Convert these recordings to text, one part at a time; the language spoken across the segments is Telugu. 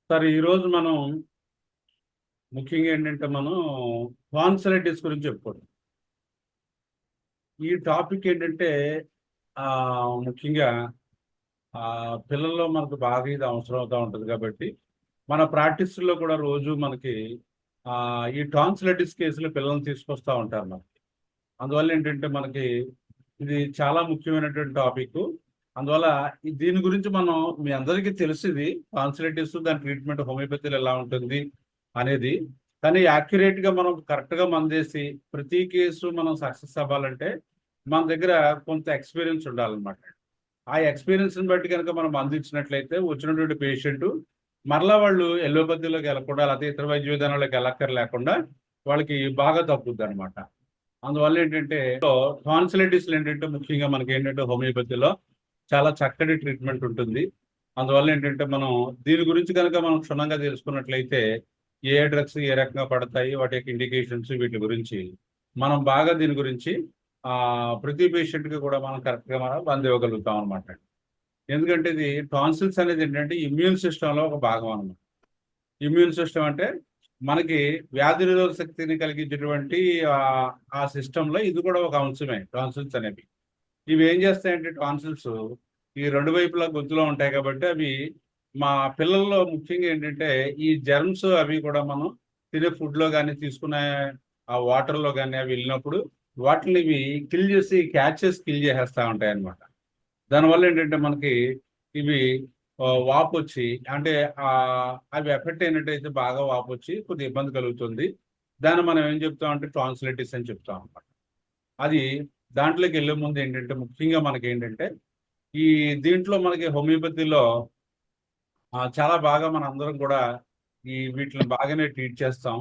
సార్ ఈరోజు మనం ముఖ్యంగా ఏంటంటే మనం టాన్సిలైటిస్ గురించి చెప్పుకోండి. ఈ టాపిక్ ఏంటంటే ముఖ్యంగా పిల్లల్లో మనకు బాగా ఇది అవసరం అవుతూ ఉంటుంది కాబట్టి మన ప్రాక్టీస్లో కూడా రోజు మనకి ఈ టాన్సిలైటిస్ కేసులు పిల్లల్ని తీసుకొస్తూ ఉంటారు మనకి. అందువల్ల ఏంటంటే మనకి ఇది చాలా ముఖ్యమైనటువంటి టాపిక్. అందువల్ల దీని గురించి మనం మీ అందరికీ తెలిసింది టాన్సిలైటిస్, దాని ట్రీట్మెంట్ హోమియోపతిలో ఎలా ఉంటుంది అనేది. కానీ యాక్యురేట్గా మనం కరెక్ట్గా మందేసి ప్రతి కేసు మనం సక్సెస్ అవ్వాలంటే మన దగ్గర కొంత ఎక్స్పీరియన్స్ ఉండాలన్నమాట. ఆ ఎక్స్పీరియన్స్ని బట్టి కనుక మనం అందించినట్లయితే వచ్చినటువంటి పేషెంట్ మరలా వాళ్ళు ఎల్లోపతిలోకి వెళ్ళకుండా లేకపోతే ఇతర వైద్య విధానాలకు వెళ్ళక్కర్ లేకుండా వాళ్ళకి బాగా తగ్గుద్ది అనమాట. అందువల్ల ఏంటంటే టాన్సిలైటిస్ ఏంటంటే ముఖ్యంగా మనకి ఏంటంటే హోమియోపతిలో చాలా చక్కటి ట్రీట్మెంట్ ఉంటుంది. అందువల్ల ఏంటంటే మనం దీని గురించి కనుక మనం క్షుణ్ణంగా తెలుసుకున్నట్లయితే ఏ డ్రగ్స్ ఏ రకంగా పడతాయి, వాటి యొక్క ఇండికేషన్స్, వీటి గురించి మనం బాగా దీని గురించి ప్రతి పేషెంట్కి కూడా మనం కరెక్ట్గా మనం అందివ్వగలుగుతాం అనమాట. ఎందుకంటే ఇది టాన్సిల్స్ అనేది ఏంటంటే ఇమ్యూన్ సిస్టంలో ఒక భాగం అనమాట. ఇమ్యూన్ సిస్టమ్ అంటే మనకి వ్యాధి నిరోధక శక్తిని కలిగించేటువంటి ఆ సిస్టంలో ఇది కూడా ఒక అంశమే టాన్సిల్స్ అనేవి. ఇవి ఏం చేస్తాయంటే టాన్సిల్స్ ఈ రెండు వైపులా గొంతులో ఉంటాయి కాబట్టి అవి మా పిల్లల్లో ముఖ్యంగా ఏంటంటే ఈ జెర్మ్స్ అవి కూడా మనం తినే ఫుడ్లో కానీ తీసుకునే ఆ వాటర్లో కానీ అవి వెళ్ళినప్పుడు వాటిని ఇవి కిల్ చేసి క్యాచెస్ కిల్ చేసేస్తూ ఉంటాయి అన్నమాట. దానివల్ల ఏంటంటే మనకి ఇవి వాపు వచ్చి అంటే అవి ఎఫెక్ట్ అయినట్టయితే బాగా వాపు వచ్చి కొద్దిగా ఇబ్బంది కలుగుతుంది. దాన్ని మనం ఏం చెప్తామంటే టాన్సిలైటిస్ అని చెప్తాం అన్నమాట. అది దాంట్లోకి వెళ్ళే ముందు ఏంటంటే ముఖ్యంగా మనకి ఏంటంటే ఈ దీంట్లో మనకి హోమియోపతిలో చాలా బాగా మన అందరం కూడా ఈ వీటిని బాగానే ట్రీట్ చేస్తాం.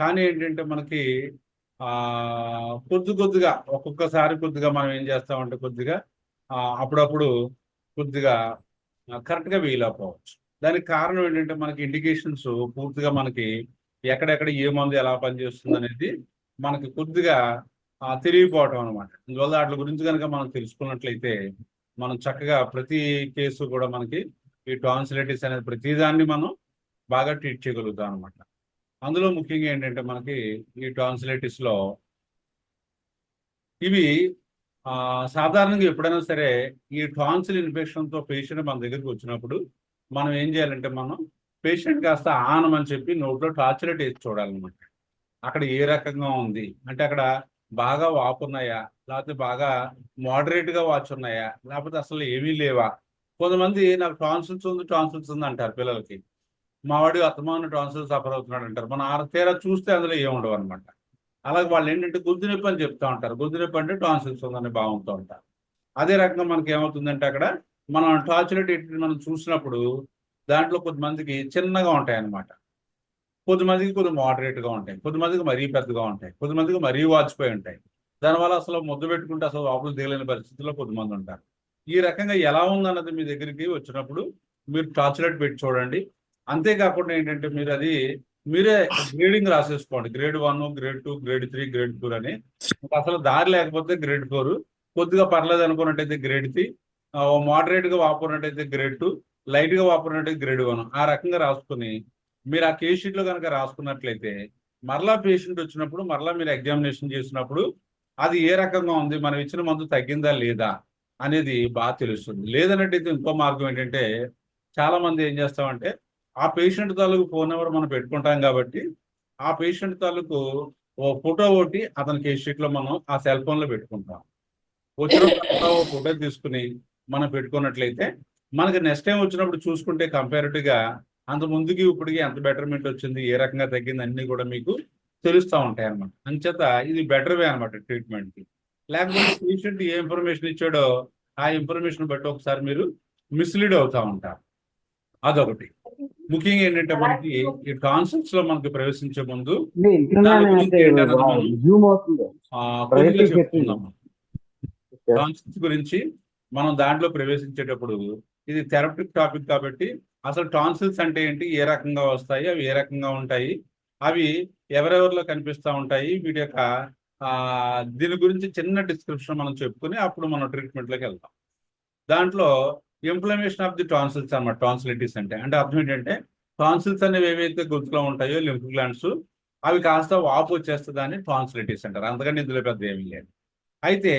కానీ ఏంటంటే మనకి కొద్దిగా ఒక్కొక్కసారి కొద్దిగా మనం ఏం చేస్తామంటే కొద్దిగా అప్పుడప్పుడు కొద్దిగా కరెక్ట్గా వీలకపోవచ్చు. దానికి కారణం ఏంటంటే మనకి ఇండికేషన్స్ పూర్తిగా మనకి ఎక్కడెక్కడ ఏ మందు ఎలా పనిచేస్తుంది అనేది మనకి కొద్దిగా తెలియకపోవటం అనమాట. అందువల్ల వాటి గురించి కనుక మనం తెలుసుకున్నట్లయితే మనం చక్కగా ప్రతి కేసు కూడా మనకి ఈ టాన్సిలైటిస్ అనేది ప్రతిదాన్ని మనం బాగా ట్రీట్ చేయగలుగుతాం అనమాట. అందులో ముఖ్యంగా ఏంటంటే మనకి ఈ టాన్సిలైటిస్లో ఇవి సాధారణంగా ఎప్పుడైనా సరే ఈ టాన్సిల్ ఇన్ఫెక్షన్తో పేషెంట్ మన దగ్గరికి వచ్చినప్పుడు మనం ఏం చేయాలంటే మనం పేషెంట్ కాస్త ఆనమని చెప్పి నోట్లో టార్చ్ లైట్ వేసి చూడాలన్నమాట. అక్కడ ఏ రకంగా ఉంది అంటే అక్కడ బాగా వాపున్నాయా, లేకపోతే బాగా మోడరేట్గా వాచున్నాయా, లేకపోతే అసలు ఏమీ లేవా. కొంతమంది నాకు టాన్సిల్స్ ఉంది అంటారు పిల్లలకి. మావాడు అత్తమాన టాన్సిల్స్ సఫర్ అవుతున్నాడు అంటారు. మన తీరా చూస్తే అందులో ఏముండవు అనమాట. అలాగే వాళ్ళు ఏంటంటే గొంతు నొప్పి అని చెప్తా ఉంటారు. గొంతు నొప్పి అంటే టాన్సిల్స్ ఉందని భావంతో ఉంటారు. అదే రకంగా మనకి ఏమవుతుందంటే అక్కడ మనం టార్చ్ లైట్ మనం చూసినప్పుడు దాంట్లో కొద్దిమందికి చిన్నగా ఉంటాయి అన్నమాట, కొద్దిమందికి కొద్ది మోడరేట్గా ఉంటాయి, కొద్దిమందికి మరీ పెద్దగా ఉంటాయి, కొద్దిమందికి మరీ వాచిపోయి ఉంటాయి. దానివల్ల అసలు ముద్దు పెట్టుకుంటే అసలు లోపల దిగలేని పరిస్థితుల్లో కొద్దిమంది ఉంటారు. ఈ రకంగా ఎలా ఉందన్నది మీ దగ్గరికి వచ్చినప్పుడు మీరు టార్చ్ లైట్ పెట్టి చూడండి. అంతేకాకుండా ఏంటంటే మీరు అది మీరే గ్రేడింగ్ రాసేసుకోండి. గ్రేడ్ 1, గ్రేడ్ 2, గ్రేడ్ 3, గ్రేడ్ 4 అని. అసలు దారి లేకపోతే గ్రేడ్ 4, కొద్దిగా పర్లేదు అనుకున్నట్టయితే గ్రేడ్ 3, మోడరేట్గా వాపున్నట్టయితే గ్రేడ్ 2, లైట్గా వాపున్నట్టయితే గ్రేడ్ 1. ఆ రకంగా రాసుకుని మీరు ఆ కేస్ షీట్లో కనుక రాసుకున్నట్లయితే మరలా పేషెంట్ వచ్చినప్పుడు మరలా మీరు ఎగ్జామినేషన్ చేసినప్పుడు అది ఏ రకంగా ఉంది, మనం ఇచ్చిన మందు తగ్గిందా లేదా అనేది బాగా తెలుస్తుంది. లేదన్నట్టయితే ఇంకో మార్గం ఏంటంటే చాలా మంది ఏం చేస్తామంటే ఆ పేషెంట్ తాలూకు ఫోన్ నెంబర్ మనం పెట్టుకుంటాం కాబట్టి ఆ పేషెంట్ తాలూకు ఓ ఫోటో ఒకటి అతని కేస్ షీట్లో మనం ఆ సెల్ ఫోన్లో పెట్టుకుంటాం. వచ్చినప్పుడు ఓ ఫోటో తీసుకుని మనం పెట్టుకున్నట్లయితే మనకి నెక్స్ట్ టైం వచ్చినప్పుడు చూసుకుంటే కంపారిటివ్గా అంత ముందుకి ఇప్పటికి ఎంత బెటర్మెంట్ వచ్చింది, ఏ రకంగా తగ్గింది అన్నీ కూడా మీకు తెలుస్తూ ఉంటాయి అనమాట. అంచేత ఇది బెటర్ వే అనమాట ట్రీట్మెంట్కి. లేకపోతే పేషెంట్ ఏ ఇన్ఫర్మేషన్ ఇచ్చాడో ఆ ఇన్ఫర్మేషన్ బట్టి ఒకసారి మీరు మిస్లీడ్ అవుతూ ఉంటారు. అదొకటి. ముఖ్యంగా ఏంటంటే మనకి ఈ టాన్సిల్స్ లో మనకి ప్రవేశించే ముందు కొద్దిగా చెప్పుకుందాం. టాన్సిల్స్ గురించి మనం దాంట్లో ప్రవేశించేటప్పుడు ఇది థెరపటిక్ టాపిక్ కాబట్టి అసలు టాన్సిల్స్ అంటే ఏంటి, ఏ రకంగా వస్తాయి, అవి ఏ రకంగా ఉంటాయి, అవి ఎవరెవరిలో కనిపిస్తూ ఉంటాయి, వీటి యొక్క దీని గురించి చిన్న డిస్క్రిప్షన్ మనం చెప్పుకుని అప్పుడు మనం ట్రీట్మెంట్లోకి వెళ్తాం. దాంట్లో ఇన్ఫ్లమేషన్ ఆఫ్ ది టాన్సిల్స్ అన్నమాట. టాన్సిలిటిస్ అంటే అర్థం ఏంటంటే టాన్సిల్స్ అనేవి ఏవైతే గొంతులో ఉంటాయో లింఫ్ గ్లాండ్స్ అవి కాస్త వాపు వచ్చేస్తుందని టాన్సిలిటిస్ అంటారు. అంతకంటే ఇందులో పెద్ద ఏమీ లేదు. అయితే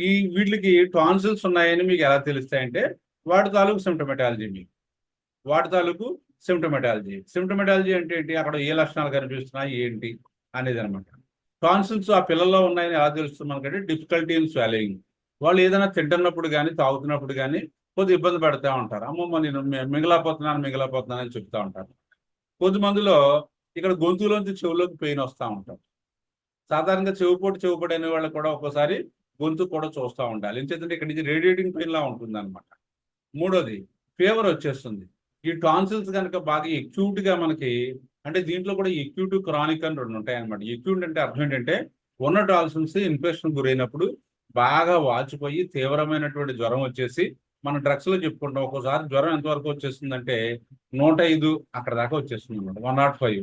ఈ వీటికి టాన్సిల్స్ ఉన్నాయని మీకు ఎలా తెలుస్తాయంటే వాటి తాలూకు సిమ్టమెటాలజీ మీకు వాటి తాలూకు సిమ్టమెటాలజీ అంటే ఏంటి, అక్కడ ఏ లక్షణాలు కనిపిస్తున్నాయి ఏంటి అనేది అనమాట. టాన్సిల్స్ ఆ పిల్లల్లో ఉన్నాయని ఎలా తెలుస్తుంది మనకంటే డిఫికల్టీ ఇన్ స్వాలోయింగ్. వాళ్ళు ఏదైనా తింటున్నప్పుడు కానీ తాగుతున్నప్పుడు కానీ కొద్ది ఇబ్బంది పెడతా ఉంటారు. అమ్మమ్మ నేను మిగలపోతున్నాను అని చెప్తా ఉంటారు. కొద్ది మందిలో ఇక్కడ గొంతులోంచి చెవులోకి పెయిన్ వస్తూ ఉంటారు. సాధారణంగా చెవుపోటు అనే వాళ్ళు కూడా ఒక్కోసారి గొంతు కూడా చూస్తూ ఉండాలి. ఎందుకంటే ఇక్కడ నుంచి రేడియేటింగ్ పెయిన్ లా ఉంటుంది అనమాట. మూడోది ఫీవర్ వచ్చేస్తుంది. ఈ టాన్సిల్స్ కనుక బాగా ఎక్యూట్ గా మనకి అంటే దీంట్లో కూడా ఎక్యూట్ క్రానిక్ అని రెండు ఉంటాయి అనమాట. ఎక్యూట్ అంటే అర్థం ఏంటంటే ఉన్న టాన్సిల్స్ ఇన్ఫెక్షన్ గురైనప్పుడు బాగా వాచిపోయి తీవ్రమైనటువంటి జ్వరం వచ్చేసి మన డ్రగ్స్ లో చెప్పుకుంటాం. ఒక్కోసారి జ్వరం ఎంతవరకు వచ్చేస్తుందంటే 105 అక్కడ దాకా వచ్చేస్తుంది అనమాట. 105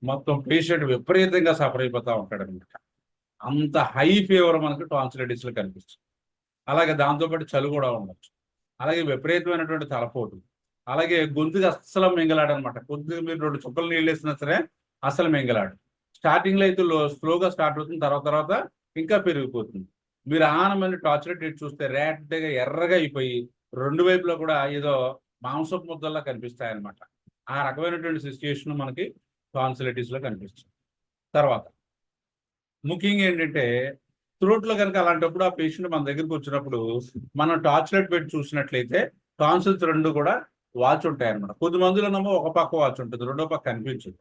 మొత్తం పేషెంట్ విపరీతంగా సఫర్ అయిపోతా ఉంటాడు అనమాట. అంత హై ఫీవర్ మనకి టాన్సిలైటిస్ లో కనిపిస్తుంది. అలాగే దాంతోపాటు చలి కూడా ఉండొచ్చు. అలాగే విపరీతమైనటువంటి తలపోటు, అలాగే గొంతుకి అస్సలు మింగలాడనమాట. కొద్దిగా మీరు 2 చుక్కలు నీళ్ళు వేసినా సరే అసలు మింగలాడు. స్టార్టింగ్ లో అయితే స్లోగా స్టార్ట్ అవుతుంది, తర్వాత ఇంకా పెరిగిపోతుంది. మీరు ఆనమని టార్చ్ లైట్ చూస్తే రేట్గా ఎర్రగా అయిపోయి 2 వైపులో కూడా ఏదో మాంసపు ముద్దల్లా కనిపిస్తాయి అనమాట. ఆ రకమైనటువంటి సిచ్యుయేషన్ మనకి టాన్సిలైటిస్ లో కనిపిస్తుంది. తర్వాత ముఖ్యంగా ఏంటంటే త్రోట్ లో కనుక అలాంటప్పుడు ఆ పేషెంట్ మన దగ్గరికి వచ్చినప్పుడు మనం టార్చ్ లైట్ పెట్టి చూసినట్లయితే టాన్సిల్స్ 2 కూడా వాచ్ ఉంటాయి అనమాట. కొద్ది మందిలోనేమో ఒక పక్క వాచ్ ఉంటుంది, రెండో పక్క కనిపించదు.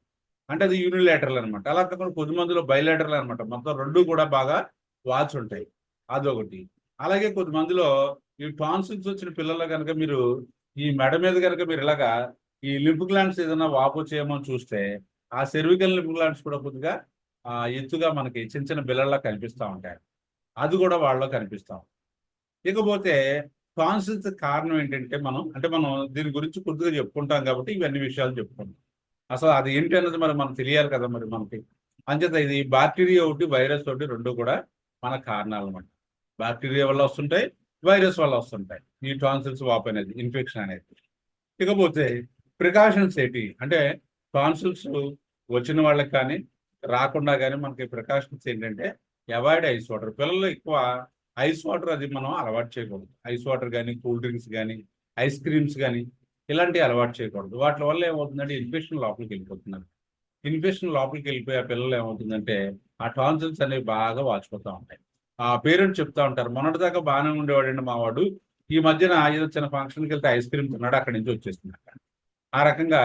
అంటే అది యూనిలేటరల్ అనమాట. అలా కాకుండా కొద్ది మందిలో బైలేటరల్ అనమాట. మొత్తం 2 కూడా బాగా వాచ్ ఉంటాయి. అదొకటి. అలాగే కొద్ది మందిలో ఈ టాన్సిల్స్ వచ్చిన పిల్లల్లో కనుక మీరు ఈ మెడ మీద కనుక మీరు ఇలాగా ఈ లింఫ్ గ్లాండ్స్ ఏదైనా వాపు చేయమని చూస్తే ఆ సెర్వికల్ లింఫ్ గ్లాండ్స్ కూడా కొద్దిగా ఎత్తుగా మనకి చిన్న చిన్న బిళ్ళల్లా కనిపిస్తూ ఉంటాయి. అది కూడా వాళ్ళలో కనిపిస్తాం. ఇకపోతే టాన్సిల్స్ కారణం ఏంటంటే మనం దీని గురించి కొద్దిగా చెప్పుకుంటాం కాబట్టి ఇవన్నీ విషయాలు చెప్పుకుంటాం. అసలు అది ఏంటి అన్నది మనకు తెలియాలి కదా మరి మనకి. అంచేత ఇది బ్యాక్టీరియా ఒకటి వైరస్ ఒకటి 2 కూడా మన కారణాలు అన్నమాట. బ్యాక్టీరియా వల్ల వస్తుంటాయి, వైరస్ వల్ల వస్తుంటాయి ఈ టాన్సిల్స్ వాపు అనేది, ఇన్ఫెక్షన్ అనేది. ఇకపోతే ప్రికాషన్స్ ఏంటి అంటే టాన్సిల్స్ వచ్చిన వాళ్ళకి కానీ రాకుండా కానీ మనకి ప్రికాషన్స్ ఏంటంటే అవాయిడ్ ఐస్ వాటర్. పిల్లల్లో ఎక్కువ ఐస్ వాటర్ అది మనం అలవాటు చేయకూడదు. ఐస్ వాటర్ కానీ కూల్ డ్రింక్స్ కానీ ఐస్ క్రీమ్స్ కానీ ఇలాంటివి అలవాటు చేయకూడదు. వాటి వల్ల ఏమవుతుందంటే ఇన్ఫెక్షన్ లోపలికి వెళ్ళిపోతున్నారు. ఇన్ఫెక్షన్ లోపలికి వెళ్ళిపోయి ఆ పిల్లలు ఏమవుతుందంటే ఆ టాన్సిల్స్ అనేవి బాగా వాచిపోతూ ఉంటాయి. ఆ పేరెంట్స్ చెప్తా ఉంటారు, మొన్నటిదాకా బాగానే ఉండేవాడండి మా వాడు, ఈ మధ్యన ఏదో చిన్న ఫంక్షన్కి వెళ్తే ఐస్ క్రీమ్ తిన్నాడు, అక్కడి నుంచి వచ్చేస్తున్నాడు. ఆ రకంగా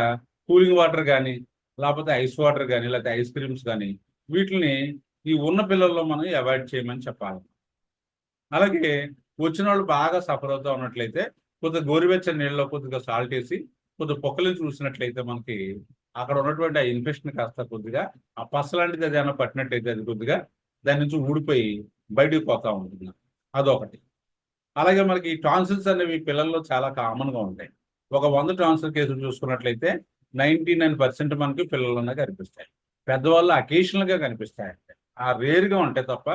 కూలింగ్ వాటర్ కానీ లేకపోతే ఐస్ వాటర్ కానీ లేకపోతే ఐస్ క్రీమ్స్ కానీ వీటిని ఈ ఉన్న పిల్లల్లో మనం అవాయిడ్ చేయమని చెప్పాలి. అలాగే వచ్చిన వాళ్ళు బాగా సఫర్ అవుతూ ఉన్నట్లయితే కొద్దిగా గోరువెచ్చని నీళ్ళలో కొద్దిగా సాల్ట్ వేసి కొద్దిగా పొక్కలు చూసినట్లయితే మనకి అక్కడ ఉన్నటువంటి ఆ ఇన్ఫెక్షన్ కాస్త కొద్దిగా ఆ పస లాంటిది ఏదైనా పట్టినట్లయితే అది కొద్దిగా దాని నుంచి ఊడిపోయి బయటికి పోతా ఉంటుంది. అదొకటి. అలాగే మనకి ఈ టాన్సిల్స్ అనేవి పిల్లల్లో చాలా కామన్గా ఉంటాయి. ఒక 100 టాన్సిల్ కేసులు చూసుకున్నట్లయితే 99% మనకి పిల్లల్లోనే కనిపిస్తాయి. పెద్దవాళ్ళు అకేషనల్గా కనిపిస్తాయి. ఆ రేర్గా ఉంటాయి తప్ప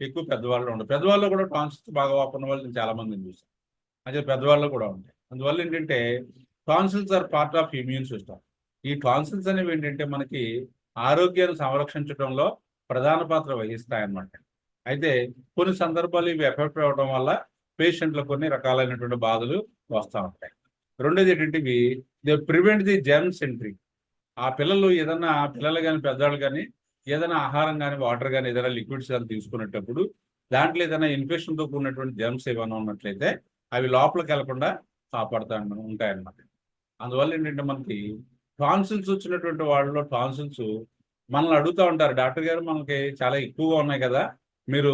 ఎక్కువ పెద్దవాళ్ళు ఉండవు. పెద్దవాళ్ళు కూడా టాన్సిల్స్ బాగా వాపున్న వాళ్ళు నేను చాలా మందిని చూసాను. అదే పెద్దవాళ్ళు కూడా ఉంటాయి. అందువల్ల ఏంటంటే tonsils are part of immune system. ఈ టాన్సిల్స్ అనేవి ఏంటంటే మనకి ఆరోగ్యాన్ని సంరక్షించడంలో ప్రధాన పాత్ర వహిస్తాయన్నమాట. అయితే కొన్ని సందర్భాలు ఇవి ఎఫెక్ట్ అవ్వడం వల్ల పేషెంట్లు కొన్ని రకాలైనటువంటి బాధలు వస్తూ ఉంటాయి. రెండోది ఏంటంటే ఇవి they prevent the germs entry. ఆ పిల్లలు కానీ పెద్దవాళ్ళు కానీ ఏదైనా ఆహారం కానీ వాటర్ కానీ ఏదైనా లిక్విడ్స్ కానీ తీసుకునేటప్పుడు దాంట్లో ఏదైనా ఇన్ఫెక్షన్తో కూడినటువంటి జెర్మ్స్ ఏమైనా ఉన్నట్లయితే అవి లోపలికి వెళ్లకుండా కాపాడుతూ ఉంటాయన్నమాట. అందువల్ల ఏంటంటే మనకి టాన్సిల్స్ వచ్చినటువంటి వాళ్ళలో టాన్సిల్స్ మనల్ని అడుగుతూ ఉంటారు, డాక్టర్ గారు మనకి చాలా ఎక్కువగా ఉన్నాయి కదా, మీరు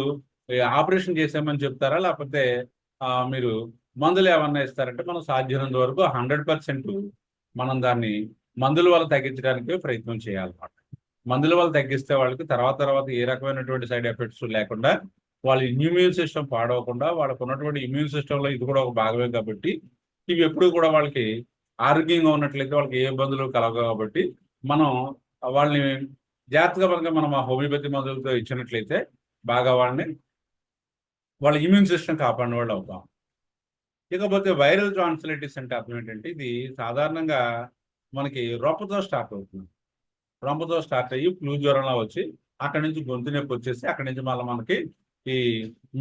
ఆపరేషన్ చేసామని చెప్తారా లేకపోతే మీరు మందులు ఏమన్నా ఇస్తారంటే మనం సాధ్యమైనంత వరకు 100% మనం దాన్ని మందుల వల్ల తగ్గించడానికి ప్రయత్నం చేయాలన్నమాట. మందుల వల్ల తగ్గిస్తే వాళ్ళకి తర్వాత ఏ రకమైనటువంటి సైడ్ ఎఫెక్ట్స్ లేకుండా వాళ్ళ ఇమ్యూన్ సిస్టమ్ పాడవకుండా వాళ్ళకు ఉన్నటువంటి ఇమ్యూన్ సిస్టంలో ఇది కూడా ఒక భాగమే కాబట్టి ఇవి ఎప్పుడు కూడా వాళ్ళకి ఆరోగ్యంగా ఉన్నట్లయితే వాళ్ళకి ఏ ఇబ్బందులు కలగవు. కాబట్టి మనం వాళ్ళని జాగ్రత్తగా మనం ఆ హోమియోపతి మందులతో ఇచ్చినట్లయితే బాగా వాళ్ళ ఇమ్యూన్ సిస్టమ్ కాపాడిన వాళ్ళు అవుతాం. ఇకపోతే వైరల్ టాన్సిలైటిస్ అంటే అర్థం ఏంటంటే ఇది సాధారణంగా మనకి రొంపతో స్టార్ట్ అవుతుంది. రొంపతో స్టార్ట్ అయ్యి ఫ్లూ జ్వరంలా వచ్చి అక్కడి నుంచి గొంతు నొప్పి వచ్చేసి అక్కడి నుంచి మళ్ళీ మనకి ఈ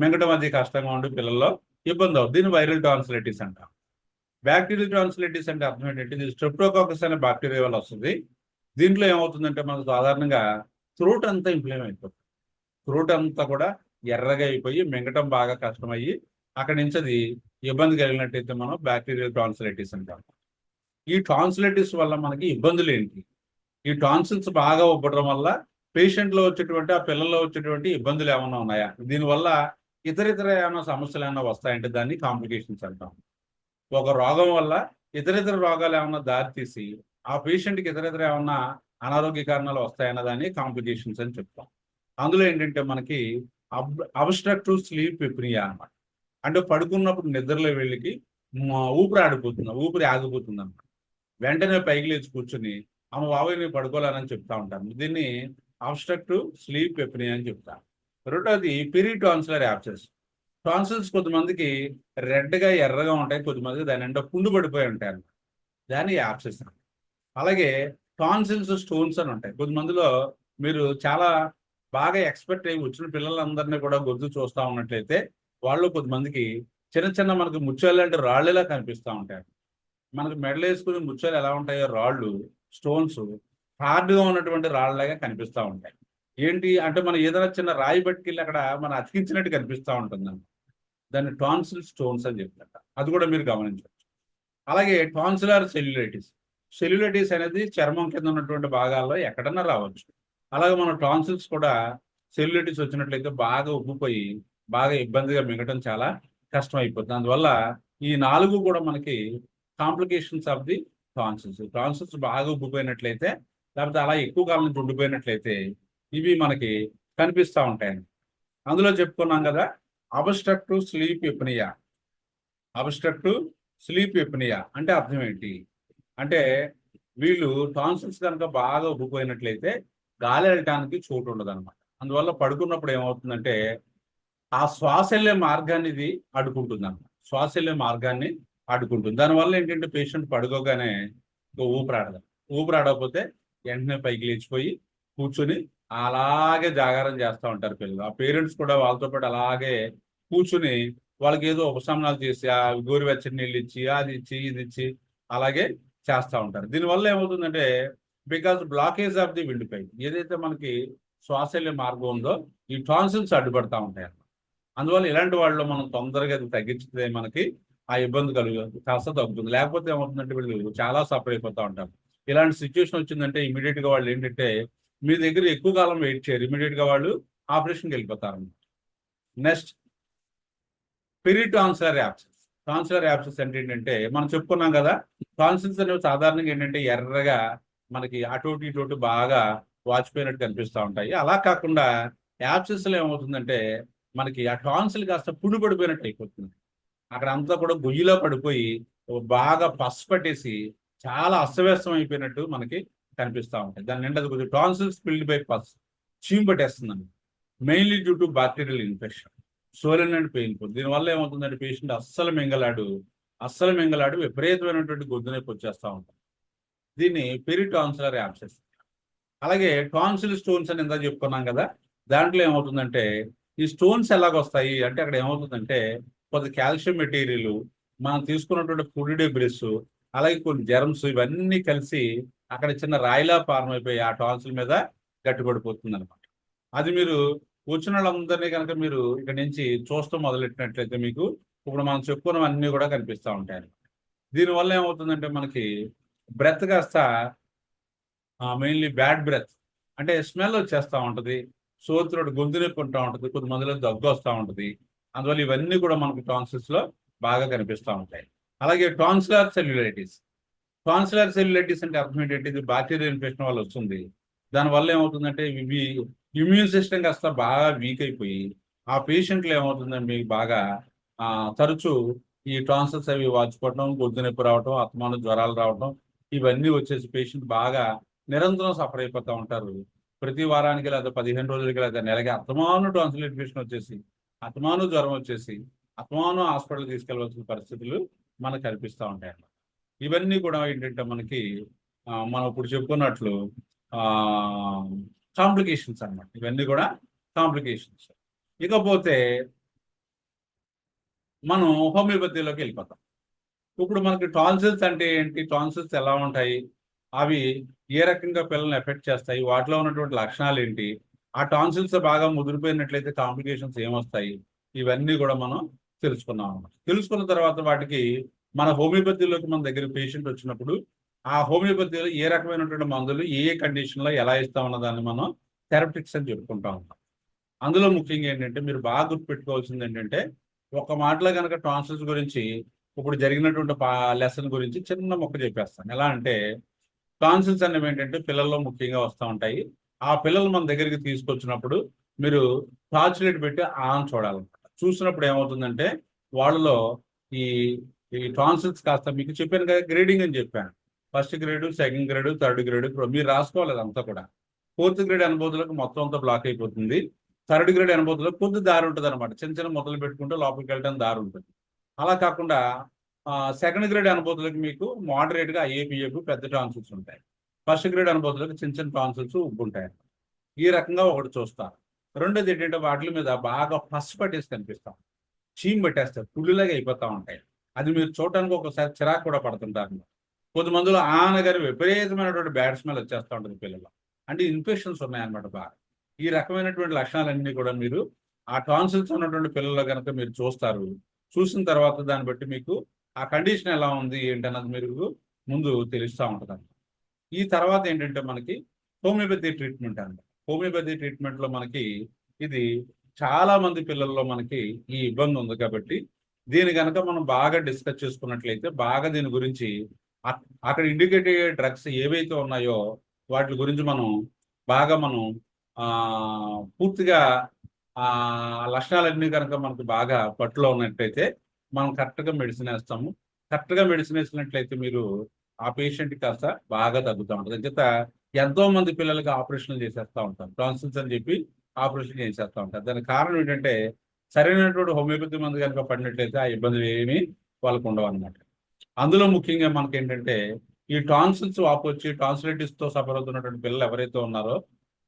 మింగటం అది కష్టంగా ఉండి పిల్లల్లో ఇబ్బంది అవుతుంది. దీన్ని వైరల్ టాన్సిలైటిస్ అంటాం. బ్యాక్టీరియల్ టాన్సిలైటిస్ అంటే అర్థం ఏంటంటే ఇది స్ట్రెప్టోకాకస్ అనే బ్యాక్టీరియా వల్ల వస్తుంది. దీంట్లో ఏమవుతుందంటే మనకు సాధారణంగా థ్రోట్ అంతా ఇన్ఫ్లేమ్ అయిపోతుంది. థ్రోట్ అంతా కూడా ఎర్రగా అయిపోయి మింగటం బాగా కష్టమయ్యి అక్కడి నుంచి అది ఇబ్బంది కలిగినట్టయితే మనం బ్యాక్టీరియల్ టాన్సిలైటిస్ అంటాం. ఈ టాన్సిలైటిస్ వల్ల మనకి ఇబ్బందులు ఏంటి? ఈ టాన్సిల్స్ బాగా ఉబ్బడం వల్ల పేషెంట్లో వచ్చేటువంటి ఆ పిల్లల్లో వచ్చేటువంటి ఇబ్బందులు ఏమైనా ఉన్నాయా? దీనివల్ల ఇతర ఏమైనా సమస్యలు ఏమైనా వస్తాయంటే దాన్ని కాంప్లికేషన్స్ అంటాం. ఒక రోగం వల్ల ఇతర రోగాలు ఏమన్నా దారితీసి ఆ పేషెంట్కి ఇతర ఏమన్నా అనారోగ్య కారణాలు వస్తాయన్న దాన్ని కాంప్లికేషన్స్ అని చెప్తాం. అందులో ఏంటంటే మనకి అబ్స్ట్రక్టివ్ స్లీప్ ఎప్నియా అన్నమాట. అంటే పడుకున్నప్పుడు నిద్రలో వెళ్ళికి ఊపిరి ఆడిపోతుంది, ఊపిరి ఆగిపోతుంది అన్నమాట. వెంటనే పైకి లేచి కూర్చుని అమ్మ బాబాయ్ నేను పడుకోలేనని చెప్తా ఉంటాను. దీన్ని అబ్స్ట్రక్టివ్ స్లీప్ ఎప్నియా అని చెప్తాను. రెండోది పెరిటాన్సిలర్ యాబ్సెస్. టాన్సిల్స్ కొద్దిమందికి రెడ్గా ఎర్రగా ఉంటాయి, కొద్దిమందికి దాని అంటే పుండు పడిపోయి ఉంటాయి. దాన్ని యాబ్సెస్. అలాగే టాన్సిల్స్ స్టోన్స్ అని ఉంటాయి. కొద్దిమందిలో మీరు చాలా బాగా ఎక్స్పెక్ట్ అయ్యి వచ్చిన పిల్లలందరినీ కూడా గొంతు చూస్తూ ఉన్నట్లయితే వాళ్ళు కొద్దిమందికి చిన్న చిన్న మనకి ముత్యాలు లాంటి రాళ్ళులా కనిపిస్తూ ఉంటాయి. మనకు మెడలు వేసుకుని ముత్యాలు ఎలా ఉంటాయో రాళ్ళు, స్టోన్స్ హార్డ్గా ఉన్నటువంటి రాళ్ళలాగా కనిపిస్తూ ఉంటాయి. ఏంటి అంటే మనం ఏదైనా చిన్న రాయి పట్టుకెళ్ళి అక్కడ మనం అతికించినట్టు కనిపిస్తూ ఉంటుంది. దాన్ని టాన్సిల్ స్టోన్స్ అని చెప్తారు. అది కూడా మీరు గమనించవచ్చు. అలాగే టాన్సిలర్ సెల్యులైటిస్. సెల్యులైటిస్ అనేది చర్మం కింద ఉన్నటువంటి భాగాల్లో ఎక్కడన్నా రావచ్చు. అలాగే మన టాన్సిల్స్ కూడా సెల్యులైటిస్ వచ్చినట్లయితే బాగా ఉబ్బిపోయి బాగా ఇబ్బందిగా మిగటం చాలా కష్టం అయిపోతుంది. అందువల్ల ఈ 4 కూడా మనకి complications of the tonsils. Tonsils బాగా ఉబ్బిపోయినట్లయితే లేకపోతే అలా ఎక్కువ కాలం నుంచి ఉండిపోయినట్లయితే ఇవి మనకి కనిపిస్తూ ఉంటాయండి. అందులో చెప్పుకున్నాం కదా obstructive sleep apnoea. Obstructive sleep apnoea అంటే అర్థం ఏంటి అంటే వీళ్ళు టాన్సిల్స్ కనుక బాగా ఉబ్బిపోయినట్లయితే గాలి వెళ్ళటానికి చోటు ఉండదు అనమాట. అందువల్ల పడుకున్నప్పుడు ఏమవుతుందంటే ఆ శ్వాస వెళ్ళే మార్గాన్ని ఇది అడ్డుకుంటుంది అనమాట. శ్వాస వెళ్ళే మార్గాన్ని అడ్డుకుంటుంది. దానివల్ల ఏంటంటే పేషెంట్ పడుకోగానే ఊపిరాడదు. ఊపిరాడకపోతే వెంటనే పైకి లేచిపోయి కూర్చొని అలాగే జాగారం చేస్తూ ఉంటారు పిల్లలు. ఆ పేరెంట్స్ కూడా వాళ్ళతో పాటు అలాగే కూర్చుని వాళ్ళకి ఏదో ఉపశమనాలు చేసి ఆ గోరువెచ్చని నీళ్ళు ఇచ్చి అది ఇచ్చి ఇది ఇచ్చి అలాగే చేస్తూ ఉంటారు. దీనివల్ల ఏమవుతుందంటే because blockage of the wind pipe, ఏదైతే మనకి శ్వాస వెళ్ళే మార్గం ఉందో ఈ టాన్సిల్స్ అడ్డుపడతా ఉంటాయి. అందువల్ల ఇలాంటి వాళ్ళు మనం తొందరగా అది తగ్గించితే మనకి ఆ ఇబ్బంది కాస్త తగ్గుతుంది. లేకపోతే ఏమవుతుందంటే వీళ్ళు చాలా సఫర్ అయిపోతూ ఉంటారు. ఇలాంటి సిచ్యువేషన్ వచ్చిందంటే ఇమీడియట్ గా వాళ్ళు ఏంటంటే మీ దగ్గర ఎక్కువ కాలం వెయిట్ చేయరు, ఇమీడియట్ గా వాళ్ళు ఆపరేషన్కి వెళ్ళిపోతారు. Next peritonsillar abscess. Tonsillar abscess అంటే ఏంటంటే మనం చెప్పుకున్నాం కదా టాన్సిల్స్ అనేవి సాధారణంగా ఏంటంటే ఎర్రగా మనకి అటోటి ఇటోటి బాగా వాచిపోయినట్టు కనిపిస్తూ ఉంటాయి. అలా కాకుండా యాబ్సెస్ లో ఏమవుతుందంటే మనకి ఆ టాన్సిల్ కాస్త పుండు పడిపోయినట్టు అయిపోతుంది. అక్కడ అంతా కూడా గొయ్యిలో పడిపోయి బాగా పసు పట్టేసి చాలా అస్తవ్యస్తం అయిపోయినట్టు మనకి కనిపిస్తూ ఉంటాయి. దాని నిండా కొంచెం టాన్సిల్స్ స్పిల్డ్ బై పస్, చీమ్ పట్టేస్తుందండి. Mainly due to bacterial infection, swollen and painful. దీనివల్ల ఏమవుతుందంటే పేషెంట్ అస్సలు మింగలాడు విపరీతమైనటువంటి గొంతు నొప్పి వచ్చేస్తూ ఉంటాం. దీన్ని పెరిటాన్సిలర్ యాబ్సెస్. అలాగే టాన్సిల్ స్టోన్స్ అని ఇందా చెప్పుకున్నాం కదా, దాంట్లో ఏమవుతుందంటే ఈ స్టోన్స్ ఎలాగొస్తాయి అంటే అక్కడ ఏమవుతుందంటే కొంత కాల్షియం మెటీరియల్, మనం తీసుకున్నటువంటి ఫుడ్ డెబ్రిస్, అలాగే కొన్ని జెర్మ్స్ ఇవన్నీ కలిసి అక్కడ చిన్న రాయిలా ఫార్మ్ అయిపోయి ఆ టాన్సిల్ మీద గట్టిపడిపోతుంది అనమాట. అది మీరు వచ్చిన వాళ్ళందరినీ కనుక మీరు ఇక్కడ నుంచి చూస్తూ మొదలెట్టినట్లయితే మీకు ఇప్పుడు మనం చెప్పుకున్నవన్నీ కూడా కనిపిస్తూ ఉంటాయి. దీనివల్ల ఏమవుతుందంటే మనకి బ్రెత్ కాస్త మెయిన్లీ బ్యాడ్ బ్రెత్ అంటే స్మెల్ వచ్చేస్తూ ఉంటుంది, సోర్ త్రోట్ గొంతు నొప్పి ఉంటా ఉంటుంది, కొంతమందిలో దగ్గు వస్తూ ఉంటుంది. అందువల్ల ఇవన్నీ కూడా మనకు టాన్సిల్స్ లో బాగా కనిపిస్తూ ఉంటాయి. అలాగే టాన్సిలర్ సెల్యులైటిస్. టాన్సిలర్ సెల్యులైటిస్ అంటే అర్థం ఏంటంటే ఇది బ్యాక్టీరియల్ ఇన్ఫెక్షన్ వల్ల వస్తుంది. దానివల్ల ఏమవుతుందంటే ఇవి ఇమ్యూన్ సిస్టమ్ కాస్త బాగా వీక్ అయిపోయి ఆ పేషెంట్లు ఏమవుతుందంటే మీకు బాగా తరచూ ఈ టాన్సిల్స్ అవి వాచిపోవటం, గొంతు నొప్పి రావటం, అస్తమానం జ్వరాలు రావటం ఇవన్నీ వచ్చేసి పేషెంట్ బాగా నిరంతరం సఫర్ అయిపోతూ ఉంటారు. ప్రతి వారానికి లేదా 15 రోజులకి లేదా నెలకి అస్తమాను టాన్సిల్ ఇన్ఫెక్షన్ వచ్చేసి అస్తమాను జ్వరం వచ్చేసి అత్మానం హాస్పిటల్ తీసుకెళ్లవలసిన పరిస్థితులు మనకు కనిపిస్తూ ఉంటాయి అన్నమాట. ఇవన్నీ కూడా ఏంటంటే మనకి మనం ఇప్పుడు చెప్పుకున్నట్లు కాంప్లికేషన్స్ అన్నమాట. ఇవన్నీ కూడా కాంప్లికేషన్స్. ఇకపోతే మనం హోమియోపతిలోకి వెళ్ళిపోతాం. ఇప్పుడు మనకి టాన్సిల్స్ అంటే ఏంటి, టాన్సిల్స్ ఎలా ఉంటాయి, అవి ఏ రకంగా పిల్లల్ని ఎఫెక్ట్ చేస్తాయి, వాటిలో ఉన్నటువంటి లక్షణాలు ఏంటి, ఆ టాన్సిల్స్ బాగా ముదిరిపోయినట్లయితే కాంప్లికేషన్స్ ఏమొస్తాయి, ఇవన్నీ కూడా మనం తెలుసుకున్నాం అన్నమాట. తెలుసుకున్న తర్వాత వాటికి మన హోమియోపతిలోకి మన దగ్గర పేషెంట్ వచ్చినప్పుడు ఆ హోమియోపతిలో ఏ రకమైనటువంటి మందులు ఏ ఏ కండిషన్లో ఎలా ఇస్తామన్న దాన్ని మనం థెరపిటిక్స్ అని చెప్పుకుంటా ఉంటాం. అందులో ముఖ్యంగా ఏంటంటే మీరు బాగా గుర్తుపెట్టుకోవాల్సింది ఏంటంటే, ఒక మాటలో కనుక టాన్సిల్స్ గురించి ఇప్పుడు జరిగినటువంటి లెసన్ గురించి చిన్న మొక్క చెప్పేస్తాను. ఎలా అంటే టాన్సిల్స్ అనేవి ఏంటంటే పిల్లల్లో ముఖ్యంగా వస్తూ ఉంటాయి. ఆ పిల్లలు మన దగ్గరికి తీసుకొచ్చినప్పుడు మీరు టార్చ్ లైట్ పెట్టి ఆన్ చూడాలన్నమాట. చూసినప్పుడు ఏమవుతుందంటే వాళ్ళలో ఈ ఈ టాన్సిల్స్ కాస్త మీకు చెప్పాను కదా, గ్రేడింగ్ అని చెప్పాను. First grade, second grade, third grade, మీరు రాసుకోవాలి అదంతా కూడా. ఫోర్త్ గ్రేడ్ అనుభూతులకు మొత్తం అంతా బ్లాక్ అయిపోతుంది. థర్డ్ గ్రేడ్ అనుభూతులకు కొద్ది దారి ఉంటుంది అనమాట. చిన్న చిన్న మొదలు పెట్టుకుంటే లోపలికి వెళ్ళడానికి దారి ఉంటుంది. అలా కాకుండా సెకండ్ గ్రేడ్ అనుభూతులకు మీకు మోడరేట్గా ఏపీఎఫ్ పెద్ద టాన్సిల్స్ ఉంటాయి. ఫస్ట్ గ్రేడ్ అనుభూతులకు చిన్న చిన్న టాన్సిల్స్ ఉంటాయి. ఈ రకంగా ఒకటి చూస్తారు. రెండోది ఏంటంటే వాటి మీద బాగా పసు పట్టేసి కనిపిస్తాం, చీమ్ పెట్టేస్తారు, పుల్లిలాగా అయిపోతూ ఉంటాయి. అది మీరు చూడటానికి ఒకసారి చిరాకు కూడా పడుతుంటారు. కొద్దిమందిలో ఆనగారి విపరీతమైనటువంటి బ్యాడ్ స్మెల్ వచ్చేస్తూ ఉంటుంది పిల్లలు. అంటే ఇన్ఫెక్షన్స్ ఉన్నాయన్నమాట బాగా. ఈ రకమైనటువంటి లక్షణాలన్నీ కూడా మీరు ఆ టాన్సిల్స్ ఉన్నటువంటి పిల్లల్లో కనుక మీరు చూస్తారు. చూసిన తర్వాత దాన్ని బట్టి మీకు ఆ కండిషన్ ఎలా ఉంది ఏంటన్నది మీరు ముందు తెలుస్తూ ఉంటుంది. ఈ తర్వాత ఏంటంటే మనకి హోమియోపతి ట్రీట్మెంట్ అన్నమాట. హోమియోపతి ట్రీట్మెంట్లో మనకి ఇది చాలా మంది పిల్లల్లో మనకి ఈ ఇబ్బంది ఉంది కాబట్టి దీని కనుక మనం బాగా డిస్కస్ చేసుకున్నట్లయితే బాగా దీని గురించి అక్కడ ఇండికేట్ అయ్యే డ్రగ్స్ ఏవైతే ఉన్నాయో వాటి గురించి మనం బాగా పూర్తిగా ఆ లక్షణాలన్నీ కనుక మనకు బాగా పట్టులో ఉన్నట్లయితే మనం కరెక్ట్గా మెడిసిన్ వేస్తాము. కరెక్ట్గా మెడిసిన్ వేసినట్లయితే మీరు ఆ పేషెంట్కి కాస్త బాగా తగ్గుతూ ఉంటుంది. అంచేత ఎంతో మంది పిల్లలకి ఆపరేషన్లు చేసేస్తూ ఉంటారు, టాన్సిల్స్ అని చెప్పి ఆపరేషన్ చేసేస్తూ ఉంటారు. దానికి కారణం ఏంటంటే సరైనటువంటి హోమియోపతి మందు కనుక పడినట్లయితే ఆ ఇబ్బందులు ఏమీ వాళ్ళకు ఉండవు అన్నమాట. అందులో ముఖ్యంగా మనకి ఏంటంటే ఈ టాన్సిల్స్ వాపు వచ్చి టాన్సిలైటిస్తో సఫర్ అవుతున్నటువంటి పిల్లలు ఎవరైతే ఉన్నారో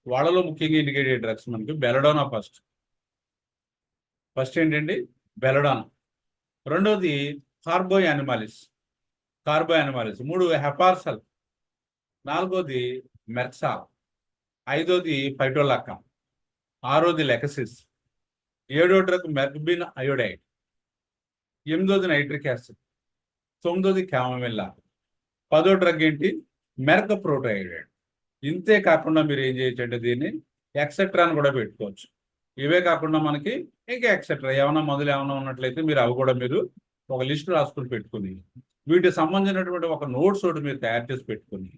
వాళ్ళలో ముఖ్యంగా ఇండికేట్ అయ్యే డ్రగ్స్ మనకి బెలడోనా. ఫస్ట్ ఏంటండి బెలడోనా, రెండోది కార్బోయానిమాలిస్, మూడు హెపార్సల్, నాలుగోది మెర్సాల్, ఐదోది ఫైటోలాక్కామ్, ఆరోది లెకసిస్, ఏడో డ్రగ్ మెర్బిన్ అయోడైడ్, ఎనిమిదోది నైట్రిక్ యాసిడ్, తొమ్మిదోది క్యామమిల్లా, 10వ డ్రగ్ ఏంటి మెర్క్ ప్రోటోఐడైడ్. ఇంతే కాకుండా మీరు ఏం చేయొచ్చు అంటే దీన్ని ఎక్సెట్రా అని కూడా పెట్టుకోవచ్చు. ఇవే కాకుండా మనకి ఇంకా ఎక్సెట్రా ఏమైనా మందులు ఏమైనా ఉన్నట్లయితే మీరు అవి కూడా మీరు ఒక లిస్ట్ రాసుకుని పెట్టుకుని వీటికి సంబంధించినటువంటి ఒక నోట్స్ ఒకటి మీరు తయారు చేసి పెట్టుకుని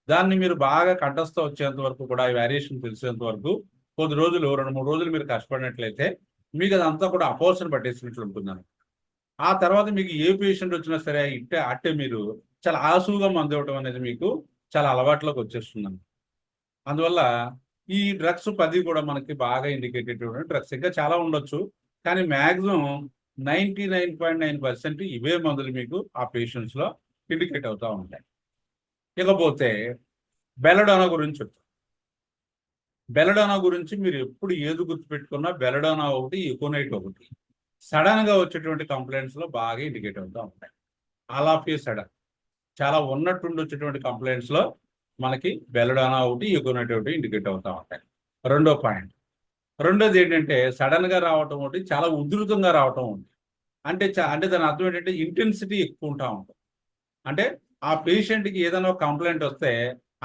దాన్ని మీరు బాగా కంఠస్థ వచ్చేంత వరకు కూడా ఈ వేరియేషన్ తెలిసేంత వరకు కొద్ది రోజులు 2-3 రోజులు మీరు కష్టపడినట్లయితే మీకు అదంతా కూడా అపోసన పట్టేసినట్లు ఉంటుందని. ఆ తర్వాత మీకు ఏ పేషెంట్ వచ్చినా సరే అట్టే మీరు చాలా ఆసువుగా మందు ఇవ్వడం అనేది మీకు చాలా అలవాట్లోకి వచ్చేస్తుందండి. అందువల్ల ఈ డ్రగ్స్ 10 కూడా మనకి బాగా ఇండికేటెడ్ డ్రగ్స్. ఇంకా చాలా ఉండొచ్చు, కానీ మ్యాక్సిమం 99.9% ఇవే మందులు మీకు ఆ పేషెంట్స్లో ఇండికేట్ అవుతూ ఉంటాయి. ఇకపోతే బెలడోనా గురించి చెప్తాను. బెలడోనా గురించి మీరు ఎప్పుడు ఏది గుర్తుపెట్టుకున్నా బెలడోనా ఒకటి, ఎకోనైట్ ఒకటి సడన్గా వచ్చేటువంటి కంప్లైంట్స్లో బాగా ఇండికేట్ అవుతూ ఉంటాయి. అలాఫీ సడన్ చాలా ఉన్నట్టుండి వచ్చేటువంటి కంప్లైంట్స్లో మనకి బెలడోనా ఒకటి, ఎకోనైట్ ఒకటి ఇండికేట్ అవుతూ ఉంటాయి. రెండో పాయింట్. రెండోది ఏంటంటే సడన్గా రావటం ఒకటి, చాలా ఉధృతంగా రావటం ఒకటి. అంటే దాని అర్థం ఏంటంటే ఇంటెన్సిటీ ఎక్కువ ఉంటా ఉంటుంది. అంటే ఆ పేషెంట్కి ఏదైనా ఒక కంప్లైంట్ వస్తే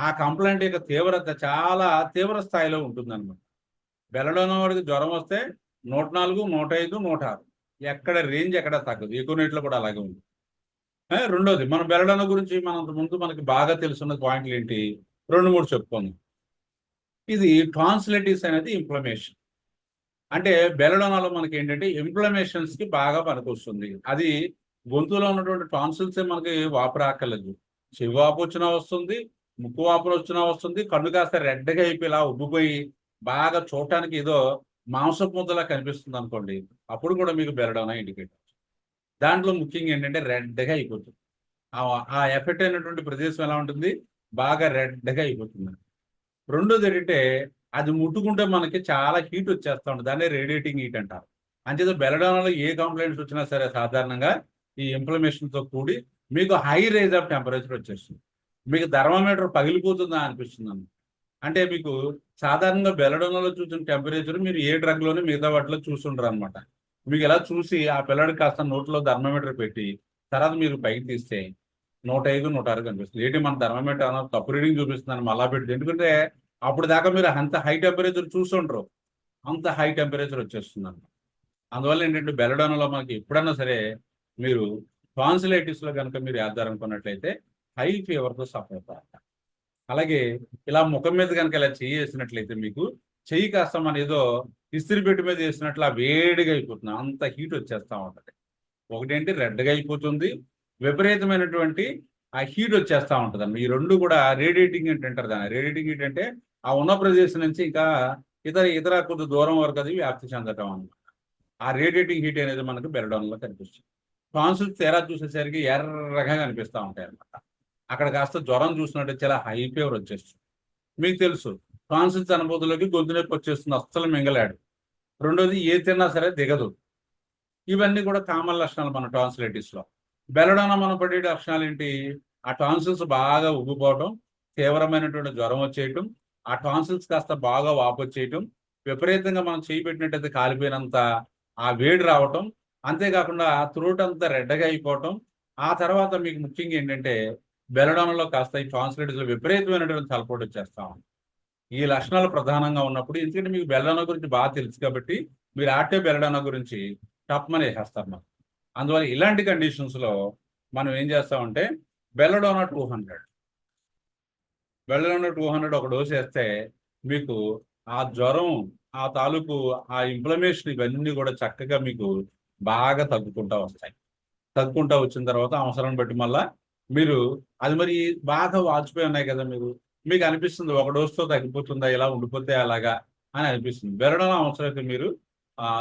ఆ కంప్లైంట్ యొక్క తీవ్రత చాలా తీవ్ర స్థాయిలో ఉంటుందన్నమాట. బెలడోనా వాడికి జ్వరం వస్తే 104, 105, 106 ఎక్కడ రేంజ్ ఎక్కడ తగ్గదు. ఎకోనైట్లో కూడా అలాగే ఉంది. రెండోది మన బెలడోనా గురించి ముందు మనకి బాగా తెలుసున్న పాయింట్లు ఏంటి 2-3 చెప్పుకుందాం. ఇది టాన్సిలైటిస్ అనేది ఇన్ఫ్లమేషన్. అంటే బెలడోనాలో మనకి ఏంటంటే ఇన్ఫ్లమేషన్స్కి బాగా పనికొస్తుంది. అది గొంతులో ఉన్నటువంటి టాన్సిల్సే మనకి వాపు రాక్కర్లేదు, చెవి వాపు వచ్చినా వస్తుంది, ముక్కు వాపులు వచ్చినా వస్తుంది, కళ్ళు కాస్త రెడ్గా అయిపోయి ఇలా ఉబ్బిపోయి బాగా చూడటానికి ఏదో మాంసపు ముద్దలా కనిపిస్తుంది అనుకోండి, అప్పుడు కూడా మీకు బెలడోనా ఇండికేట్. దాంట్లో ముఖ్యంగా ఏంటంటే రెడ్గా అయిపోతుంది. ఆ ఎఫెక్ట్ అయినటువంటి ప్రదేశం ఎలా ఉంటుంది, బాగా రెడ్గా అయిపోతుంది. రెండోది ఏంటంటే అది ముట్టుకుంటే మనకి చాలా హీట్ వచ్చేస్తూ ఉంటుంది, దాన్ని రేడియేటింగ్ హీట్ అంటారు. అంచేత బెలడానాలో ఏ కంప్లైంట్స్ వచ్చినా సరే సాధారణంగా ఈ ఇన్ఫ్లమేషన్తో కూడి మీకు హై రేజ్ ఆఫ్ టెంపరేచర్ వచ్చేస్తుంది, మీకు థర్మామీటర్ పగిలిపోతుందా అనిపిస్తుంది. అంటే మీకు సాధారణంగా బెలడోనాలో చూసిన టెంపరేచర్ మీరు ఏ డ్రగ్లోనే మిగతా వాటిలో చూస్తుంటారు అనమాట. మీకు ఇలా చూసి ఆ పిల్లడికి కాస్త నోట్లో థర్మామీటర్ పెట్టి తర్వాత మీరు పైకి తీస్తే 105, 106 కనిపిస్తుంది. ఏంటి మన థర్మామీటర్ అన్న తప్పు రీడింగ్ చూపిస్తుందని మళ్ళా పెట్టి, ఎందుకంటే అప్పుడు దాకా మీరు అంత హై టెంపరేచర్ చూస్తుంటారు, అంత హై టెంపరేచర్ వచ్చేస్తుంది అనమాట. అందువల్ల ఏంటంటే బెలడోనాలో మనకి ఎప్పుడన్నా సరే మీరు టాన్సిలైటిస్లో కనుక మీరు వేద్దారనుకున్నట్లయితే హై ఫీవర్తో సఫర్ అవుతారు. అలాగే ఇలా ముఖం మీద కనుక ఇలా చెయ్యి వేసినట్లయితే మీకు చెయ్యి కాస్త మన ఏదో ఇస్త్రీ పెట్టి మీద వేసినట్లు ఆ వేడిగా అయిపోతుంది, అంత హీట్ వచ్చేస్తూ ఉంటుంది. ఒకటేంటి రెడ్గా అయిపోతుంది, విపరీతమైనటువంటి ఆ హీట్ వచ్చేస్తూ ఉంటుంది అన్నమాట. ఈ రెండు కూడా రేడియేటింగ్ హీట్ అంటారు దాన్ని. రేడియేటింగ్ హీట్ అంటే ఆ ఉన్న ప్రదేశం నుంచి ఇంకా ఇతర కొద్ది దూరం వరకు అది వ్యాప్తి చెందటం అన్నమాట. ఆ రేడియేటింగ్ హీట్ అనేది మనకు బెలడోన్లో కనిపిస్తుంది. టాన్సిల్స్ తేడా చూసేసరికి ఎర్రగా కనిపిస్తూ ఉంటాయి అన్నమాట. అక్కడ కాస్త జ్వరం చూసినట్టు చాలా హై ఫీవర్ వచ్చేస్తుంది. మీకు తెలుసు టాన్సిల్స్ అనుభూతిలోకి గొంతు నొప్పి వచ్చేస్తుంది, అస్సలు మింగలాడు. రెండోది ఏ తిన్నా సరే దిగదు. ఇవన్నీ కూడా కామన్ లక్షణాలు మన టాన్సిలైటిస్లో. బెలడోనా మనం పడే లక్షణాలు ఏంటి, ఆ టాన్సిల్స్ బాగా ఉబ్బిపోవటం, తీవ్రమైనటువంటి జ్వరం వచ్చేయటం, ఆ టాన్సిల్స్ కాస్త బాగా వాపు వచ్చేయటం, విపరీతంగా మనం చేయి పెట్టినట్టయితే కాలిపోయినంత ఆ వేడి రావటం, అంతేకాకుండా త్రోట్ అంతా రెడ్డగా అయిపోవటం. ఆ తర్వాత మీకు ముఖ్యంగా ఏంటంటే బెలడోనాలో కాస్త ఈ టాన్సిలైటిస్లో విపరీతమైనటువంటి తలపోటు వచ్చేస్తాం. ఈ లక్షణాలు ప్రధానంగా ఉన్నప్పుడు, ఎందుకంటే మీకు బెలడోనా గురించి బాగా తెలుసు కాబట్టి మీరు ఆటే బెలడోనా గురించి టప్మని వేసేస్తారు మనం. అందువల్ల ఇలాంటి కండిషన్స్లో మనం ఏం చేస్తామంటే బెలడోనా 200 ఒక డోస్ వేస్తే మీకు ఆ జ్వరం, ఆ తాలూకు ఆ ఇన్ఫ్లమేషన్ ఇవన్నీ కూడా చక్కగా మీకు బాగా తగ్గుకుంటూ వస్తాయి. తగ్గుకుంటూ వచ్చిన తర్వాత అవసరం బట్టి మళ్ళా మీరు అది మరి బాగా వాచిపోయి ఉన్నాయి కదా, మీకు అనిపిస్తుంది ఒక డోస్తో తగ్గిపోతుందా, ఇలా ఉండిపోతే అలాగా అని అనిపిస్తుంది. బెలడోనా అవసరమైతే మీరు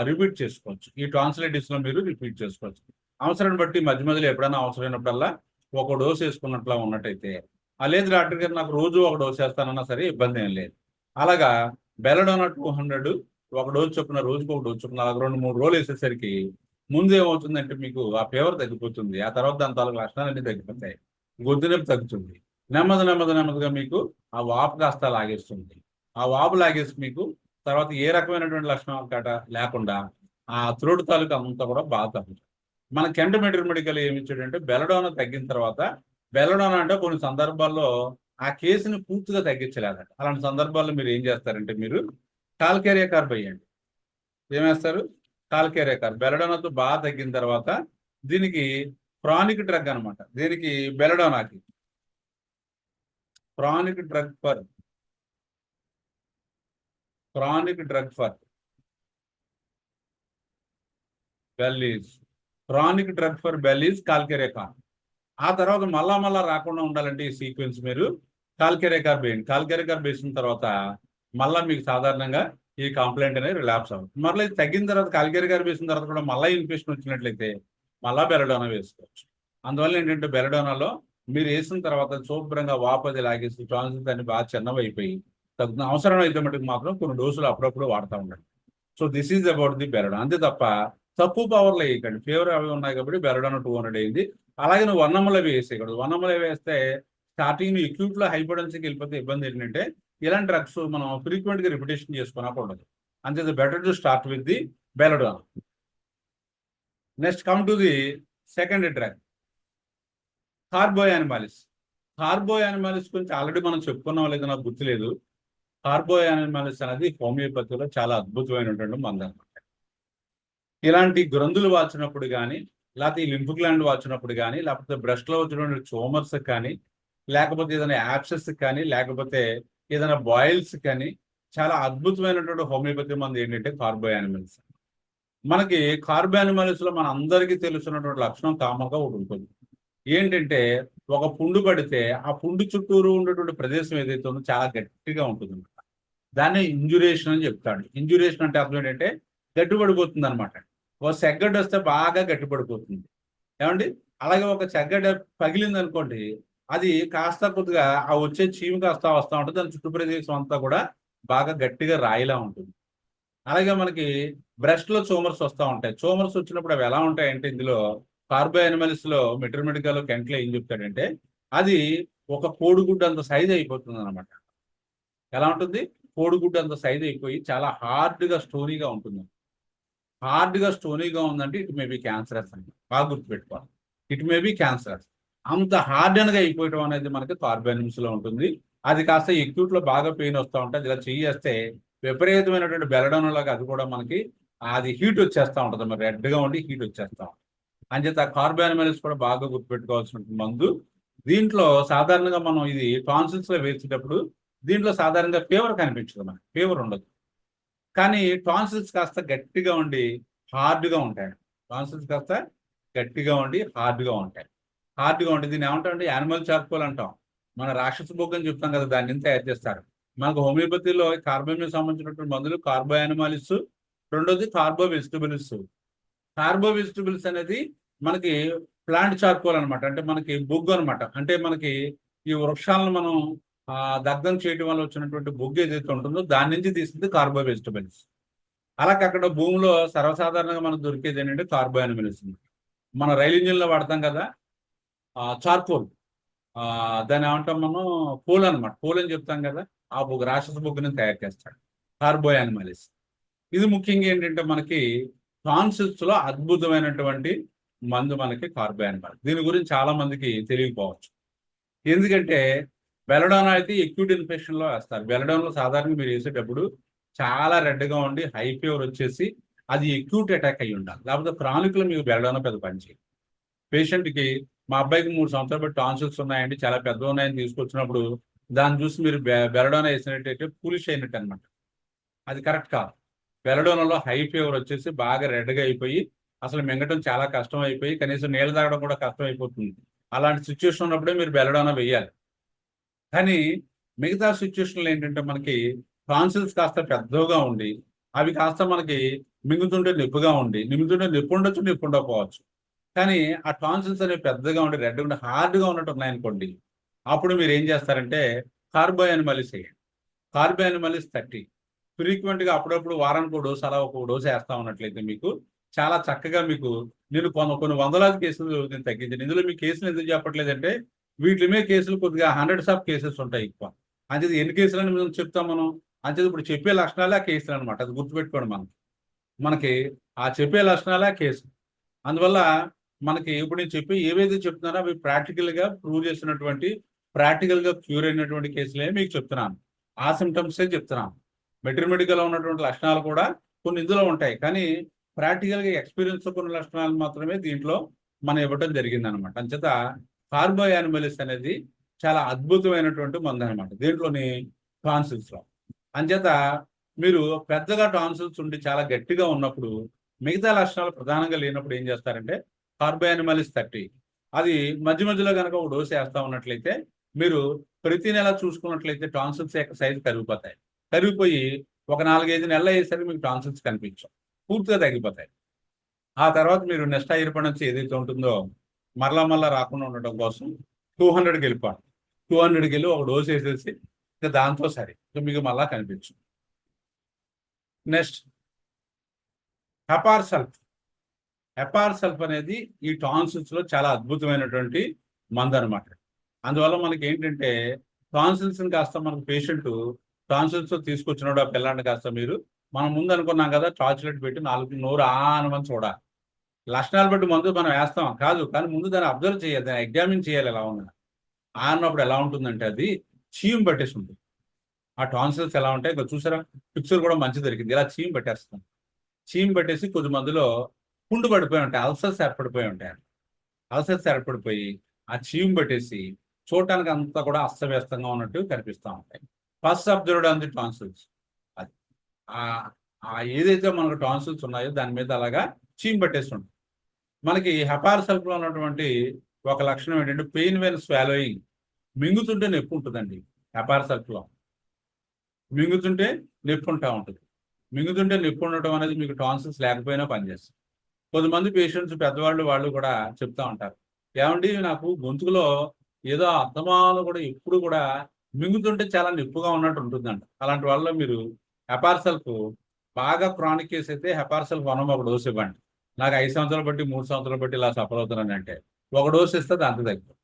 రిపీట్ చేసుకోవచ్చు. ఈ టాన్సిలైటిస్లో మీరు రిపీట్ చేసుకోవచ్చు. అవసరాన్ని బట్టి మధ్య మధ్యలో ఎప్పుడైనా అవసరమైనప్పుడల్లా ఒక డోస్ వేసుకున్నట్లా ఉన్నట్టయితే, లేదు డాక్టర్ గారు నాకు రోజు ఒక డోస్ వేస్తానన్నా సరే ఇబ్బంది ఏం లేదు. అలాగా బెలడోనా 200 ఒక డోస్ చొప్పున, రోజుకు ఒక డోస్ చొప్పున అలాగ 2-3 రోజులు వేసేసరికి ముందు ఏమవుతుందంటే మీకు ఆ ఫీవర్ తగ్గిపోతుంది, ఆ తర్వాత దాని తాలూకు లక్షణాలన్నీ తగ్గిపోతాయి, గొంతు నొప్పి తగ్గుతుంది, నెమ్మదిగా మీకు ఆ వాపు కాస్త లాగేస్తుంది. ఆ వాపు లాగేసి మీకు తర్వాత ఏ రకమైనటువంటి లక్షణాలు కట లేకుండా ఆ త్రోట్ తాలూకు అంతా కూడా బాగా తగ్గుతుంది. మన కెంట్ మెడికల్ ఏమి ఇచ్చాడంటే బెలడోనా తగ్గిన తర్వాత, బెలడోనా అంటే కొన్ని సందర్భాల్లో ఆ కేసుని పూర్తిగా తగ్గించలేదట. అలాంటి సందర్భాల్లో మీరు ఏం చేస్తారంటే మీరు కాల్కేరియా కార్బ్ వేయండి. ఏమేస్తారు, కాల్కేరియా కార్బ్. బెలడోనాతో బాగా తగ్గిన తర్వాత దీనికి క్రానిక్ డ్రగ్ అనమాట, దీనికి బెలడోనాకి chronic drug for bellies, calcarea carb. ఆ తర్వాత మళ్ళా రాకుండా ఉండాలంటే ఈ సీక్వెన్స్ మీరు కాల్కేరియా కార్బ్ వేయండి. కాల్కేరియా కార్బ్ వేసిన తర్వాత మళ్ళీ మీకు సాధారణంగా ఈ కంప్లైంట్ అనేది రిలాప్స్ అవుతుంది. మళ్ళీ ఇది తగ్గిన తర్వాత కాల్కేరియా కార్బ్ వేసిన తర్వాత కూడా మళ్ళీ ఇన్ఫెక్షన్ వచ్చినట్లయితే మళ్ళీ బెలడోనా వేసుకోవచ్చు. అందువల్ల ఏంటంటే బెలడోనాలో మీరు వేసిన తర్వాత శుభ్రంగా వాపది లాగేసి టాన్సిల్స్ అన్ని బాగా చిన్నవైపోయి తగ్గుతుంది. అవసరం అయితే మటుకు మాత్రం కొన్ని డోసులు అప్పుడప్పుడు వాడుతూ ఉండండి. So this is about the belladonna. అంతే తప్ప తక్కువ పవర్లో వేయకండి. ఫీవర్ అవి ఉన్నాయి కాబట్టి బెలడోనా 200 అయింది. అలాగే నువ్వు 1 ml వేసేయకూడదు. 1 ml వేస్తే స్టార్టింగ్ అక్యూట్లో హైపోటెన్సీకి వెళ్ళిపోతే ఇబ్బంది ఏంటంటే ఇలాంటి డ్రగ్స్ మనం ఫ్రీక్వెంట్గా రిపిటేషన్ చేసుకోనకూడదు. అంతే better to start with the belladonna. Next come to the second drug, carbo animalis. Carbo animalis గురించి ఆల్రెడీ మనం చెప్పుకున్నాం లేదు నాకు గుర్తులేదు. కార్బోయానిమాలిస్ అనేది హోమియోపతిలో చాలా అద్భుతమైనటువంటి మందు అనమాట. ఇలాంటి గ్రంథులు వాచినప్పుడు కానీ, లేకపోతే ఈ లింఫ్ గ్లాండ్ వాచినప్పుడు కానీ, లేకపోతే బ్రెస్ట్లో వచ్చినటువంటి ట్యూమర్స్ కానీ, లేకపోతే ఏదైనా యాప్సెస్ కానీ, లేకపోతే ఏదైనా బాయిల్స్ కానీ చాలా అద్భుతమైనటువంటి హోమియోపతి మందు ఏంటంటే కార్బోయానిమాలిస్. మనకి కార్బోయానిమాలిస్లో మన అందరికీ తెలుసున్నటువంటి లక్షణం కామన్గా ఒకటి ఉంటుంది. ఏంటంటే ఒక పుండు పడితే ఆ పుండు చుట్టూరు ఉన్నటువంటి ప్రదేశం ఏదైతే ఉందో చాలా గట్టిగా ఉంటుంది. దాన్ని ఇంజురేషన్ అని చెప్తాడు. ఇంజురేషన్ అంటే అర్థం ఏంటంటే గట్టిపడిపోతుంది అనమాట. ఒక సెగ్గడ్డు వస్తే బాగా గట్టిపడిపోతుంది. ఏమండి? అలాగే ఒక చెగ్గడ్డ పగిలింది అనుకోండి, అది కాస్త కొద్దిగా ఆ వచ్చే చీము కాస్త వస్తా ఉంటుంది. దాని చుట్టూ ప్రదేశం అంతా కూడా బాగా గట్టిగా రాయిలా ఉంటుంది. అలాగే మనకి బ్రెస్ట్‌లో ట్యూమర్స్ వస్తా ఉంటాయి. ట్యూమర్స్ వచ్చినప్పుడు అవి ఎలా ఉంటాయంటే ఇందులో కార్బో యానిమల్స్‌లో మెటర్మెటికాలో కెంట్‌లో ఏం చెప్తాడంటే, అది ఒక కోడిగుడ్డు అంత సైజ్ అయిపోతుందనమాట. ఎలా ఉంటుంది? కోడిగుడ్డు అంత సైజ్ అయిపోయి చాలా హార్డ్‌గా, స్టోనీగా ఉంటుంది. హార్డ్‌గా, స్టోనీగా ఉందంటే ఇట్ మే బి క్యాన్సరస్ అండి. బాగా గుర్తుపెట్టుకోవాలి. It may be cancerous. అంత హార్డెన్‌గా అయిపోవటం అనేది మనకి కార్బోనిమ్స్‌లో ఉంటుంది. అది కాస్త ఎక్యూట్‌లో బాగా పెయిన్ వస్తా ఉంటే అది ఇలా చెయ్యేస్తే విపరీతమైనటువంటి బెలడోనలాగా అది కూడా మనకి అది హీట్ వచ్చేస్తా ఉంటది. మరి రెడ్‌గా ఉండి హీట్ వచ్చేస్తా ఉంటది. అంచేత కార్బోనిమల్స్ కూడా బాగా గుర్తుపెట్టుకోవాల్సిన మందు. దీంట్లో సాధారణంగా మనం ఇది టాన్సిల్స్‌లో వేసేటప్పుడు దీంట్లో సాధారణంగా ఫీవర్ కనిపించదు మనకి. ఫీవర్ ఉండదు. కానీ టాన్సిల్స్ కాస్త గట్టిగా ఉండి హార్డ్‌గా ఉంటాయి. టాన్సిల్స్ కాస్త గట్టిగా ఉండి హార్డ్‌గా ఉంటాయి. హార్డ్‌గా ఉండి దీన్ని ఏమంటామంటే యానిమల్ చార్కోల్ అంటాం. మన రాక్షస బొగ్గు అని చెప్తాం కదా! దాని నుంచి తయారు చేస్తారు. మనకు హోమియోపతిలో కార్బన్‌కి సంబంధించినటువంటి మందులు కార్బో యానిమాలిస్, రెండోది కార్బో వెజిటబుల్స్. కార్బో వెజిటబుల్స్ అనేది మనకి ప్లాంట్ చార్కోల్ అనమాట. అంటే మనకి బొగ్గు అనమాట. అంటే మనకి ఈ వృక్షాలను మనం దగ్ధం చేయడం వల్ల వచ్చినటువంటి బొగ్గు ఏదైతే ఉంటుందో దాని నుంచి తీసింది కార్బో వెజిటబుల్స్. అలాగే అక్కడ భూమిలో సర్వసాధారణంగా మనకు దొరికేది ఏంటంటే కార్బో యానిమల్స్. మన రైలు ఇంజిన్‌లో వాడతాం కదా! చార్కోల్. దాన్ని ఏమంటాం మనం కోల్ అనమాట. కోల్ అని చెప్తాం కదా! ఆ బొగ్గు రాక్షస బొగ్గుని తయారు చేస్తాడు. కార్బో యానిమల్స్. ఇది ముఖ్యంగా ఏంటంటే మనకి టాన్సిల్స్‌లో అద్భుతమైనటువంటి మందు మనకి కార్బో యానిమల్. దీని గురించి చాలా మందికి తెలియకపోవచ్చు. ఎందుకంటే బెలడానా అయితే అక్యూట్ ఇన్ఫెక్షన్‌లో వేస్తారు. బెలడానాలో సాధారణంగా మీరు ఏసేటప్పుడు చాలా రెడ్‌గా ఉండి హై ఫీవర్ వచ్చేసి అది అక్యూట్ అటాక్ అయ్యి ఉండాలి. లేకపోతే క్రానిక్‌లో మీకు బెలడానా పెద్ద పని చేయదు. పేషెంట్‌కి మా అబ్బాయికి 3 సంవత్సరాలు బట్టి టాన్సిల్స్ ఉన్నాయండి. చాలా పెద్దగా ఉన్నాయని తీసుకొచ్చినప్పుడు దాన్ని చూసి మీరు బెలడానా ఏసినట్టయితే ఫూలిష్ అయినట్టు అనమాట. అది కరెక్ట్ కాదు. బెలడోనాలో హై ఫీవర్ వచ్చేసి బాగా రెడ్‌గా అయిపోయి అసలు మింగటం చాలా కష్టం అయిపోయి కనీసం నీళ్ళు తాగడం కూడా కష్టం అయిపోతుంది. అలాంటి సిట్యుయేషన్ ఉన్నప్పుడే మీరు బెలడోనా వేయాలి. కానీ మిగతా సిట్యుయేషన్‌లో ఏంటంటే మనకి టాన్సిల్స్ కాస్త పెద్దవిగా ఉండి, అవి కాస్త మనకి మింగుతుంటే నొప్పిగా ఉండి, మింగుతుంటే నొప్పి ఉండొచ్చు, నొప్పి ఉండకపోవచ్చు. కానీ ఆ టాన్సిల్స్ అనేవి పెద్దగా ఉండి, రెడ్‌గా ఉండి, హార్డ్‌గా ఉన్నట్టు ఉన్నాయనుకోండి, అప్పుడు మీరేం చేస్తారంటే కార్బో యానిమలిస్ ఎయండి. కార్బో యానిమలిస్ 30 ఫ్రీక్వెంట్‌గా అప్పుడప్పుడు వారానికో డోస్ అలా ఒక డోస్ ఏస్తా ఉన్నట్లయితే మీకు చాలా చక్కగా మీకు నేను కొన్ని వందలాది కేసులు నేను తగ్గించాను. ఇందులో మీ కేసులు ఎందుకు చెప్పట్లేదంటే వీటి మీద కేసులు కొద్దిగా హండ్రెడ్స్ ఆఫ్ కేసెస్ ఉంటాయి ఎక్కువ. అంచేత ఎన్ని కేసులని మనం చెప్తాం మనం. అంచేత ఇప్పుడు చెప్పే లక్షణాలే ఆ కేసులనమాట. అది గుర్తుపెట్టుకోండి మనం. మనకి ఆ చెప్పే లక్షణాలే ఆ కేసు. అందువల్ల మనకి ఇప్పుడు నేను చెప్పి ఏవైతే చెప్తున్నానో అవి ప్రాక్టికల్‌గా ప్రూవ్ చేసినటువంటి, ప్రాక్టికల్‌గా క్యూర్ అయినటువంటి కేసులే మీకు చెప్తున్నాను. ఆ సింప్టమ్సే చెప్తున్నాను. మెటర్‌మెడికల్‌లో ఉన్నటువంటి లక్షణాలు కూడా కొన్ని ఇందులో ఉంటాయి. కానీ ప్రాక్టికల్‌గా ఎక్స్‌పీరియన్స్‌తో కొన్ని లక్షణాలు మాత్రమే దీంట్లో మనం ఇవ్వటం జరిగిందనమాట. అంచేత కార్బో యానిమలిస్ అనేది చాలా అద్భుతమైనటువంటి మందనమాట. దేంట్లోని టాన్సిల్స్‌లో. అంచేత మీరు పెద్దగా టాన్సిల్స్ ఉండి చాలా గట్టిగా ఉన్నప్పుడు మిగతా లక్షణాలు ప్రధానంగా లేనప్పుడు ఏం చేస్తారంటే కార్బో యానిమలిస్ 30 అది మధ్య మధ్యలో గనక ఒక డోస్ ఏస్తా ఉన్నట్లయితే మీరు ప్రతి నెల చూసుకున్నట్లయితే టాన్సిల్స్ యొక్క సైజు కరిగిపోతాయి. కరిగిపోయి ఒక 4, 5 నెలలు అయ్యేసరికి మీకు టాన్సిల్స్ కనిపించవు. పూర్తిగా తగ్గిపోతాయి. ఆ తర్వాత మీరు నెక్స్ట్ ఇయర్ నుంచి ఏదైతే ఉంటుందో మరలా రాకుండా ఉండటం కోసం 200కి వెళ్ళిపోండి. 200కి వెళ్ళి ఒక డోస్ వేసేసి ఇక దాంతో సరి. ఇక మీకు మళ్ళా కనిపించదు. నెక్స్ట్ హెపార్ సల్ఫ్. హెపార్ సల్ఫ్ అనేది ఈ టాన్సిల్స్‌లో చాలా అద్భుతమైనటువంటి మందనమాట. అందువల్ల మనకేంటంటే టాన్సిల్స్‌ని కాస్త మనకు పేషెంటు టాన్సిల్స్‌తో తీసుకొచ్చినోడు ఆ పిల్లాడిని కాస్త మీరు మనం ముందు అనుకున్నాం కదా! టార్చ్ లైట్ పెట్టి నాలుగు నోరు అనమని చూడాలి. లక్షణాలు బట్టి మందు మనం వేస్తాం. కాదు. కానీ ముందు దాన్ని అబ్జర్వ్ చేయాలి. దాన్ని ఎగ్జామిన్ చేయాలి ఎలా ఉందని. అన్నప్పుడు ఎలా ఉంటుందంటే అది చీము పట్టేసి ఉంటుంది. ఆ టాన్సిల్స్ ఎలా ఉంటాయి ఇగో చూసారా? పిక్చర్ కూడా మంచిగా దొరికింది. ఇలా చీము పట్టేస్తుంది. చీము పట్టేసి కొద్ది మందిలో పుండు పడిపోయి ఉంటాయి. అల్సర్స్ ఏర్పడిపోయి ఉంటాయి. అల్సర్స్ ఏర్పడిపోయి ఆ చీము పట్టేసి చూడటానికి అంతా కూడా అస్తవ్యస్తంగా ఉన్నట్టు కనిపిస్తా ఉంటాయి. First observed on the tonsils. అది. ఆహ్, ఏదైతే మనకు టాన్సిల్స్ ఉన్నాయో దాని మీద అలాగా చీము పట్టేసి ఉంటుంది. మనకి హెపార్ సల్ఫ్‌లో ఉన్నటువంటి ఒక లక్షణం ఏంటంటే పెయిన్ వెన్ స్వాలోయింగ్. మింగుతుంటే నొప్పి ఉంటదండి హెపార్ సల్ఫ్‌లో. మింగుతుంటే నొప్పి ఉంటా ఉంటది. మింగుతుంటే నొప్పి ఉండటం అనేది మీకు టాన్సిల్స్ లేకపోయినా పనిచేస్తుంది. కొంతమంది పేషెంట్స్ పెద్దవాళ్ళు వాళ్ళు కూడా చెప్తా ఉంటారు, ఏమండి నాకు గొంతుకులో ఏదో అత్తమాలు కూడా ఎప్పుడు కూడా మింగుతుంటే చాలా నొప్పిగా ఉన్నట్టు ఉంటుందంట. అలాంటి వాళ్ళలో మీరు హెపార్సల్ఫ్ బాగా క్రానిక్ కేసు అయితే హెపార్సల్ఫ్ 1 ఒక డోస్ ఇవ్వండి. నాకు 5 సంవత్సరాలు బట్టి 3 సంవత్సరాలు బట్టి ఇలా సఫర్ అవుతున్నానంటే ఒక డోస్ ఇస్తే దాంతో తగ్గిపోతుంది.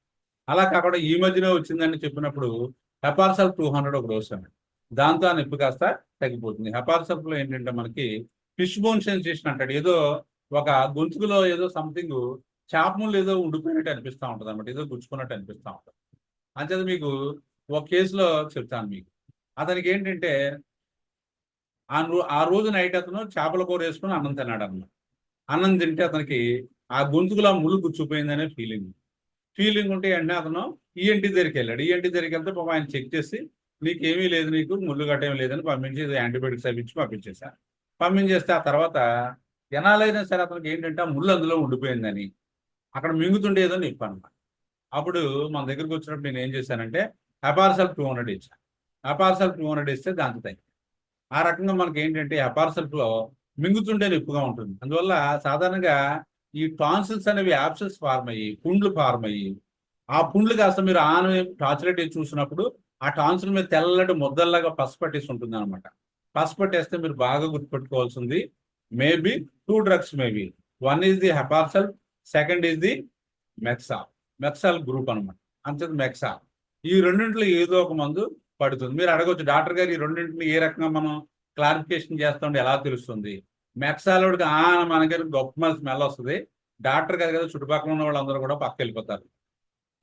అలా కాకుండా ఈ మధ్యనే వచ్చిందని చెప్పినప్పుడు హెపార్సల్ఫ్ 200 ఒక డోస్ ఇవ్వండి. దాంతో ఆ నొప్పి కాస్త తగ్గిపోతుంది. హెపార్సల్ఫ్ లో ఏంటంటే మనకి ఫిష్ బోన్ సెన్సేషన్ అంటాడు, ఏదో ఒక గొంతుకులో ఏదో సంథింగ్ చేపములు ఏదో ఉండిపోయినట్టు అనిపిస్తూ ఉంటుంది అనమాట, ఏదో గుచ్చుకున్నట్టు అనిపిస్తూ ఉంటుంది. అంచేత మీకు ఒక కేసులో చెప్తాను మీకు. అతనికి ఏంటంటే ఆ రోజు నైట్ అతను చేపల కూర వేసుకుని అన్నం తిన్నాడు అన్నమాట. అన్నం తింటే అతనికి ఆ గొంతుకులో ముళ్ళు గుచ్చుపోయిందనే ఫీలింగ్ ఉంటే వెంటనే అతను ఈఎన్టీ దగ్గరికి వెళ్ళాడు. ఈఎన్టీ దగ్గరికి వెళ్తే పాపం ఆయన చెక్ చేసి నీకేమీ లేదు, నీకు ముళ్ళు గట్టేమీ లేదని పంపించి యాంటీబయాటిక్స్ అవి పంపించేశారు. పంపించేస్తే ఆ తర్వాత ఎనాలైనా సరే అతనికి ఏంటంటే ఆ ముళ్ళు అందులో ఉండిపోయిందని, అక్కడ మింగుతుండే ఏదో నొప్పి అనమాట. అప్పుడు మన దగ్గరికి వచ్చినప్పుడు నేను ఏం చేశానంటే హెపార్సల్ఫ్ 200 ఇచ్చాను. హెపార్సల్ఫ్ 200 ఇస్తే దాంతో తగ్గింది. ఆ రకంగా మనకి ఏంటంటే హెపార్సల్ఫ్ లో మింగుతుంటే నొప్పిగా ఉంటుంది. అందువల్ల సాధారణంగా ఈ టాన్సిల్స్ అనేవి యాబ్సెస్ ఫార్మ్ అయ్యి పుండ్లు ఫార్మ్ అయ్యి, ఆ పుండ్లు కాస్త మీరు టార్చ్ లైట్ చూసినప్పుడు ఆ టాన్సిల్ మీద తెల్లటి ముద్దల్లాగా పసుపు పట్టేసి ఉంటుంది అనమాట. పసుపు పట్టేస్తే మీరు బాగా గుర్తుపెట్టుకోవాల్సింది maybe 2 drugs maybe. 1 is the hepar sulph, second is the merc sol group అనమాట. అంతేది మెక్సాల్. ఈ రెండింటిలో ఏదో ఒక మందు పడుతుంది. మీరు అడగొచ్చు డాక్టర్ గారు ఈ రెండింటిని ఏ రకంగా మనం క్లారిఫికేషన్ చేస్తాం ఎలా తెలుస్తుంది? మెక్సాలోడికి మనకి గొప్ప స్మెల్ వస్తుంది, డాక్టర్ గారు కదా చుట్టుపక్కల ఉన్న వాళ్ళందరూ కూడా పక్క వెళ్ళిపోతారు.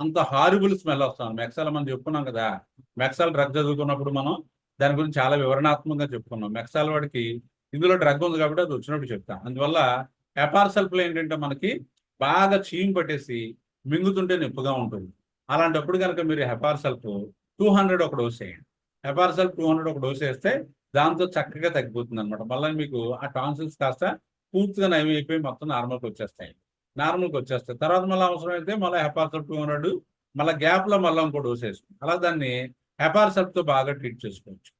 అంత హారిబుల్ స్మెల్ వస్తుంది. మెక్సాల్ మనం చెప్పుకున్నాం కదా, మెక్సాల్ డ్రగ్ చదువుకున్నప్పుడు మనం దాని గురించి చాలా వివరణాత్మకంగా చెప్పుకున్నాం. మెక్సాల్ వాడికి ఇందులో డ్రగ్ ఉంది కాబట్టి అది వచ్చినప్పుడు చెప్తాం. అందువల్ల హెపార్సల్ఫ్లో ఏంటంటే మనకి బాగా చీమ్ పట్టేసి మింగుతుంటే నొప్పిగా ఉంటుంది. అలాంటప్పుడు కనుక మీరు హెపార్సల్ఫ్ 200 ఒక డోస్ వేయండి. హెపార్సల్ఫ్ 200 ఒక డోస్ వేస్తే దాంతో చక్కగా తగ్గిపోతుంది అనమాట. మళ్ళీ మీకు ఆ టాన్సిల్స్ కాస్త పూర్తిగా నయం అయిపోయి మొత్తం నార్మల్కి వచ్చేస్తాయి. తర్వాత మళ్ళీ అవసరం అయితే మళ్ళీ హెపార్సల్ఫ్ 200 మళ్ళీ గ్యాప్లో మళ్ళీ ఇంకో డోస్ వేసుకుంటాం. అలా దాన్ని హెపార్సల్ఫ్తో బాగా ట్రీట్ చేసుకోవచ్చు.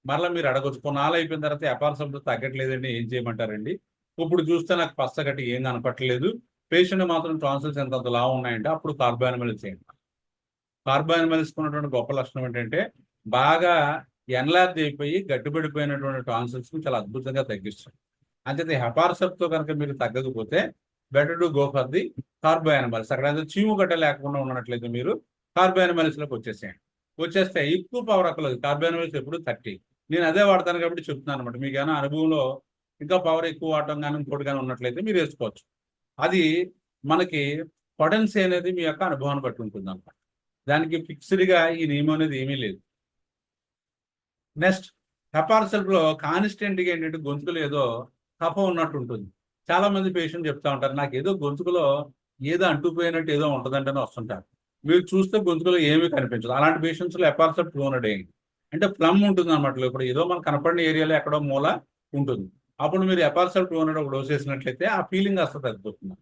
మళ్ళీ మీరు అడగొచ్చు కొన్నాళ్ళు అయిపోయిన తర్వాత హెపార్సల్ఫ్తో తగ్గట్లేదండి ఏం చేయమంటారండి? ఇప్పుడు చూస్తే నాకు పచ్చగట్టి ఏం కనపట్టలేదు, పేషెంట్ మాత్రం టాన్సిల్స్ ఎంత లావు ఉన్నాయంటే అప్పుడు కార్బోనిమల్స్ చేయండి. కార్బోనిమల్స్ ఉన్నటువంటి గొప్ప లక్షణం ఏంటంటే బాగా ఎన్లార్జ్ అయిపోయి గట్టిపడిపోయినటువంటి టాన్సిల్స్ ని చాలా అద్భుతంగా తగ్గిస్తుంది. అంతే హెపార్సల్ఫ్తో కనుక మీరు తగ్గకపోతే better to go for the carbo animalis. అక్కడ చీము గడ్డ లేకుండా ఉన్నట్లయితే మీరు కార్బోనిమల్స్ లోకి వచ్చేస్తే ఎక్కువ పవర్ అక్కలేదు. కార్బోనిమల్స్ ఎప్పుడు 30. నేను అదే వాడతాను కాబట్టి చెప్తున్నాను అనమాట. మీకు ఏమైనా అనుభవంలో ఇంకా పవర్ ఎక్కువ వాడటం కానీ ఇంకోటి కానీ ఉన్నట్లయితే మీరు వేసుకోవచ్చు. అది మనకి పొటెన్సీ అనేది మీ యొక్క అనుభవాన్ని బట్టి ఉంటుంది అనమాట. దానికి ఫిక్స్డ్గా ఈ నియమం అనేది ఏమీ లేదు. నెక్స్ట్ హెపార్సల్ఫ్లో కాన్స్టెంట్గా ఏంటంటే గొంతుకులో ఏదో కఫం ఉన్నట్టు ఉంటుంది. చాలా మంది పేషెంట్ చెప్తా ఉంటారు నాకు ఏదో గొంతుకులో ఏదో అంటుపోయినట్టు ఏదో ఉంటుందంటేనే వస్తుంటారు. మీరు చూస్తే గొంతుకులో ఏమీ కనిపించదు. అలాంటి పేషెంట్స్లో హెపార్సల్ఫ్ 200 వేయండి. అంటే ప్లమ్ ఉంటుంది అనమాట. ఇప్పుడు ఏదో మన కనపడిన ఏరియాలో ఎక్కడో మూల ఉంటుంది. అప్పుడు మీరు హెపార్సల్ఫ్ 200 ఒక డోస్ వేసినట్లయితే ఆ ఫీలింగ్ అసలు తగ్గిపోతుంది.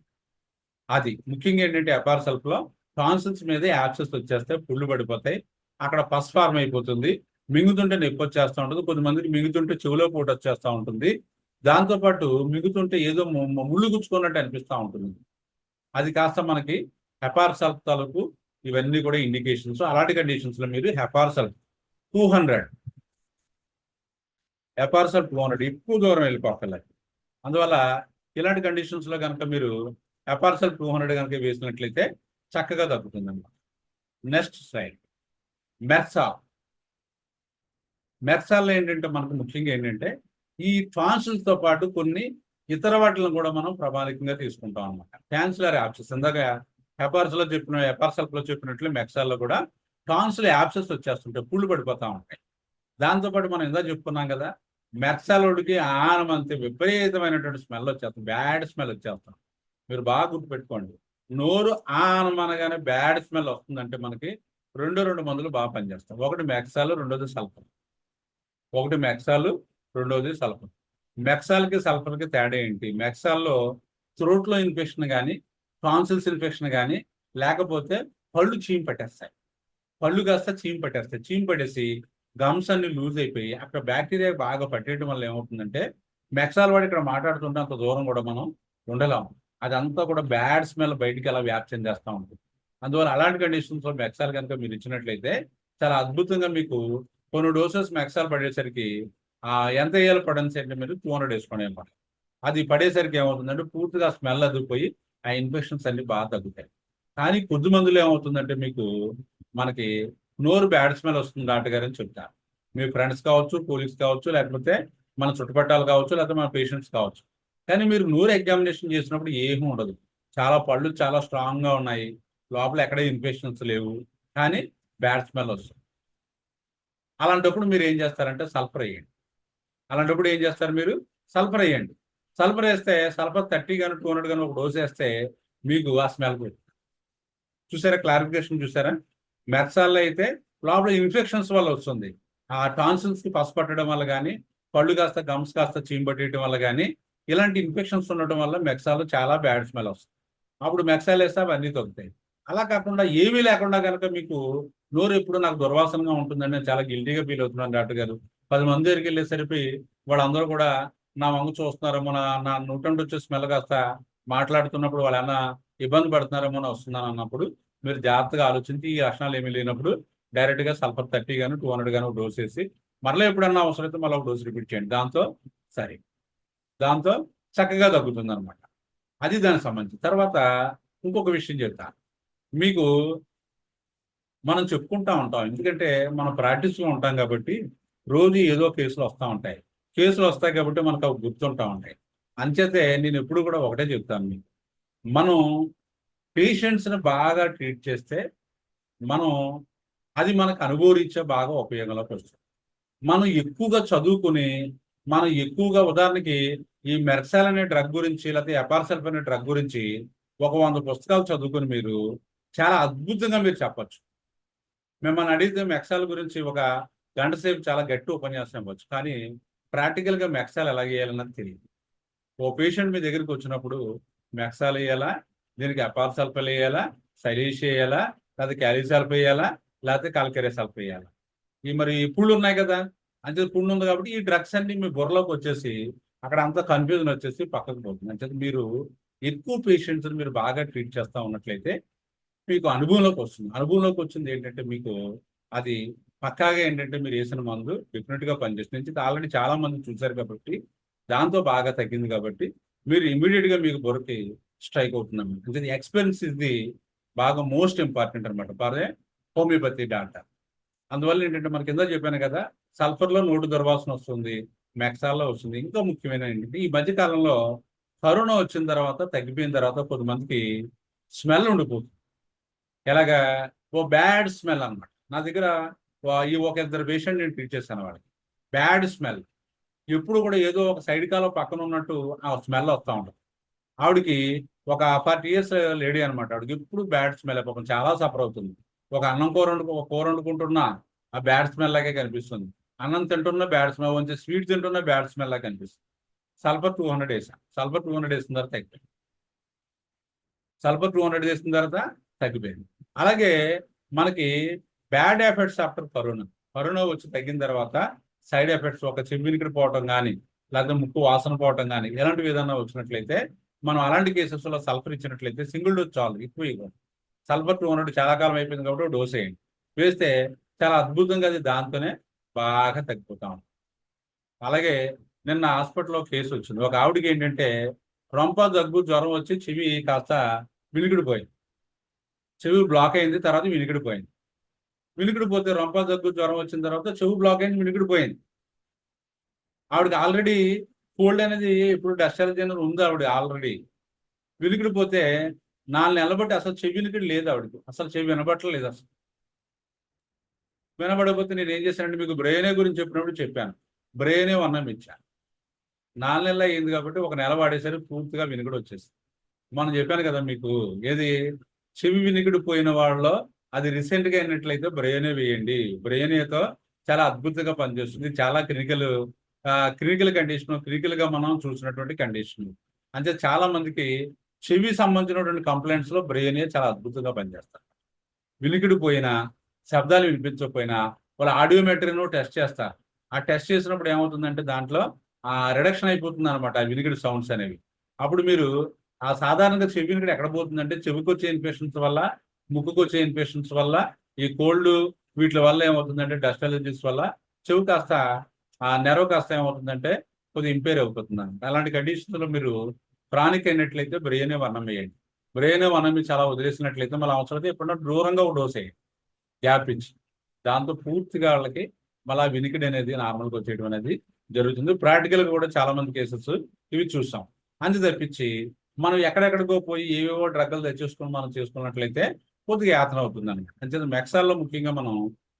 అది ముఖ్యంగా ఏంటంటే హెపార్సల్ఫ్లో టాన్సిల్స్ మీద యాబ్సెస్ వచ్చేస్తాయి, పుళ్ళు పడిపోతాయి, అక్కడ పస్ ఫార్మ్ అయిపోతుంది, మింగుతుంటే నొప్పి వచ్చేస్తూ ఉంటుంది. కొంతమందికి మింగుతుంటే చెవిలో పోటు వచ్చేస్తూ ఉంటుంది. దాంతోపాటు మింగుతుంటే ఏదో ముళ్ళు గుచ్చుకున్నట్టు అనిపిస్తూ ఉంటుంది. అది కాస్త మనకి హెపార్సల్ఫ్ తాలూకు ఇవన్నీ కూడా ఇండికేషన్స్. అలాంటి కండిషన్స్లో మీరు హెపార్సల్ఫ్ 200 ఎక్కువ దూరం వెళ్ళిపోగలరు. అందువల్ల ఇలాంటి కండిషన్స్లో కనుక మీరు హెపార్సల్ఫ్ 200 కనుక వేసినట్లయితే చక్కగా తగ్గుతుంది అన్నమాట. నెక్స్ట్ స్లైడ్ మెర్సాల్లో ఏంటంటే మనకు ముఖ్యంగా ఏంటంటే ఈ టాన్సిల్స్తో పాటు కొన్ని ఇతర వాటిలను కూడా మనం ప్రభావితంగా తీసుకుంటాం అనమాట. టాన్సిలర్ యాబ్సెస్ ఇందాక హెపార్సల్ఫ్లో చెప్పినట్లు మెక్సాల్లో కూడా టాన్సిల్ యాబ్సెస్ వచ్చేస్తుంటాయి, పుళ్ళు పడిపోతూ ఉంటాయి. దాంతోపాటు మనం ఇందా చెప్పుకున్నాం కదా, మెక్సాలోడికి ఆనమంతే విపరీతమైనటువంటి స్మెల్ వచ్చేస్తాం, బ్యాడ్ స్మెల్ వచ్చేస్తాం. మీరు బాగా గుర్తుపెట్టుకోండి, నోరు ఆనమనగానే బ్యాడ్ స్మెల్ వస్తుందంటే మనకి రెండు మందులు బాగా పనిచేస్తాం. ఒకటి మెక్సాలు, రెండోది సల్ఫర్. మెక్సాల్కి సల్ఫర్కి తేడా ఏంటి? మెక్సాల్లో థ్రోట్లో ఇన్ఫెక్షన్ కానీ టాన్సిల్స్ ఇన్ఫెక్షన్ కానీ లేకపోతే పళ్ళు చీమ్ పట్టేస్తాయి. పళ్ళు కాస్త చీమ్ పట్టేసి గమ్స్ అన్ని లూజ్ అయిపోయి అక్కడ బ్యాక్టీరియా బాగా పట్టేయడం వల్ల ఏమవుతుందంటే మెక్సాల్ వాడు ఇక్కడ మాట్లాడుతుంటే అంత దూరం కూడా మనం ఉండలేం. అదంతా కూడా బ్యాడ్ స్మెల్ బయటికి అలా వ్యాప్తి చెందేస్తూ ఉంటుంది. అందువల్ల అలాంటి కండిషన్స్లో మెక్సాల్ కనుక మీరు ఇచ్చినట్లయితే చాలా అద్భుతంగా మీకు కొన్ని డోసెస్ మెక్సాల్ పడేసరికి ఎంత వేయాలి పడన్స్ అంటే మీరు 200 వేసుకోండి అనమాట. అది పడేసరికి ఏమవుతుందంటే పూర్తిగా స్మెల్ అదిరిపోయి ఆ ఇన్ఫెక్షన్స్ అన్ని బాగా తగ్గుతాయి. కానీ కొద్ది మందులు ఏమవుతుందంటే మీకు మనకి నోరు బ్యాడ్ స్మెల్ వస్తుంది డాక్టర్ గారు అని చెప్తారు. మీ ఫ్రెండ్స్ కావచ్చు, కొలీగ్స్ కావచ్చు, లేకపోతే మన చుట్టుపక్కల కావచ్చు, లేకపోతే మన పేషెంట్స్ కావచ్చు. కానీ మీరు నోరు ఎగ్జామినేషన్ చేసినప్పుడు ఏమీ ఉండదు. చాలా పళ్ళు చాలా స్ట్రాంగ్గా ఉన్నాయి, లోపల ఎక్కడ ఇన్ఫెక్షన్స్ లేవు, కానీ బ్యాడ్ స్మెల్ వస్తుంది. అలాంటప్పుడు మీరు ఏం చేస్తారంటే సల్ఫర్ వేయండి. అలాంటప్పుడు ఏం చేస్తారు మీరు సల్ఫర్ వేయండి. సల్ఫర్ వేస్తే సల్ఫర్ 30 కానీ 200 కానీ ఒక డోస్ వేస్తే మీకు ఆ స్మెల్ పోతుంది. చూసారా క్లారిఫికేషన్ చూసారా? మెర్సాల్లో అయితే లోపల ఇన్ఫెక్షన్స్ వల్ల వస్తుంది. ఆ టాన్సిల్స్కి పట్టడం వల్ల కానీ, పళ్ళు కాస్త గమ్స్ కాస్త చీమబట్టేయడం వల్ల కానీ, ఇలాంటి ఇన్ఫెక్షన్స్ ఉండటం వల్ల మెక్సాల్లో చాలా బ్యాడ్ స్మెల్ వస్తుంది. అప్పుడు మెక్సాల్ వేస్తే అవన్నీ తగ్గుతాయి. అలా కాకుండా ఏమీ లేకుండా కనుక మీకు నోరు ఎప్పుడు నాకు దుర్వాసనగా ఉంటుందని నేను చాలా గిల్టీగా ఫీల్ అవుతున్నాను డాక్టర్ గారు. 10 మంది దగ్గరికి వెళ్ళేసరికి వాళ్ళందరూ కూడా నా వంగు చూస్తున్నారేమో, నా నోటి వచ్చే స్మెల్ కాస్త మాట్లాడుతున్నప్పుడు వాళ్ళు ఏమన్నా ఇబ్బంది పడుతున్నారేమో అని వస్తున్నాను అన్నప్పుడు మీరు జాగ్రత్తగా ఆలోచించి ఈ లక్షణాలు ఏమీ లేనప్పుడు డైరెక్ట్గా సల్ఫర్ 30 కానీ 200 కానీ ఒక డోస్ వేసి మరలా ఎప్పుడన్నా అవసరమైతే మళ్ళీ ఒక డోస్ రిపీట్ చేయండి. దాంతో చక్కగా తగ్గుతుంది అనమాట. అది దానికి సంబంధించి. తర్వాత ఇంకొక విషయం చెప్తాను మీకు. మనం చెప్పుకుంటా ఉంటాం, ఎందుకంటే మనం ప్రాక్టీస్లో ఉంటాం కాబట్టి రోజు ఏదో కేసులు వస్తూ ఉంటాయి. కేసులు వస్తాయి కాబట్టి మనకు అవి గుర్తుంటా ఉంటాయి. అంచేతే నేను ఎప్పుడు కూడా ఒకటే చెప్తాను మీకు, మనం పేషెంట్స్ని బాగా ట్రీట్ చేస్తే మనం అది మనకు అనుభవరీత్యా బాగా ఉపయోగంలోకి వస్తుంది. మనం ఎక్కువగా చదువుకుని మనం ఎక్కువగా ఉదాహరణకి ఈ మెర్సాల్ అనే డ్రగ్ గురించి లేకపోతే ఎపార్సల్ఫ్ అనే డ్రగ్ గురించి ఒక 100 పుస్తకాలు చదువుకుని మీరు చాలా అద్భుతంగా మీరు చెప్పచ్చు. మిమ్మల్ని అడిగితే మెక్సాల్ గురించి ఒక గంట సేపు చాలా గట్టి ఉపన్యాసం ఇవ్వచ్చు, కానీ ప్రాక్టికల్గా మెక్సాల్ ఎలా వేయాలన్నది తెలియదు. ఓ పేషెంట్ మీ దగ్గరికి వచ్చినప్పుడు మెక్సాల్ వేయాలా, దీనికి ఎపార్సల్ఫల్ వేయాలా, సైలీష్ వేయాలా, లేకపోతే క్యాలిసల్ఫ్ వేయాలా, లేకపోతే కాల్కెరేసల్ఫ్ వేయాలా, ఈ మరి పుళ్ళు ఉన్నాయి కదా, అంతే పుండు ఉంది కాబట్టి ఈ డ్రగ్స్ అన్ని మీ బుర్రలోకి వచ్చేసి అక్కడ అంతా కన్ఫ్యూజన్ వచ్చేసి పక్కకు పోతుంది. అంటే మీరు ఎక్కువ పేషెంట్స్ని మీరు బాగా ట్రీట్ చేస్తూ ఉన్నట్లయితే మీకు అనుభవంలోకి వస్తుంది. అనుభవంలోకి వచ్చింది ఏంటంటే మీకు అది పక్కాగా ఏంటంటే మీరు వేసిన మందు డెఫినెట్గా పనిచేస్తుంది. ఆల్రెడీ చాలా మంది చూశారు కాబట్టి దాంతో బాగా తగ్గింది కాబట్టి మీరు ఇమీడియట్గా మీకు బుర్రకి స్ట్రైక్ అవుతున్నాం. అంటే ఎక్స్పీరియన్స్ ఇది బాగా మోస్ట్ ఇంపార్టెంట్ అనమాట ఫర్ హోమియోపతి డాక్టర్. అందువల్ల ఏంటంటే మనకి కింద చెప్పాను కదా, సల్ఫర్లో నోటు దుర్వాసన వస్తుంది, మెక్సాల్లో వస్తుంది. ఇంకా ముఖ్యమైన ఏంటంటే ఈ మధ్యకాలంలో కరోనా వచ్చిన తర్వాత తగ్గిపోయిన తర్వాత కొంతమందికి స్మెల్ ఉండిపోతుంది. ఎలాగా ఓ బ్యాడ్ స్మెల్ అనమాట. నా దగ్గర ఈ ఒక ఇద్దరు పేషెంట్ నేను ట్రీట్ చేశాను. వాళ్ళకి బ్యాడ్ స్మెల్ ఎప్పుడు కూడా ఏదో ఒక సైడ్ కాలో పక్కన ఉన్నట్టు ఆ స్మెల్ వస్తూ ఉంటుంది. ఆవిడకి ఒక 40 years లేడీ అనమాట. ఆవిడకి ఎప్పుడు బ్యాడ్ స్మెల్ పాపం చాలా సఫర్ అవుతుంది. ఒక అన్నం కూర వండుకుంటున్నా ఆ బ్యాడ్ స్మెల్ లాగే కనిపిస్తుంది. అన్నం తింటున్నా బ్యాడ్ స్మెల్, కొంచెం స్వీట్ తింటున్నా బ్యాడ్ స్మెల్ లాగా కనిపిస్తుంది. సల్ఫర్ 200 వేసాను. సల్ఫర్ 200 వేసిన తర్వాత తగ్గిపోయింది. సల్ఫర్ 200 వేసిన తర్వాత తగ్గిపోయింది. అలాగే మనకి బ్యాడ్ ఎఫెక్ట్స్ ఆఫ్టర్ కరోనా వచ్చి తగ్గిన తర్వాత సైడ్ ఎఫెక్ట్స్ ఒక చెవినికిడి పోవటం కానీ, లేకపోతే ముక్కు వాసన పోవటం కానీ ఇలాంటివి ఏదైనా వచ్చినట్లయితే మనం అలాంటి కేసెస్లో సల్ఫర్ ఇచ్చినట్లయితే సింగిల్ డోస్ చాలు, ఎక్కువ ఇవ్వండి. సల్ఫర్ 200 చాలా కాలం అయిపోయింది కాబట్టి డోస్ వేయండి. వేస్తే చాలా అద్భుతంగా అది దాంతోనే బాగా తగ్గిపోతా ఉంటుంది. అలాగే నిన్న హాస్పిటల్లో కేసు వచ్చింది. ఒక ఆవిడకి ఏంటంటే రొంప దగ్గు జ్వరం వచ్చి చెవి కాస్త వినికిడిపోయింది. చెవి బ్లాక్ అయింది, తర్వాత వినికిడిపోయింది. వినికిడిపోతే రొంప దగ్గు జ్వరం వచ్చిన తర్వాత చెవి బ్లాక్ అయింది, వినికిడిపోయింది. ఆవిడకి ఆల్రెడీ కోల్డ్ అనేది ఇప్పుడు డిశ్చార్జ్ అనేది ఉంది. ఆవిడ ఆల్రెడీ వినికిడిపోతే 4 నెలలు బట్టి అసలు చెవి వినికిడి లేదు ఆవిడకి, అసలు చెవి వినబట్టలేదు. అసలు వినబడకపోతే నేను ఏం చేశానంటే మీకు బ్రెయినే గురించి చెప్పినప్పుడు చెప్పాను, బ్రెయినే అన్నం ఇచ్చాను. 4 నెలలు అయింది కాబట్టి ఒక నెల వాడేసరికి పూర్తిగా వినికిడి వచ్చేసి మనం చెప్పాను కదా మీకు, ఏది చెవి వినికిడి పోయిన వాళ్ళలో అది రీసెంట్గా అయినట్లయితే బ్రెయినే వేయండి. బ్రెయినేతో చాలా అద్భుతంగా పనిచేస్తుంది. చాలా క్లినికల్ కండిషన్, క్లినికల్గా మనం చూసినటువంటి కండిషన్. అంటే చాలా మందికి చెవి సంబంధించినటువంటి కంప్లైంట్స్లో బ్రెయినే చాలా అద్భుతంగా పనిచేస్తారు. వినికిడి పోయినా, శబ్దాలు వినిపించకపోయినా వాళ్ళ ఆడియోమెట్రీను టెస్ట్ చేస్తారు. ఆ టెస్ట్ చేసినప్పుడు ఏమవుతుందంటే దాంట్లో రిడక్షన్ అయిపోతుంది అనమాట ఆ వినికిడి సౌండ్స్ అనేవి. అప్పుడు మీరు ఆ సాధారణంగా చెవి ఇక్కడ ఎక్కడ పోతుందంటే చెవికి వచ్చే ఇన్ఫెక్షన్స్ వల్ల, ముక్కుకు వచ్చే ఇన్ఫెక్షన్స్ వల్ల, ఈ కోల్డ్ వీటి వల్ల ఏమవుతుందంటే డస్ట్ అలర్జీస్ వల్ల చెవి కాస్త ఆ నెరవ కాస్త ఏమవుతుందంటే కొద్దిగా ఇంపేర్ అయిపోతుంది. అలాంటి కండిషన్స్ లో మీరు క్రానిక్ అయినట్లయితే బ్రెయిన్ వర్ణం వేయండి. బ్రెయిన్ వర్ణం చాలా వదిలేసినట్లయితే మళ్ళీ అవసరమైతే ఎప్పుడన్నా దూరంగా ఒక డోస్ వేయండి, గ్యాప్ ఇచ్చి. దాంతో పూర్తిగా వాళ్ళకి మళ్ళీ వినికిడి అనేది నార్మల్గా వచ్చేయడం అనేది జరుగుతుంది. ప్రాక్టికల్గా కూడా చాలా మంది కేసెస్ ఇవి చూసాం. అంతే తప్పించి మనం ఎక్కడెక్కడికో పోయి ఏవేవో డ్రగ్గులు తెచ్చేసుకుని మనం చేసుకున్నట్లయితే కొద్దిగా యాతన అవుతుందండి. అంతే మెక్సాల్లో ముఖ్యంగా మనం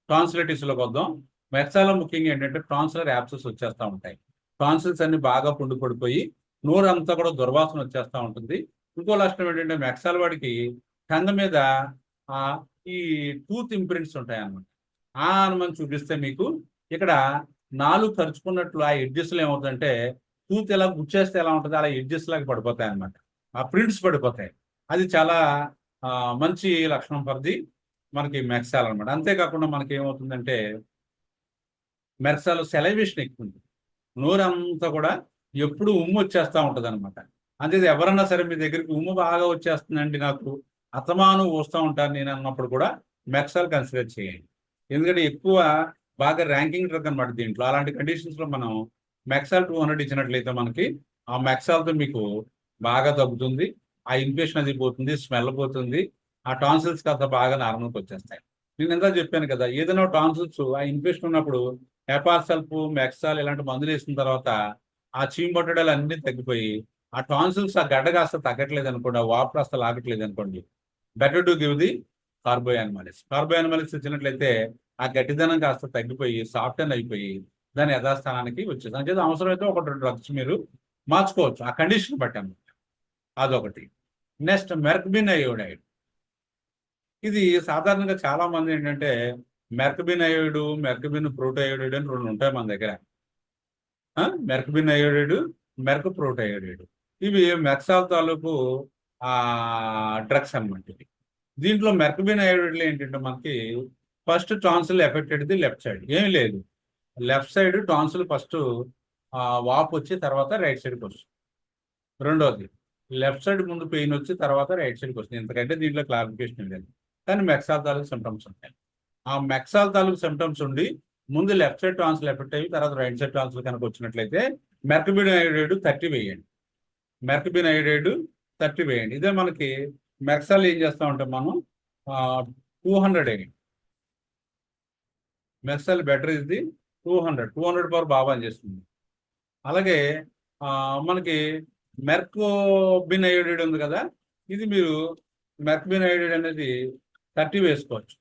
టాన్సిలైటిస్లోకి వద్దాం. మెక్సాల్లో ముఖ్యంగా ఏంటంటే టాన్సిలర్ యాబ్సెస్ వచ్చేస్తూ ఉంటాయి. టాన్సిల్స్ అన్ని బాగా పుండు పడిపోయి నోరు అంతా కూడా దుర్వాసన వచ్చేస్తూ ఉంటుంది. ఇంకో లక్షణం ఏంటంటే మెక్సాల్ వాడికి టంగ మీద ఈ టూత్ ఇంప్రింట్స్ ఉంటాయి అన్నమాట. మనం చూపిస్తే మీకు ఇక్కడ నాలుగు ఖర్చుకున్నట్లు ఆ ఎడ్జెస్లు ఏమవుతుందంటే టూత్ ఎలా గుచ్చేస్తే ఎలా ఉంటుంది అలా ఎడ్జెస్ లాగా పడిపోతాయి అన్నమాట. ఆ ప్రింట్స్ పడిపోతాయి. అది చాలా మంచి లక్షణం పరిధి మనకి మెక్సాల్ అనమాట. అంతేకాకుండా మనకి ఏమవుతుందంటే మెక్సాల్ సెలైవేషన్ ఎక్కువ ఉంది. నోరంతా కూడా ఎప్పుడు ఉమ్ము వచ్చేస్తూ ఉంటుంది అనమాట. అంతే ఎవరన్నా సరే మీ దగ్గరికి ఉమ్ము బాగా వచ్చేస్తుందండి, నాకు అతమాను వస్తూ ఉంటాను నేను అన్నప్పుడు కూడా మెక్సాల్ కన్సిడర్ చేయండి. ఎందుకంటే ఎక్కువ బాగా ర్యాంకింగ్ డ్రగ్ అనమాట దీంట్లో. అలాంటి కండిషన్స్ లో మనం మెక్సాల్ 200 ఇచ్చినట్లయితే మనకి ఆ మెక్సాల్తో మీకు బాగా తగ్గుతుంది. ఆ ఇన్ఫెక్షన్ అది పోతుంది, స్మెల్ పోతుంది, ఆ టాన్సిల్స్ కాస్త బాగా నార్మల్కి వచ్చేస్తాయి. నేను ఎంత చెప్పాను కదా, ఏదైనా టాన్సిల్స్ ఆ ఇన్ఫెక్షన్ ఉన్నప్పుడు హెపార్సల్ప్, మెక్సాల్ ఇలాంటి మందులు వేసిన తర్వాత ఆ చీమబట్టడాలు అన్ని తగ్గిపోయి ఆ టాన్సిల్స్ ఆ గడ్డ కాస్త తగ్గట్లేదు అనుకోండి, ఆ వాపు కాస్త లాగట్లేదు అనుకోండి, బెటర్ టు గివ్ ది కార్బోయానిమాలిస్. కార్బోయానిమాలిస్ ఇచ్చినట్లయితే ఆ గట్టిదనం కాస్త తగ్గిపోయి సాఫ్ట్ అయిపోయి దాని యథాస్థానానికి వచ్చేది. అంటే అవసరమైతే ఒక 2 డ్రగ్స్ మీరు మార్చుకోవచ్చు ఆ కండిషన్ బట్టి అన్నమాట. అదొకటి. Next merc bin iodide. ఇది సాధారణంగా చాలా మంది ఏంటంటే మెర్క్బిన్ అయోడ్, మెర్క్బిన్ ప్రోటోయోడైడ్ అని 2 ఉంటాయి మన దగ్గర. మెర్క్బిన్ అయోడైడ్, మెర్క్ ప్రోటోయోడైడ్. ఇవి మెక్సాల్ తాలూకు డ్రగ్స్ అన్నమాట. దీంట్లో మెర్క్బిన్ అయోడైడ్లో ఏంటంటే మనకి first tonsil affected the left side. ఏమీ లేదు, లెఫ్ట్ సైడ్ టాన్సిల్ ఫస్ట్ వాపు వచ్చి తర్వాత రైట్ సైడ్కి వస్తుంది. రెండోది లెఫ్ట్ సైడ్ ముందు పెయిన్ వచ్చి తర్వాత రైట్ సైడ్కి వస్తుంది. ఎందుకంటే దీంట్లో క్లారిఫికేషన్ లేదు, కానీ మెక్సాల్ తాలూకు సిమ్టమ్స్ ఉంటాయి. ఆ మెక్సాల్ తాలూకు సిమ్టమ్స్ ఉండి ముందు లెఫ్ట్ సైడ్ టాన్సిల్ ఎఫెక్ట్ అయ్యి తర్వాత రైట్ సైడ్ టాన్సిల్ కనుక వచ్చినట్లయితే మెర్క్బిన్ అయోడైడ్ 30 వేయండి. మెర్క్బిన్ అయోడైడ్ 30 వేయండి. ఇదే మనకి మెక్సాల్ ఏం చేస్తా ఉంటాం మనం 200 వేయండి. మెక్సాల్ బెటర్ ఇది 200 పవర్ బాగా పనిచేస్తుంది. అలాగే మనకి మెర్కోబిన్ అయోడైడ్ ఉంది కదా, ఇది మీరు మెర్క్బిన్ అయోడైడ్ అనేది 30 వేసుకోవచ్చు.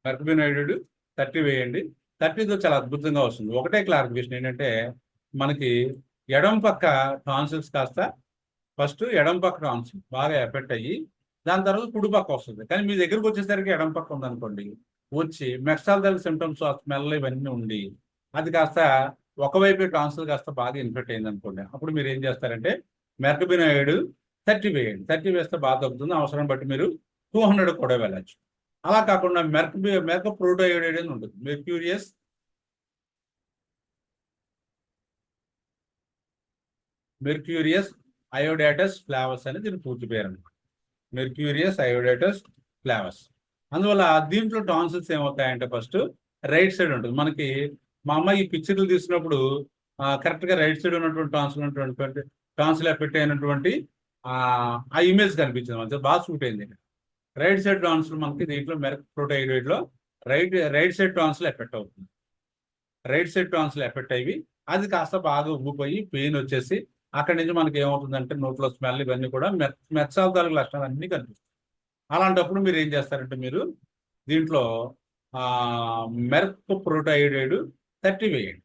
మెర్క్బిన్ అయోడైడ్ 30 వేయండి. 30తో చాలా అద్భుతంగా వస్తుంది. ఒకటే క్లారిఫికేషన్ ఏంటంటే మనకి ఎడం పక్క టాన్సిల్స్ కాస్త ఫస్ట్ ఎడం పక్క టాన్సిల్ బాగా ఎఫెక్ట్ అయ్యి దాని తర్వాత కుడి పక్క వస్తుంది. కానీ మీ దగ్గరకు వచ్చేసరికి ఎడం పక్క ఉందనుకోండి, వచ్చి మెక్సాల్ తాలూకు సిమ్టమ్స్ ఆ స్మెల్ ఇవన్నీ ఉండి అది కాస్త ఒకవైపు టాన్సిల్ కాస్త బాగా ఇన్ఫెక్ట్ అయింది అనుకోండి, అప్పుడు మీరు ఏం చేస్తారంటే మెర్క్బిన్ అయోడైడ్ 30 వేయండి. 30 వేస్తే బాగా తగ్గుతుంది. అవసరం బట్టి మీరు 200 కూడా వెళ్ళచ్చు. అలా కాకుండా మెర్క్ ప్రోటోయోడైడ్ అని ఉంటుంది. మెర్క్యూరియస్ అయోడేటస్ ఫ్లావస్ అని దీని పూర్తి పేరు అనమాట. మెర్క్యూరియస్ అయోడేటస్ ఫ్లావస్. అందువల్ల దీంట్లో టాన్సిల్స్ ఏమవుతాయంటే ఫస్ట్ రైట్ సైడ్ ఉంటుంది. మనకి మా అమ్మాయి ఈ పిక్చర్లు తీసినప్పుడు కరెక్ట్గా రైట్ సైడ్ ఉన్నటువంటి టాన్సిల్ ఎఫెక్ట్ అయినటువంటి ఆ ఇమేజ్ కనిపించింది. మనకి బాగా సూట్ అయింది. రైట్ సైడ్ టాన్సిల్ మనకి దీంట్లో మెర్క్ ప్రోటోయోడైడ్లో రైట్ సైడ్ టాన్సిల్ ఎఫెక్ట్ అవుతుంది. రైట్ సైడ్ టాన్సిల్ ఎఫెక్ట్ అయ్యి అది కాస్త బాగా ఉబ్బిపోయి పెయిన్ వచ్చేసి అక్కడి నుంచి మనకి ఏమవుతుందంటే నోట్లో స్మెల్ ఇవన్నీ కూడా మెక్సాల్ తాలూకు లక్షణాలు అన్నీ కనిపిస్తాయి. అలాంటప్పుడు మీరు ఏం చేస్తారంటే మీరు దీంట్లో మెర్క్ ప్రోటోయోడైడ్ 30 వేయండి.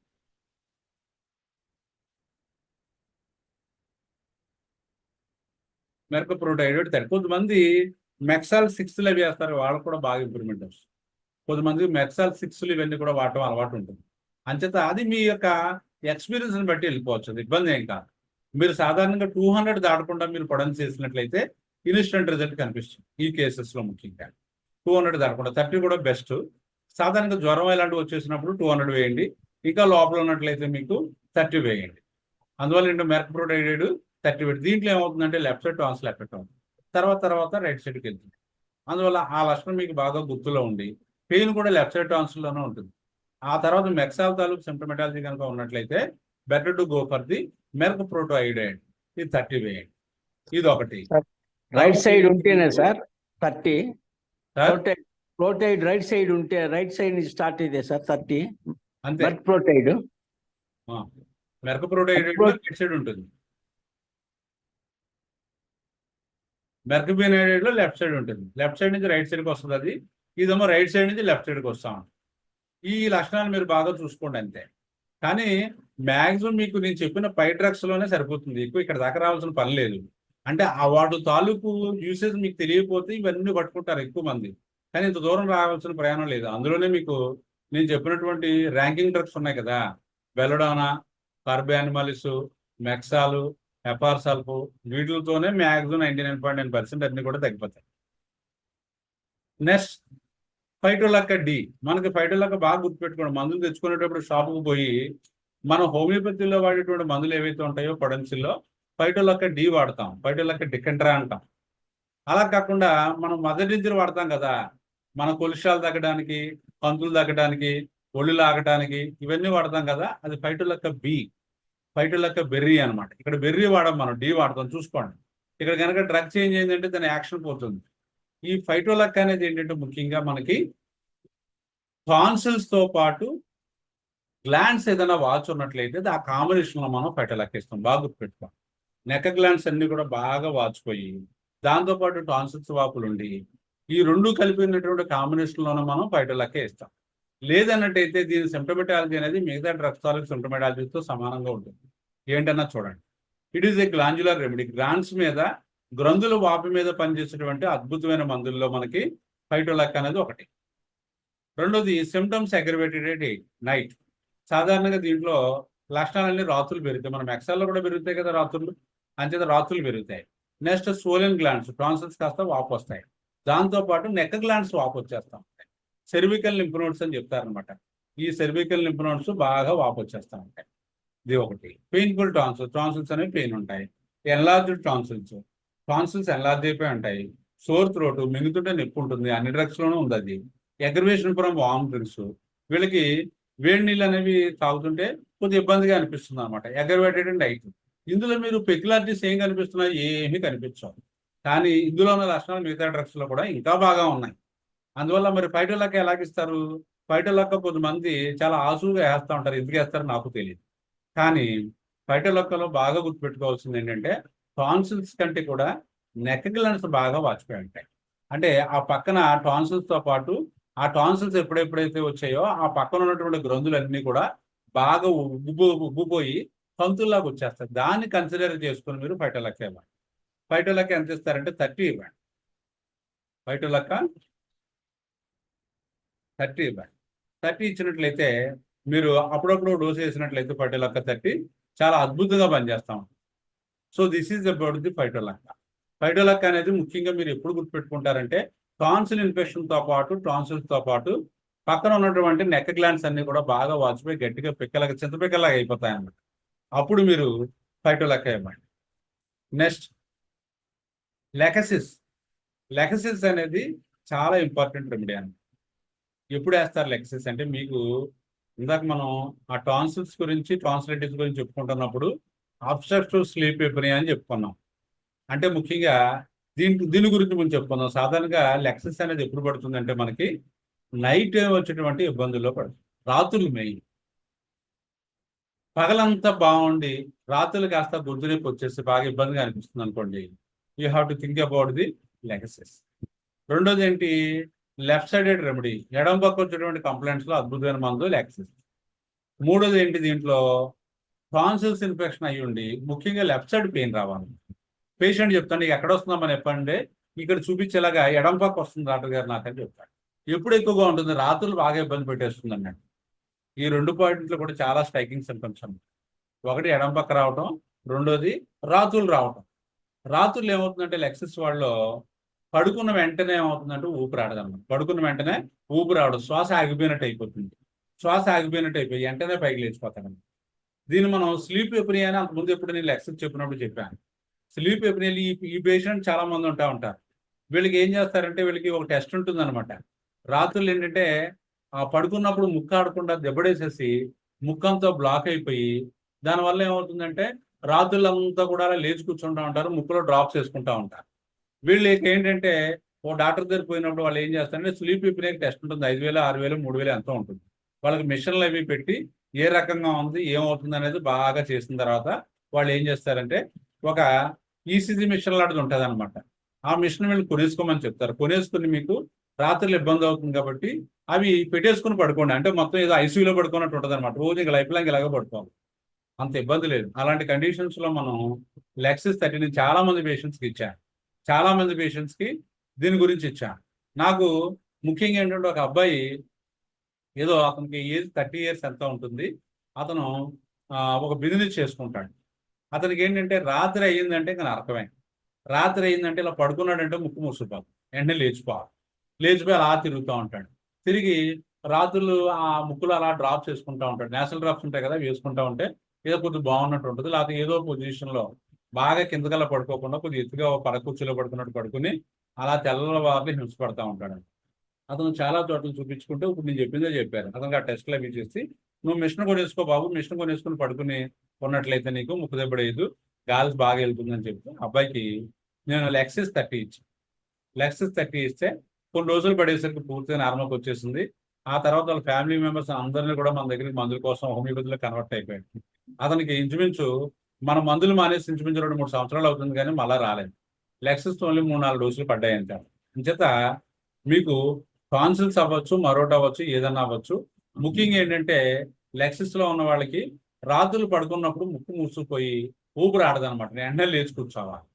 మెర్క్ ప్రోటోయోడైడ్ 30. కొంతమంది మెక్సాల్ 6లు అవి వేస్తారు, వాళ్ళకు కూడా బాగా ఇంప్రూవ్మెంట్ వస్తుంది. కొంతమంది మెక్సాల్ 6లు ఇవన్నీ కూడా వాడటం అలవాటు ఉంటుంది. అంచేత అది మీ యొక్క ఎక్స్పీరియన్స్ని బట్టి వెళ్ళిపోవచ్చు, అది ఇబ్బంది ఏం కాదు. మీరు సాధారణంగా 200 దాటకుండా మీరు పొడన్స్ చేసినట్లయితే ఇన్స్టెంట్ రిజల్ట్ కనిపిస్తుంది. ఈ కేసెస్లో ముఖ్యంగా 200 దాటకుండా 30 కూడా బెస్ట్. సాధారణంగా జ్వరం ఇలాంటివి వచ్చేసినప్పుడు 200 వేయండి. ఇంకా లోపల ఉన్నట్లయితే మీకు 30 వేయండి. అందువల్ల ఏంటో మెర్కప్రోడైడ్ 30 పెట్టి దీంట్లో ఏమవుతుందంటే లెఫ్ట్ సైడ్ టాన్సిల్ ఎఫెక్ట్ అవుతుంది. తర్వాత రైట్ సైడ్కి వెళ్తుంది. అందువల్ల ఆ లక్షణం మీకు బాగా గుర్తులో ఉండి పెయిన్ కూడా లెఫ్ట్ సైడ్ టాన్సిల్లోనే ఉంటుంది. ఆ తర్వాత మెక్సాల్ తాలూకు సిమ్టమెటాలజీ కనుక ఉన్నట్లయితే better to go for the merc protoiodide. ఇది 30 వేయండి. ఇది ఒకటి. రైట్ సైడ్ ఉంటేనే సార్ 30 సార్ ప్రోటైడ్ రైట్ సైడ్ ఉంటే రైట్ సైడ్ నుంచి స్టార్ట్ అయితే సార్ 30 అంతే. ప్రోటైడ్ మెర్కప్రోటోఐడైడ్ రైట్ సైడ్ ఉంటుంది. మెర్కబినైడైడ్ లో లెఫ్ట్ సైడ్ ఉంటుంది. లెఫ్ట్ సైడ్ నుంచి రైట్ సైడ్కి వస్తుంది అది. ఇదేమో రైట్ సైడ్ నుంచి లెఫ్ట్ సైడ్కి వస్తాం. ఈ లక్షణాలు మీరు బాగా చూసుకోండి అంతే. కానీ మ్యాక్సిమం మీకు నేను చెప్పిన పై డ్రగ్స్ లోనే సరిపోతుంది. ఎక్కువ ఇక్కడ దాకా రావాల్సిన పని లేదు. అంటే ఆ వాటి తాలూకు యూసేజ్ మీకు తెలియకపోతే ఇవన్నీ పట్టుకుంటారు ఎక్కువ మంది. కానీ ఇంత దూరం రావాల్సిన ప్రయాణం లేదు. అందులోనే మీకు నేను చెప్పినటువంటి ర్యాంకింగ్ డ్రగ్స్ ఉన్నాయి కదా, బెలడానా, కార్బానిమాలిస్, మెక్సాలు, హెపార్సల్ఫ్, వీటితోనే మ్యాక్సిమం 99.9% అన్ని కూడా తగ్గిపోతాయి. Next phytolacca D. మనకి ఫైటోలక్క బాగా గుర్తుపెట్టుకోండి. మందులు తెచ్చుకునేటప్పుడు షాపుకు పోయి మనం హోమియోపతిలో వాడేటువంటి మందులు ఏవైతే ఉంటాయో పొడెన్సిల్లో ఫైటోలక్క డి వాడతాం. ఫైటోలక్క డికంట్రా అంటాం. అలా కాకుండా మనం మదర్ నుంచి వాడతాం కదా, మన కొలెస్ట్రాల్ తగ్గడానికి, కంతులు తగ్గడానికి, ఒళ్ళు లాగడానికి ఇవన్నీ వాడతాం కదా, అది ఫైటోలక్క బి, ఫైటోలక్క బెర్రీ అనమాట. ఇక్కడ బెర్రీ వాడం, మనం డి వాడతాం. చూసుకోండి. ఇక్కడ కనుక డ్రగ్ చేంజ్ అయిందంటే దాని యాక్షన్ పోతుంది. ఈ ఫైటోలక్క అనేది ఏంటంటే ముఖ్యంగా మనకి టాన్సిల్స్ తో పాటు గ్లాండ్స్ ఏదైనా వాచ్ ఉన్నట్లయితే ఆ కాంబినేషన్ లో మనం ఫైటోలక్క ఇస్తాం. బాగా గుర్తుపెట్టుకోం. నెక్ గ్లాండ్స్ అన్ని కూడా బాగా వాచిపోయి దాంతోపాటు టాన్సిల్స్ వాపులు ఉండి ఈ రెండు కలిపినటువంటి కాంబినేషన్ లోనే మనం ఫైటోలక్క ఇస్తాం. లేదన్నట్టయితే దీని సిమ్టమెటాలజీ అనేది మిగతా డ్రగ్స్ తాలూకు సిమ్టమెటాలజీతో సమానంగా ఉంటుంది. ఏంటన్నా చూడండి. It is a glandular remedy. Glands మీద, గ్రంథుల వాపు మీద పనిచేసేటువంటి అద్భుతమైన మందుల్లో మనకి ఫైటోలక్క అనేది ఒకటి. రెండోది సిమ్టమ్స్ అగ్రవేటెడ్ ఎట్ నైట్. సాధారణంగా దీంట్లో లక్షణాలన్నీ రాత్రులు పెరుగుతాయి. మన మెక్సాల్లో కూడా పెరుగుతాయి కదా రాత్రులు, అంచేత రాత్రులు పెరుగుతాయి. నెక్స్ట్ సోలెన్ గ్లాండ్స్, టాన్సిల్స్ కాస్త వాపు వస్తాయి. దాంతోపాటు నెక్ గ్లాండ్స్ వాపు వచ్చేస్తాం. సెర్వికల్ లింఫ్ నోడ్స్ అని చెప్తారనమాట. ఈ సెర్వికల్ లింఫ్ నోడ్స్ బాగా వాపు వచ్చేస్తూ ఉంటాయి. ఇది ఒకటి. పెయిన్ఫుల్ టాన్సిల్స్, టాన్సిల్స్ అనేవి పెయిన్ ఉంటాయి. ఎన్లార్జ్డ్ టాన్సిల్స్, టాన్సిల్స్ ఎన్లార్జ్ అయిపోయి ఉంటాయి. సోర్ త్రోట్, మింగుతుంటే నొప్పి ఉంటుంది. అన్ని డ్రగ్స్ లోనూ ఉంది అది. అగ్రవేషన్ ఫ్రమ్ వార్మ్ డ్రింక్స్, వీళ్ళకి వేడి నీళ్ళు అనేవి తాగుతుంటే కొద్దిగా ఇబ్బందిగా అనిపిస్తుంది అనమాట. Aggravated and night. ఇందులో మీరు పెక్యులారిటీస్ ఏం కనిపిస్తున్నాయి? ఏమీ కనిపించవు. కానీ ఇందులో ఉన్న లక్షణాలు మిగతా డ్రగ్స్ లో కూడా ఇంకా బాగా ఉన్నాయి. అందువల్ల మరి ఫైటోలక్క ఎలాగిస్తారు? ఫైటోలక్క కొంతమంది చాలా ఆసుగా వేస్తూ ఉంటారు. ఎందుకు వేస్తారో నాకు తెలియదు. కానీ ఫైటోలక్కలో బాగా గుర్తుపెట్టుకోవాల్సింది ఏంటంటే టాన్సిల్స్ కంటే కూడా నెక్ గ్లాండ్స్ బాగా వాచిపోయి ఉంటాయి. అంటే ఆ పక్కన టాన్సిల్స్ తో పాటు ఆ టాన్సిల్స్ ఎప్పుడైతే వచ్చాయో ఆ పక్కన ఉన్నటువంటి గ్రంథులన్నీ కూడా బాగా ఉబ్బిపోయి తంతుల్లాగా వచ్చేస్తాయి. దాన్ని కన్సిడర్ చేసుకుని మీరు ఫైటోలక్క ఇవ్వండి. ఫైటోలక్క ఎంత ఇస్తారంటే 30 ఇవ్వండి. ఫైటోలక్క 30 ఇవ్వండి. 30 ఇచ్చినట్లయితే మీరు అప్పుడప్పుడు డోసు వేసినట్లయితే ఫైటోలక్క 30 చాలా అద్భుతంగా పనిచేస్తాం. So this is about the phytolacca. Phytolacca అనేది ముఖ్యంగా మీరు ఎప్పుడు గుర్తుపెట్టుకుంటారంటే టాన్సిల్ ఇన్ఫెక్షన్ తో పాటు, టాన్సిల్స్ తో పాటు పక్కన ఉన్నటువంటి నెక్ గ్లాండ్స్ అన్ని కూడా బాగా వాచిపోయి గట్టిగా పిక్కలాగా, చింతపిక్కలాగా అయిపోతాయి అన్నమాట. అప్పుడు మీరు ఫైటోలక్క ఇవ్వండి. Next Lachesis. లెకసిస్ అనేది చాలా ఇంపార్టెంట్ రెమెడీ అన్నమాట. ఎప్పుడు వేస్తారు లెకసిస్ అంటే, మీకు ఇందాక మనం ఆ టాన్సిల్స్ గురించి, టాన్సిలైటిస్ గురించి చెప్పుకుంటున్నప్పుడు అబ్స్ట్రక్టివ్ స్లీప్ ఎప్నియా అని చెప్పుకున్నాం. అంటే ముఖ్యంగా దీని గురించి మనం చెప్పుకుందాం. సాధారణంగా లెకసిస్ అనేది ఎప్పుడు పడుతుందంటే మనకి నైట్ వచ్చేటువంటి ఇబ్బందుల్లో పడుతుంది. రాత్రులు మెయిన్. పగలంతా బాగుండి రాత్రులు కాస్త గొంతు నొప్పి వచ్చేసి బాగా ఇబ్బందిగా అనిపిస్తుంది అనుకోండి, you have to think about the Lachesis. రెండోది ఏంటి? Left sided remedy. ఎడమ పక్క వచ్చేటువంటి కంప్లైంట్స్ లో అద్భుతమైన మందు లెకసిస్. మూడోది ఏంటి? దీంట్లో టాన్సిల్స్ ఇన్ఫెక్షన్ అయ్యి ఉండి ముఖ్యంగా లెఫ్ట్ సైడ్ పెయిన్ రావాలి. పేషెంట్ చెప్తాను, ఎక్కడ వస్తుందామని చెప్పండి, ఇక్కడ చూపించేలాగా ఎడమ పక్క వస్తుంది డాక్టర్ గారు నాకని చెప్తాడు. ఎప్పుడు ఎక్కువగా ఉంటుంది? రాత్రులు బాగా ఇబ్బంది పెట్టేస్తుంది అన్నట్టు. ఈ 2 పాయింట్లు కూడా చాలా స్ట్రైకింగ్ సింప్టమ్స్ అన్నమాట. ఒకటి ఎడమ పక్క రావటం, రెండోది రాత్రులు రావటం. రాత్రులు ఏమవుతుందంటే లెక్సిస్ వాళ్ళలో పడుకున్న వెంటనే ఏమవుతుందంటే ఊపిరాడదన్నమాట. పడుకున్న వెంటనే ఊపిరాడదు, శ్వాస ఆగిపోయినట్టు అయిపోతుంది. శ్వాస ఆగిపోయినట్టు అయిపోయి వెంటనే పైకి లేచిపోతాడన్నమాట. దీన్ని మనం స్లీప్ ఎప్నియా అని అంతకుముందు ఎప్పుడు నేను లెక్చర్ చెప్పినప్పుడు చెప్పాను. స్లీప్ ఎప్నియా ఈ పేషెంట్ చాలా మంది ఉంటారు. వీళ్ళకి ఏం చేస్తారంటే వీళ్ళకి ఒక టెస్ట్ ఉంటుందన్నమాట. రాత్రులు ఏంటంటే పడుకున్నప్పుడు ముక్కు ఆడకుండా దెబ్బడేసేసి ముక్కంతా బ్లాక్ అయిపోయి దానివల్ల ఏమవుతుందంటే రాత్రులంతా కూడా అలా లేచి కూర్చుంటా ఉంటారు, ముక్కులో డ్రాప్స్ వేసుకుంటా ఉంటారు. వీళ్ళకి ఏంటంటే ఓ డాక్టర్ దగ్గర పోయినప్పుడు వాళ్ళు ఏం చేస్తారంటే స్లీప్ ఎప్నియా టెస్ట్ ఉంటుంది, 5,000, 6,000, 3,000 ఎంతో ఉంటుంది. వాళ్ళకి మిషన్లు అవి పెట్టి ఏ రకంగా ఉంది ఏమవుతుంది అనేది బాగా చేసిన తర్వాత వాళ్ళు ఏం చేస్తారంటే ఒక ఈసీజీ మిషన్ లాంటిది ఉంటుంది అనమాట. ఆ మిషన్ వీళ్ళు కొనేసుకోమని చెప్తారు. కొనేసుకుని మీకు రాత్రులు ఇబ్బంది అవుతుంది కాబట్టి అవి పెట్టేసుకుని పడుకోండి. అంటే మొత్తం ఏదో ఐసీయూలో పడుకున్నట్టు ఉంటుంది అనమాట. రోజు ఇంకా లైఫ్ లాంగ్ ఇలాగే పడుకోవాలి, అంత ఇబ్బంది లేదు. అలాంటి కండిషన్స్ లో మనం లెక్సిస్ 30 చాలా మంది పేషెంట్స్కి ఇచ్చాను. చాలా మంది పేషెంట్స్కి దీని గురించి ఇచ్చాను. నాకు ముఖ్యంగా ఏంటంటే ఒక అబ్బాయి ఏదో అతనికి ఏజ్ 30 years ఎంత ఉంటుంది. అతను ఒక బిజినెస్ చేసుకుంటాడు. అతనికి ఏంటంటే రాత్రి అయ్యిందంటే ఇంకా నరకమే. రాత్రి అయిందంటే ఇలా పడుకున్నాడంటే ముక్కు మూసుకుపోతుంది, వెంటనే లేచిపోయి అలా తిరుగుతూ ఉంటాడు. తిరిగి రాత్రులు ఆ ముక్కులు అలా డ్రాప్స్ వేసుకుంటూ ఉంటాడు. నేషనల్ డ్రాప్స్ ఉంటాయి కదా, వేసుకుంటూ ఉంటే ఏదో కొద్దిగా బాగున్నట్టు ఉంటుంది. లేకపోతే ఏదో పొజిషన్లో బాగా కిందకల్లా పడుకోకుండా కొద్దిగా ఎత్తుగా పరకుర్చీలో పడుకున్నట్టు పడుకుని అలా తెల్లవారిని హింసపడతా ఉంటాడు. అతను చాలా చోట్ల చూపించుకుంటే ఇప్పుడు నేను చెప్పిందే చెప్పారు. అతనికి ఆ టెస్ట్లు అవి చేసి నువ్వు మిషన్ కొనేసుకో బాబు, మిషన్ కొనేసుకుని పడుకుని ఉన్నట్లయితే నీకు ముక్కు దెబ్బడేయదు, గాలి బాగా వెళ్తుందని చెప్పి అబ్బాయికి నేను లెక్సిస్ 30 ఇచ్చి లెక్సిస్ 30 ఇస్తే కొన్ని రోజులు పడేసరికి పూర్తిగా నార్మల్కి వచ్చేసింది. ఆ తర్వాత వాళ్ళ ఫ్యామిలీ మెంబర్స్ అందరినీ కూడా మన దగ్గరికి మందుల కోసం హోమియోపతిలో కన్వర్ట్ అయిపోయాడు. అతనికి ఇంచుమించు మన మందులు మానేసి ఇంచుమించు 2-3 సంవత్సరాలు అవుతుంది కానీ మళ్ళీ రాలేదు. లెక్సిస్ ఓన్లీ 3-4 డోసులు పడ్డాయంట. అంచేత మీకు టాన్సిల్స్ అవ్వచ్చు, మరోటి అవ్వచ్చు, ఏదన్నా అవ్వచ్చు. ముఖ్యంగా ఏంటంటే లెక్సిస్లో ఉన్న వాళ్ళకి రాత్రులు పడుకున్నప్పుడు ముక్కు మూసుకుపోయి ఊపిరి ఆడదనమాట. వెంటనే లేచి కూర్చోవాలి,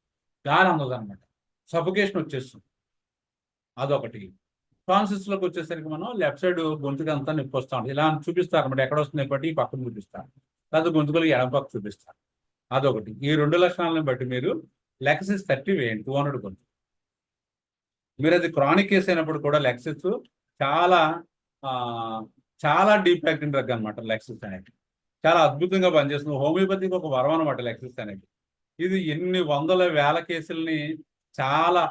గాలి అందదనమాట, సఫోకేషన్ వచ్చేస్తుంది. అదొకటి. టాన్సిల్స్లోకి వచ్చేసరికి మనం లెఫ్ట్ సైడ్ గొంతుకు అంతా నొప్పి వస్తూ ఉంటుంది. ఇలా చూపిస్తారు అనమాట. ఎక్కడ వస్తుంది నొప్పి ఈ పక్కన చూపిస్తారు, లేదా గొంతుకులు ఎడమ పక్క చూపిస్తారు. అదొకటి. ఈ 2 లక్షణాలను బట్టి మీరు లెక్సిస్ 30 వేయండి, 200 గొంతు. మీరు అది క్రానిక్ కేసు అయినప్పుడు కూడా లెక్సిస్ చాలా చాలా డీప్ యాక్టింగ్ డ్రగ్ అనమాట. లెక్సిస్ అనేది చాలా అద్భుతంగా పనిచేస్తుంది. హోమియోపతికి ఒక వరం అనమాట లెక్సిస్ అనేది. ఇది ఎన్ని వందల వేల కేసుల్ని చాలా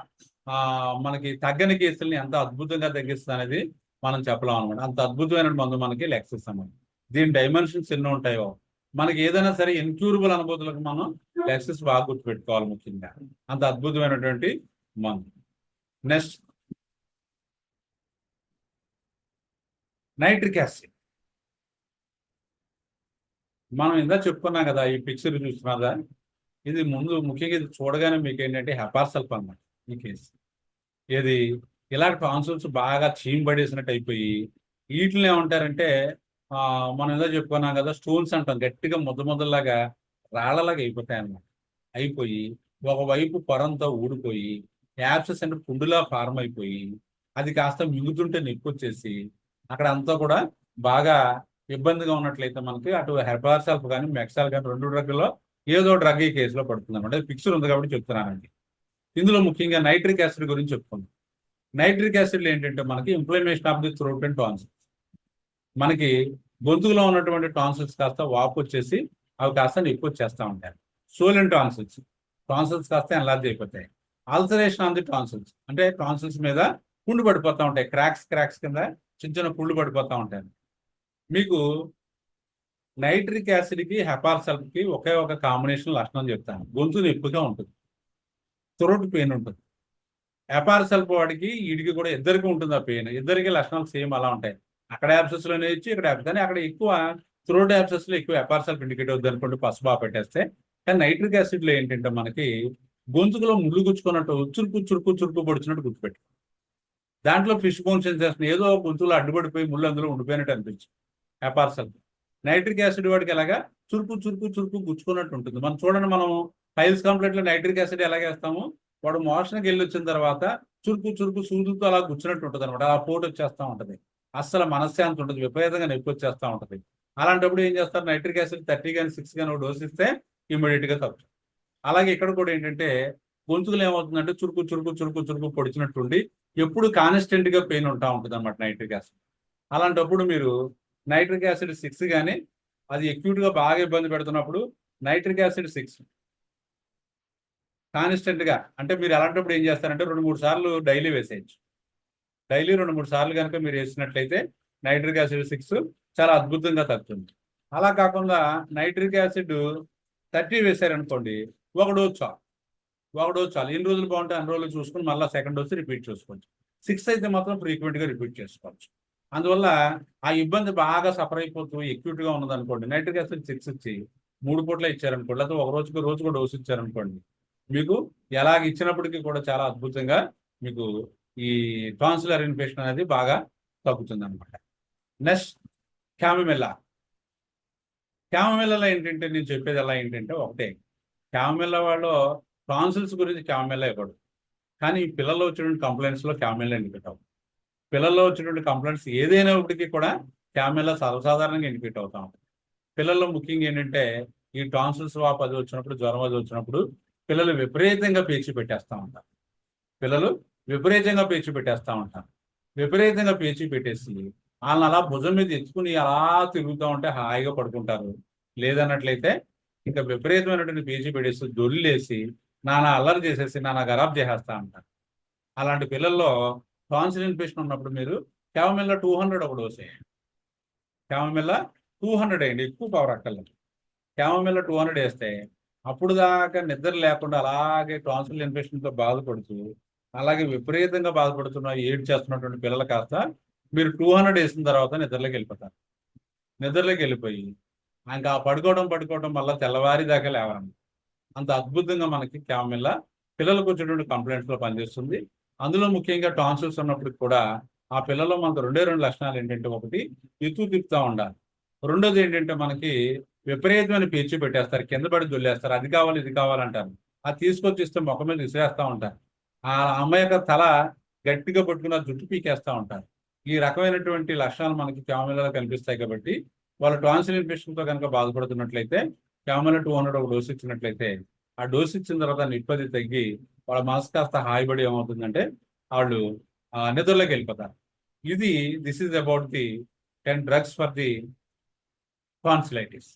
మనకి తగ్గని కేసుల్ని ఎంత అద్భుతంగా తగ్గిస్తుంది అనేది మనం చెప్పలేం అనమాట. అంత అద్భుతమైన మందు మనకి లెక్సిస్ అన్నమాట. దీని డైమెన్షన్స్ ఎన్ని ఉంటాయో మనకి ఏదైనా సరే ఇన్క్యూరబుల్ అనుభూతులకు మనం లెక్సిస్ బాగా గుర్తుపెట్టుకోవాలి. ముఖ్యంగా అంత అద్భుతమైనటువంటి మందు. Next nitric acid. మనం ఇందా చెప్పుకున్నాం కదా, ఈ పిక్చర్ చూస్తున్నారా, ఇది ముందు ముఖ్యంగా ఇది చూడగానే మీకు ఏంటంటే హెపార్సల్ఫ్ అన్నమాట ఈ కేసు. ఏది ఇలాంటి టాన్సిల్స్ బాగా చీమబడేసినట్టు అయిపోయి వీటిని ఏమంటారంటే మనం ఏదో చెప్పుకున్నాం కదా, స్టోన్స్ అంటాం, గట్టిగా ముద్దలాగా రాళ్ళలాగా అయిపోతాయి అన్నమాట. అయిపోయి ఒకవైపు పొరంతా ఊడిపోయి యాప్సెస్ అంటే పుండులా ఫార్మ్ అయిపోయి అది కాస్త మిగుతుంటే నొప్పి వచ్చేసి అక్కడ అంతా కూడా బాగా ఇబ్బందిగా ఉన్నట్లయితే మనకి అటు హెపార్సల్ఫ్ కానీ మెక్సాల్ కానీ 2 డ్రగ్లో ఏదో డ్రగ్ ఈ కేసులో పడుతుంది అనమాట. పిక్చర్ ఉంది కాబట్టి చెప్తున్నానండి. ఇందులో ముఖ్యంగా నైట్రిక్ యాసిడ్ గురించి చెప్పుకుందాం. నైట్రిక్ యాసిడ్లు ఏంటంటే మనకి inflammation of the throat and tonsils. మనకి గొంతులో ఉన్నటువంటి టాన్సిల్స్ కాస్త వాపు వచ్చేసి అవి కాస్త నొప్పి వచ్చేస్తూ ఉంటాయి. సోలెన్ టాన్సిల్స్ కాస్త ఎన్లార్జ్ అయిపోతాయి. ఆల్సరేషన్ ఆన్ ది టాన్సిల్స్ అంటే టాన్సిల్స్ మీద పుండు పడిపోతూ ఉంటాయి. క్రాక్స్ కింద చిన్న పుండ్లు పడిపోతూ ఉంటాయి. మీకు నైట్రిక్ యాసిడ్కి హెపార్సల్ఫ్కి ఒకే ఒక కాంబినేషన్ లక్షణం చెప్తాను. గొంతు నొప్పిగా ఉంటుంది, థ్రోట్ పెయిన్ ఉంటుంది. హెపార్సల్ఫ్ వాడికి వీడికి కూడా ఇద్దరికి ఉంటుంది ఆ పెయిన్. ఇద్దరికి లక్షణాలు సేమ్ అలా ఉంటాయి. అక్కడ యాప్సెస్లోనే ఇచ్చి ఇక్కడ యాప్స్, కానీ అక్కడ ఎక్కువ థ్రోట్ యాప్సెస్లో ఎక్కువ హెపార్సల్ఫ్ ఇండికేట్ అవుతుంది అనుకోండి, పసుపు బాగా పెట్టేస్తే. కానీ నైట్రిక్ యాసిడ్లో ఏంటంటే మనకి గొంతుకులో ముళ్ళు గుచ్చుకున్నట్టు చురుకు పొడిచినట్టు గుర్తుపెట్టు. దాంట్లో ఫిష్ బోన్ సెన్సేషన్, ఏదో గొంతులో అడ్డుపడిపోయి ముళ్ళు అందులో ఉండిపోయినట్టు అనిపించింది హెపార్సల్ఫ్. నైట్రిక్ యాసిడ్ వాడికి ఎలాగా చురుకు గుచ్చుకున్నట్టు ఉంటుంది. మనం చూడండి, మనం ఫైల్స్ కంప్లీట్లో నైట్రిక్ యాసిడ్ ఎలాగ వేస్తాము, వాడు మోషన్కి వెళ్ళి వచ్చిన తర్వాత చురుకు సూదులతో అలా గుచ్చినట్టు ఉంటుంది అనమాట. ఆ పోటు వచ్చేస్తూ ఉంటుంది, అస్సలు మనశ్శాంతి ఉంటుంది, విపరీతంగా నొప్పి వచ్చేస్తూ ఉంటుంది. అలాంటప్పుడు ఏం చేస్తారు, నైట్రిక్ యాసిడ్ 30 కానీ 6 కానీ ఒక డోస్ ఇస్తే ఇమ్మీడియట్గా తగ్గుతుంది. అలాగే ఇక్కడ కూడా ఏంటంటే గొంతుకులు ఏమవుతుందంటే చురుకు పొడిచినట్టుండి ఎప్పుడు కాన్స్టెంట్గా పెయిన్ ఉంటా ఉంటుంది అనమాట నైట్రిక్ యాసిడ్. అలాంటప్పుడు మీరు నైట్రిక్ యాసిడ్ 6 కానీ అది acute గా బాగా ఇబ్బంది పెడుతున్నప్పుడు నైట్రిక్ యాసిడ్ 6 కాన్స్టెంట్ గా, అంటే మీరు అలాంటప్పుడు ఏం చేస్తారంటే 2-3 సార్లు డైలీ వేసేయచ్చు. డైలీ 2-3 సార్లు కనుక మీరు వేసినట్లయితే నైట్రిక్ యాసిడ్ 6 చాలా అద్భుతంగా తగ్గుతుంది. అలా కాకుండా నైట్రిక్ యాసిడ్ 30 వేశారనుకోండి, ఒక డోస్ చాలు. ఒక డోస్ చాలు. ఎన్ని రోజులు బాగుంటే అన్ని రోజులు చూసుకుని మళ్ళీ సెకండ్ డోస్ రిపీట్ చేసుకోవచ్చు. 6 అయితే మాత్రం ఫ్రీక్వెంట్ గా రిపీట్ చేసుకోవచ్చు. అందువల్ల ఆ ఇబ్బంది బాగా సఫర్ అయిపోతూ acute గా ఉన్నదనుకోండి, నైట్రిక్ యాసిడ్ 6 ఇచ్చి 3 పూట్ల ఇచ్చారనుకోండి, లేకపోతే ఒక రోజుకు డోస్ ఇచ్చారనుకోండి, మీకు ఎలాగ ఇచ్చినప్పటికీ కూడా చాలా అద్భుతంగా మీకు ఈ టాన్సిలర్ ఇన్ఫెక్షన్ అనేది బాగా తగ్గుతుంది అనమాట. నెక్స్ట్ క్యామమిల్లా. క్యామమిల్లాలో ఏంటంటే నేను చెప్పేది ఎలా ఏంటంటే ఒకటే, క్యామమిల్లా వాళ్ళు టాన్సిల్స్ గురించి క్యామమిల్లా ఇవ్వడు, కానీ ఈ పిల్లల్లో వచ్చినటువంటి కంప్లైంట్స్లో క్యామమిల్లా ఇండికేట్ అవుతుంది. పిల్లల్లో వచ్చినటువంటి కంప్లైంట్స్ ఏదైనప్పటికీ కూడా క్యామమిల్లా సర్వసాధారణంగా ఇండికేట్ అవుతా ఉంటుంది. పిల్లల్లో ముఖ్యంగా ఏంటంటే ఈ టాన్సిల్స్ వాపు అది వచ్చినప్పుడు, జ్వరం అది వచ్చినప్పుడు పిల్లలు విపరీతంగా పేచి పెట్టేస్తూ ఉంటారు. విపరీతంగా పేచి పెట్టేసి వాళ్ళని అలా భుజం మీద ఎత్తుకుని అలా తిరుగుతూ ఉంటే హాయిగా పడుకుంటారు. లేదన్నట్లయితే ఇంకా విపరీతమైనటువంటి పేచి పెట్టేసి దొల్లేసి నానా అల్లరి చేసేసి నానా గరాబ్ చేసేస్తా ఉంటారు. అలాంటి పిల్లల్లో టాన్సిల్ ఇన్ఫెక్షన్ ఉన్నప్పుడు మీరు క్యామమిల్లా 200 ఒక డోస్ వేయండి. క్యామమిల్లా 200 వేయండి, ఎక్కువ పవర్ అక్కర్లేదు. క్యామమిల్లా 200 వేస్తే అప్పుడు దాకా నిద్ర లేకుండా అలాగే టాన్సిల్ ఇన్ఫెక్షన్తో బాధపడుతూ అలాగే విపరీతంగా బాధపడుతున్న ఏడ్ చేస్తున్నటువంటి పిల్లలు కాస్త మీరు 200 వేసిన తర్వాత నిద్రలోకి వెళ్ళిపోయి ఇంకా పడుకోవడం మళ్ళీ తెల్లవారి దాకా లేవరండి. అంత అద్భుతంగా మనకి క్యామమిల్లా పిల్లలకు వచ్చేటువంటి కంప్లైంట్స్లో పనిచేస్తుంది. అందులో ముఖ్యంగా టాన్సిల్స్ ఉన్నప్పుడు కూడా ఆ పిల్లల్లో మనకు రెండు లక్షణాలు ఏంటంటే, ఒకటి ఎత్తు తిప్పుతూ ఉండాలి, రెండోది ఏంటంటే మనకి విపరీతమైన పేచి పెట్టేస్తారు, కింద పడి దొల్లేస్తారు, అది కావాలి ఇది కావాలంటారు. అది తీసుకొచ్చి ఇస్తే మొక్క మీద విసిరేస్తూ ఉంటారు. ఆ అమ్మాయి యొక్క తల గట్టిగా పట్టుకుని జుట్టు పీకేస్తూ ఉంటారు. ఈ రకమైనటువంటి లక్షణాలు మనకి క్యామమిల్లాలో కనిపిస్తాయి. కాబట్టి వాళ్ళు టాన్సిల్ ఇన్ఫెక్షన్తో కనుక బాధపడుతున్నట్లయితే క్యామమిల్లా 200 ఒక డోస్ ఇచ్చినట్లయితే ఆ డోస్ ఇచ్చిన తర్వాత నిప్పది తగ్గి వాళ్ళ మనసు కాస్త హాయిపడి ఏమవుతుందంటే వాళ్ళు నిద్రలోకి వెళ్ళిపోతారు. This is about the 10 drugs for the tonsillitis.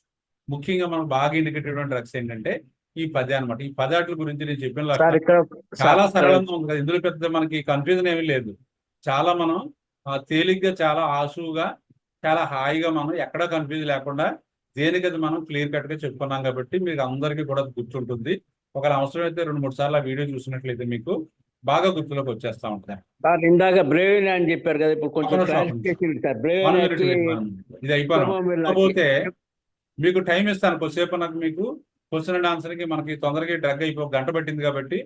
ముఖ్యంగా మనం బాగా ఇండికేటెడ్ డ్రగ్స్ ఏంటంటే ఈ 10 అనమాట. ఈ 10 వాటి గురించి నేను చెప్పిన లక్షణాలు చాలా సరళంగా ఉంది కదా, ఇందులో పెద్ద మనకి కన్ఫ్యూజన్ ఏమీ లేదు. చాలా మనం తేలిగ్గా, చాలా ఆసువుగా, చాలా హాయిగా మనం ఎక్కడ కన్ఫ్యూజ్ లేకుండా దేనికది మనం క్లియర్ కట్ గా చెప్పుకున్నాం. కాబట్టి మీకు అందరికీ కూడా గుర్తుంటుంది. ఒకవేళ అవసరమైతే 2-3 సార్లు ఆ వీడియో చూసినట్లయితే మీకు బాగా గుర్తులోకి వచ్చేస్తా ఉంటాయి. సార్ ఇందాక బ్రెవిన్ అని చెప్పారు కదా, ఇప్పుడు కొంచెం క్లారిఫికేషన్ సార్. ఇది అయిపోతే మీకు టైం ఇస్తాను కొద్దిసేపు. నాకు మీకు క్వశ్చన్ అండ్ ఆన్సర్కి మనకి తొందరగా డ్రగ్ అయిపో గంట పట్టింది కాబట్టి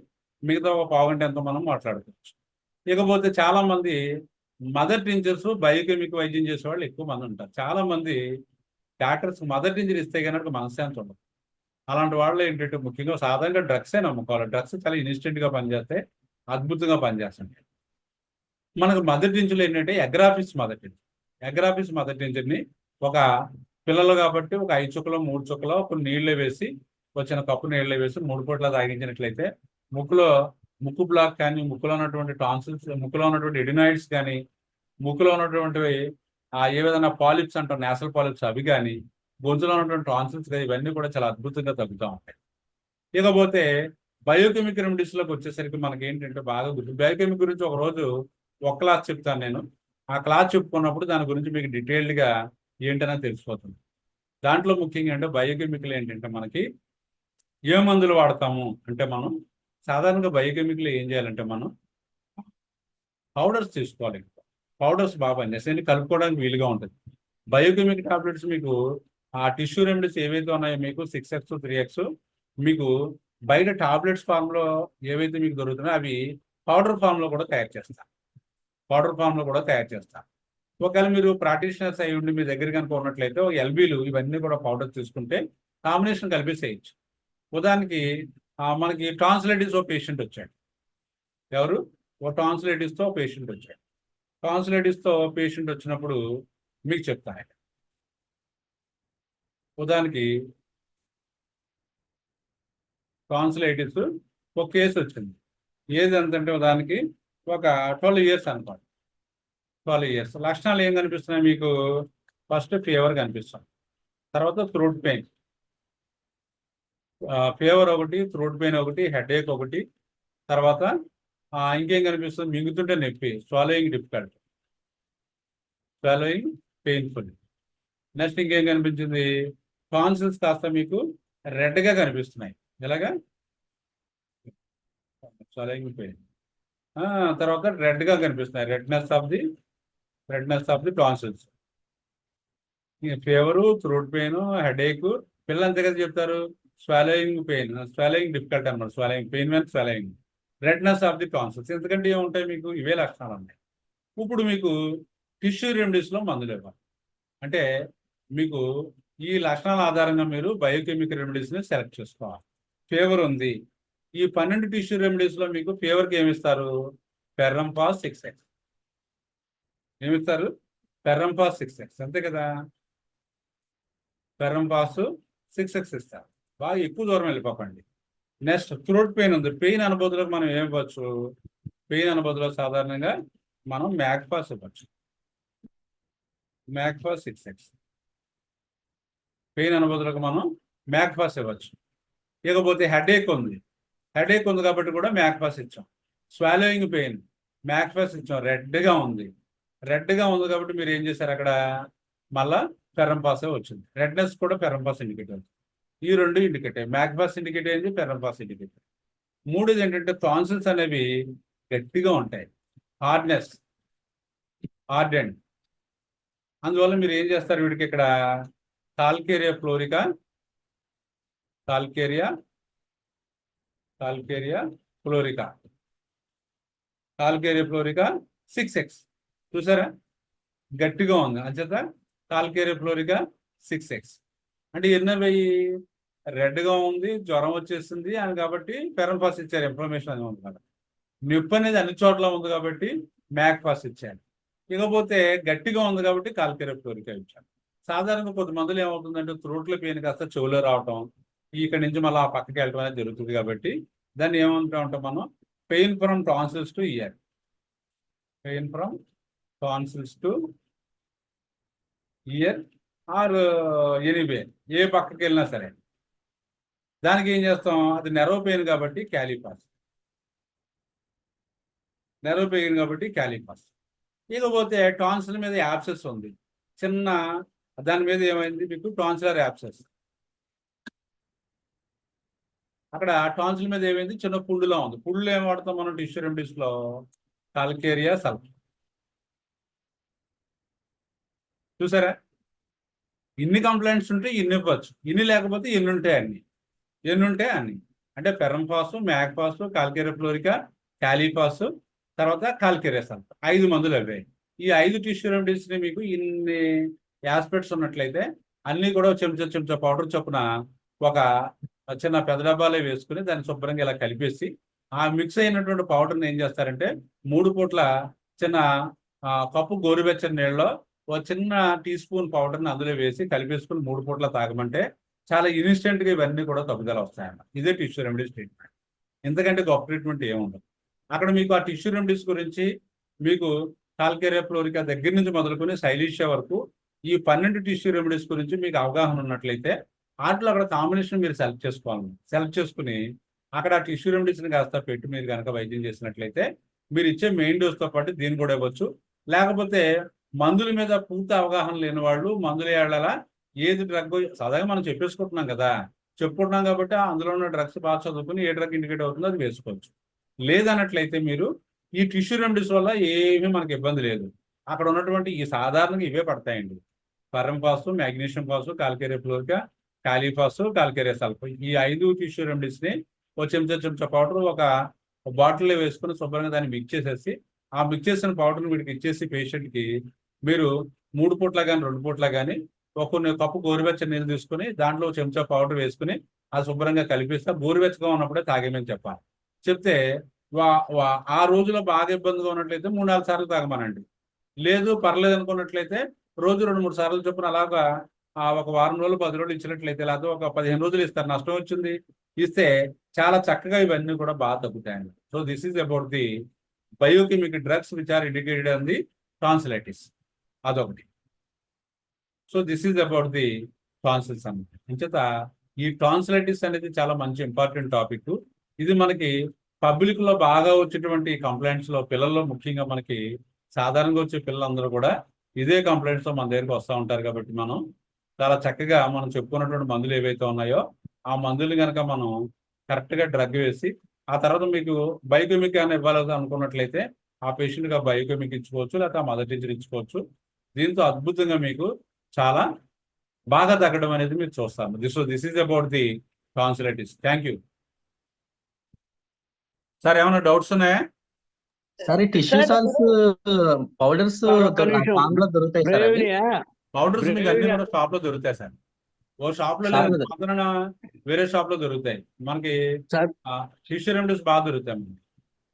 మిగతా ఒక పావుగంట ఎంతో మనం మాట్లాడుకోవచ్చు. ఇకపోతే చాలా మంది మదర్ టీచర్స్ బయోకెమిక్ వైద్యం చేసే వాళ్ళు ఎక్కువ మంది ఉంటారు. చాలా మంది డాక్టర్స్ మదర్ టీచర్ ఇస్తే కనుక మనశ్శాంతి ఉండదు. అలాంటి వాళ్ళు ఏంటంటే ముఖ్యంగా సాధారణంగా డ్రగ్సే నమ్ముకోవాలి. డ్రగ్స్ చాలా ఇన్స్టెంట్ గా పనిచేస్తే అద్భుతంగా పనిచేస్తుంటాయి. మనకు మదర్ టీచర్లు ఏంటంటే అగ్రాఫిస్ మదర్ టీచర్ని ఒక పిల్లలు కాబట్టి ఒక 5 చుక్కలో 3 చుక్కలో కొన్ని నీళ్లు వేసి, వచ్చిన కప్పు నీళ్లు వేసి 3 పూట్ల తాగించినట్లయితే ముక్కు బ్లాక్ కానీ, ముక్కులో ఉన్నటువంటి టాన్సిల్స్, ముక్కులో ఉన్నటువంటి ఎడినాయిడ్స్ కానీ, ముక్కులో ఉన్నటువంటివి ఏ విధంగా పాలిప్స్ అంటాం, నేసల్ పాలిప్స్, అవి కానీ, గొంతులో ఉన్నటువంటి టాన్సిల్స్ కానీ, ఇవన్నీ కూడా చాలా అద్భుతంగా తగ్గుతూ ఉంటాయి. ఇకపోతే బయోకెమిక్ రెమెడీస్లోకి వచ్చేసరికి మనకి ఏంటంటే బాగా బయోకెమిక్ గురించి ఒక రోజు ఒక క్లాస్ చెప్తాను నేను. ఆ క్లాస్ చెప్పుకున్నప్పుడు దాని గురించి మీకు డీటెయిల్డ్గా ఏంటనేది తెలిసిపోతుంది. దాంట్లో ముఖ్యంగా అంటే బయోకెమికల్ ఏంటంటే మనకి ఏ మందులు వాడతాము అంటే, మనం సాధారణంగా బయోకెమికల్ ఏం చేయాలంటే మనం పౌడర్స్ తీసుకోవాలి. పౌడర్స్ బాగా పనిచేస్తాయి, కలుపుకోవడానికి వీలుగా ఉంటుంది. బయోకెమిక్ టాబ్లెట్స్ మీకు ఆ టిష్యూ రెమెడీస్ ఏవైతే ఉన్నాయో మీకు 6x 3x మీకు బయట టాబ్లెట్స్ ఫామ్లో ఏవైతే మీకు దొరుకుతున్నాయో అవి పౌడర్ ఫామ్లో కూడా తయారు చేస్తాం. ఒకవేళ మీరు ప్రాక్టీషనర్స్ అయి ఉండి మీ దగ్గర కనుక ఉన్నట్లయితే ఎల్బీలు ఇవన్నీ కూడా పౌడర్ తీసుకుంటే కాంబినేషన్ కలిపేసేయచ్చు. ఉదాహరణకి మనకి టాన్సిలైటిస్ పేషెంట్ వచ్చాడు. టాన్సిలైటిస్తో పేషెంట్ వచ్చాడు. టాన్సిలైటిస్తో పేషెంట్ వచ్చినప్పుడు మీకు చెప్తాను. ఉదాహరణకి టాన్సిలైటిస్ ఒక కేసు వచ్చింది. ఏది ఎంతంటే ఉదాహరణకి ఒక 12 years అనుకోండి. 12 years లక్షణాలు ఏం కనిపిస్తున్నాయి మీకు? ఫస్ట్ ఫీవర్ కనిపిస్తుంది. తర్వాత థ్రోట్ పెయిన్, ఫీవర్ ఒకటి, థ్రోట్ పెయిన్ ఒకటి, హెడేక్ ఒకటి, తర్వాత ఇంకేం కనిపిస్తుంది, మింగుతుంటే నొప్పి, swallowing difficult, swallowing painful. Next ఇంకేం కనిపించింది, టాన్సిల్స్ కాస్త మీకు రెడ్గా కనిపిస్తున్నాయి. ఎలాగా, స్వాలోయింగ్ పెయిన్, తర్వాత రెడ్గా కనిపిస్తున్నాయి, redness of the tonsils. Fever, throat pain, headache, పిల్లలు అంతే కదా చెప్తారు, స్వాలోయింగ్ పెయిన్, స్వాలోయింగ్ డిఫికల్ట్ అన్నమాట, స్వాలోయింగ్ పెయిన్ మీద swallowing, redness of the tonsils. ఎందుకంటే ఏముంటాయి మీకు, ఇవే లక్షణాలు ఉంటాయి. ఇప్పుడు మీకు టిష్యూ రెమెడీస్లో మందులు ఇవ్వాలి. అంటే మీకు ఈ లక్షణాల ఆధారంగా మీరు బయోకెమికల్ రెమెడీస్ని సెలెక్ట్ చేసుకోవాలి. ఫీవర్ ఉంది, ఈ 12 టిష్యూ రెమెడీస్లో మీకు ఫీవర్కి ఏమిస్తారు, ఫెర్రంపాస్ 6x. ఏమిస్తారు, ఫెర్రంపాస్ 6x, అంతే కదా, ఫెర్రంపాస్ 6x ఇస్తారు. బాగా ఎక్కువ దూరం వెళ్ళిపోకండి. నెక్స్ట్ థ్రోట్ పెయిన్ ఉంది, పెయిన్ అనుభూతులకు మనం ఏమి ఇవ్వచ్చు, పెయిన్ అనుభూతులకు సాధారణంగా మనం మ్యాక్ఫాస్ ఇవ్వచ్చు, మ్యాక్ఫాస్ 6x. పెయిన్ అనుభూతులకు మనం మ్యాక్ఫాస్ ఇవ్వచ్చు. ఇకపోతే హెడేక్ ఉంది కాబట్టి కూడా మ్యాక్ఫాస్ ఇచ్చాం. స్వాలోయింగ్ పెయిన్, మ్యాక్ఫాస్ ఇచ్చాం, రెడ్గా ఉంది కాబట్టి మీరు ఏం చేశారు, అక్కడ మళ్ళా ఫెర్రంపాసే వచ్చింది. రెడ్నెస్ కూడా ఫెర్రంపాస్ ఇండికేట్ అవుతుంది. ఈ రెండు ఇండికేట్ అయ్యి, మ్యాక్ఫాస్ ఇండికేట్ అయింది, ఫెర్రంపాస్ ఇండికేట్ అయ్యింది. మూడోది ఏంటంటే టాన్సిల్స్ అనేవి గట్టిగా ఉంటాయి, హార్డెండ్. అందువల్ల మీరు ఏం చేస్తారు, వీడికి ఇక్కడ calcarea fluorica, calcarea fluorica 6x. చూసారా, గట్టిగా ఉంది అంచేత కాల్కేరియా ఫ్లోరికా 6x. అంటే ఎన్నవి రెడ్గా ఉంది, జ్వరం వచ్చేసింది అని కాబట్టి ఫెర్రంపాస్ ఇచ్చారు, ఇన్ఫ్లమేషన్ అని ఉంది కదా. నొప్పి అనేది అన్ని చోట్ల ఉంది కాబట్టి మ్యాక్ఫాస్ ఇచ్చారు. ఇకపోతే గట్టిగా ఉంది కాబట్టి కాల్కేరియా ఫ్లోరికా ఇచ్చారు. సాధారణంగా కొద్ది మందులు ఏమవుతుందంటే థ్రోట్లో పెయిన్ కాస్త చెవులో రావటం, ఇక్కడ నుంచి మళ్ళీ ఆ పక్కకి వెళ్ళటం అనేది జరుగుతుంది. కాబట్టి దాన్ని ఏమంటా ఉంటాం మనం, pain from tonsils to ear, pain from tonsils to ear or anyway, ఏ పక్కకి వెళ్ళినా సరే దానికి ఏం చేస్తాం, అది నెర్వ్ పెయిన్ కాబట్టి క్యాలిపాస్, ఇకపోతే టాన్సిల్ మీద యాబ్సెస్ ఉంది చిన్న, దాని మీద ఏమైంది మీకు టాన్సిలర్ యాబ్సెస్. అక్కడ టాన్సిల్ మీద ఏమైంది, చిన్న పుండులా ఉంది. పుండులో ఏం వాడతాం మనం టిష్యూ రెమెడీస్లో, కాల్కేరియా సల్ఫర్. చూసారా, ఇన్ని కంప్లైంట్స్ ఉంటే ఇన్ని ఇవ్వచ్చు, ఇన్ని లేకపోతే ఎన్ని ఉంటాయి అన్ని. అంటే ఫెర్రంపాస్, మ్యాక్ఫాస్, కాల్కేరియా ఫ్లోరికా, క్యాలిపాస్, తర్వాత కాల్కేరియా సల్ఫర్, 5 మందులు అవ్వాయి. ఈ 5 టిష్యూ రెమెడీస్ని మీకు ఇన్ని ఆస్పెక్ట్స్ ఉన్నట్లయితే అన్నీ కూడా చెంచా పౌడర్ చొప్పున ఒక చిన్న పెద్ద డబ్బాలో వేసుకుని దాన్ని శుభ్రంగా ఇలా కలిపేసి, ఆ మిక్స్ అయినటువంటి పౌడర్ని ఏం చేస్తారంటే 3 పూట్ల చిన్న కప్పు గోరువెచ్చని నీళ్ళలో ఒక చిన్న టీ స్పూన్ పౌడర్ని అందులో వేసి కలిపేసుకుని 3 పూట్ల తాగమంటే చాలా ఇన్స్టెంట్గా ఇవన్నీ కూడా తగ్గుదల వస్తాయన్నమాట. ఇదే టిష్యూ రెమెడీస్ ట్రీట్మెంట్. ఎందుకంటే గొప్ప ట్రీట్మెంట్ ఏముండదు. అక్కడ మీకు ఆ టిష్యూ రెమెడీస్ గురించి మీకు కాల్కేరియా ఫ్లోరికా దగ్గర నుంచి మొదలుకొని సైలీషియా వరకు ఈ 12 టిష్యూ రెమెడీస్ గురించి మీకు అవగాహన ఉన్నట్లయితే వాటిలో అక్కడ కాంబినేషన్ మీరు సెలెక్ట్ చేసుకుని అక్కడ ఆ టిష్యూ రెమెడీస్ని కాస్త పెట్టి మీరు కనుక వైద్యం చేసినట్లయితే మీరు ఇచ్చే మెయిన్ డోస్తో పాటు దీన్ని కూడా ఇవ్వచ్చు. లేకపోతే మందుల మీద పూర్తి అవగాహన లేని వాళ్ళు మందులు వేయాలా, ఏది డ్రగ్ సాధారణంగా మనం చెప్పుకుంటున్నాం కాబట్టి అందులో ఉన్న డ్రగ్స్ బాగా చదువుకుని ఏ డ్రగ్ ఇండికేట్ అవుతుందో అది వేసుకోవచ్చు. లేదన్నట్లయితే మీరు ఈ టిష్యూ రెమెడీస్ వల్ల ఏమీ మనకి ఇబ్బంది లేదు. అక్కడ ఉన్నటువంటి ఈ సాధారణంగా ఇవే పడతాయండి, ferrum phos, magnesium phos, calcarea fluorica, kali phos, calcarea sulphur. ఈ 5 టిష్యూ రెమెడీస్ని ఒక చెంచా పౌడర్ ఒక బాటిల్లో వేసుకుని శుభ్రంగా దాన్ని మిక్స్ చేసేసి, ఆ మిక్స్ చేసిన పౌడర్ని వీడికి ఇచ్చేసి పేషెంట్కి మీరు 3 పూట్ల కానీ 2 పూట్ల కానీ కొన్ని కప్పు గోరువెచ్చని నీళ్ళు తీసుకుని దాంట్లో చెంచా పౌడర్ వేసుకుని అది శుభ్రంగా కలిపిస్తే గోరువెచ్చగా ఉన్నప్పుడే తాగేమని చెప్పాలి. చెప్తే ఆ రోజులో బాగా ఇబ్బందిగా ఉన్నట్లయితే 3-4 సార్లు తాగమనండి. లేదు పర్లేదు అనుకున్నట్లయితే రోజు 2-3 సార్లు చొప్పున అలాగా ఒక వారం రోజులు 10 రోజులు ఇచ్చినట్లయితే, లేకపోతే ఒక 15 రోజులు ఇస్తారు, నష్టం వచ్చింది ఇస్తే చాలా చక్కగా ఇవన్నీ కూడా బాగా తగ్గుతాయండి. So this is about the biochemical drugs which are indicated on the tonsillitis. అదొకటి. So this is about the tonsils అన్నమాట. అంచేత ఈ టాన్సిలైటిస్ అనేది చాలా మంచి ఇంపార్టెంట్ టాపిక్. ఇది మనకి పబ్లిక్ లో బాగా వచ్చేటువంటి కంప్లైంట్స్ లో పిల్లల్లో ముఖ్యంగా మనకి సాధారణంగా వచ్చే పిల్లలందరూ కూడా ఇదే కంప్లైంట్స్ తో మన దగ్గరికి వస్తూ ఉంటారు. కాబట్టి మనం చాలా చక్కగా మనం చెప్పుకున్నటువంటి మందులు ఏవైతే ఉన్నాయో ఆ మందులు కనుక మనం కరెక్ట్ గా డ్రగ్ వేసి ఆ తర్వాత మీకు బయోకెమిక్ అని ఇవ్వాలి అనుకున్నట్లయితే ఆ పేషెంట్ గా బయోకెమిక్ ఇచ్చుకోవచ్చు, లేకపోతే ఆ మదర్ టీచర్ ఇచ్చుకోవచ్చు. దీంతో అద్భుతంగా మీకు చాలా బాగా తగ్గడం అనేది మీరు చూస్తాను. This is about the tonsillitis. Thank you sir. ఏమైనా డౌట్స్ ఉన్నాయా? సార్ ఈ టిష్యూ సార్ సాల్స్ పౌడర్స్ సార్ ఒక్క నిమిషం. ఫామ్ లో దొరుకుతాయి సార్ అవి? బ్రేవినియా పౌడర్స్ మీకు అన్ని బ్రేవినియా కూడా షాప్ లో దొరుకుతాయి సార్. ఓ షాప్ లో షాప్ లేదు, లో పక్కన వేరే షాప్ లో దొరుకుతాయి. మనకి సార్ టిష్యూ రెమెడీస్ బాగా దొరుకుతాయి మనకి.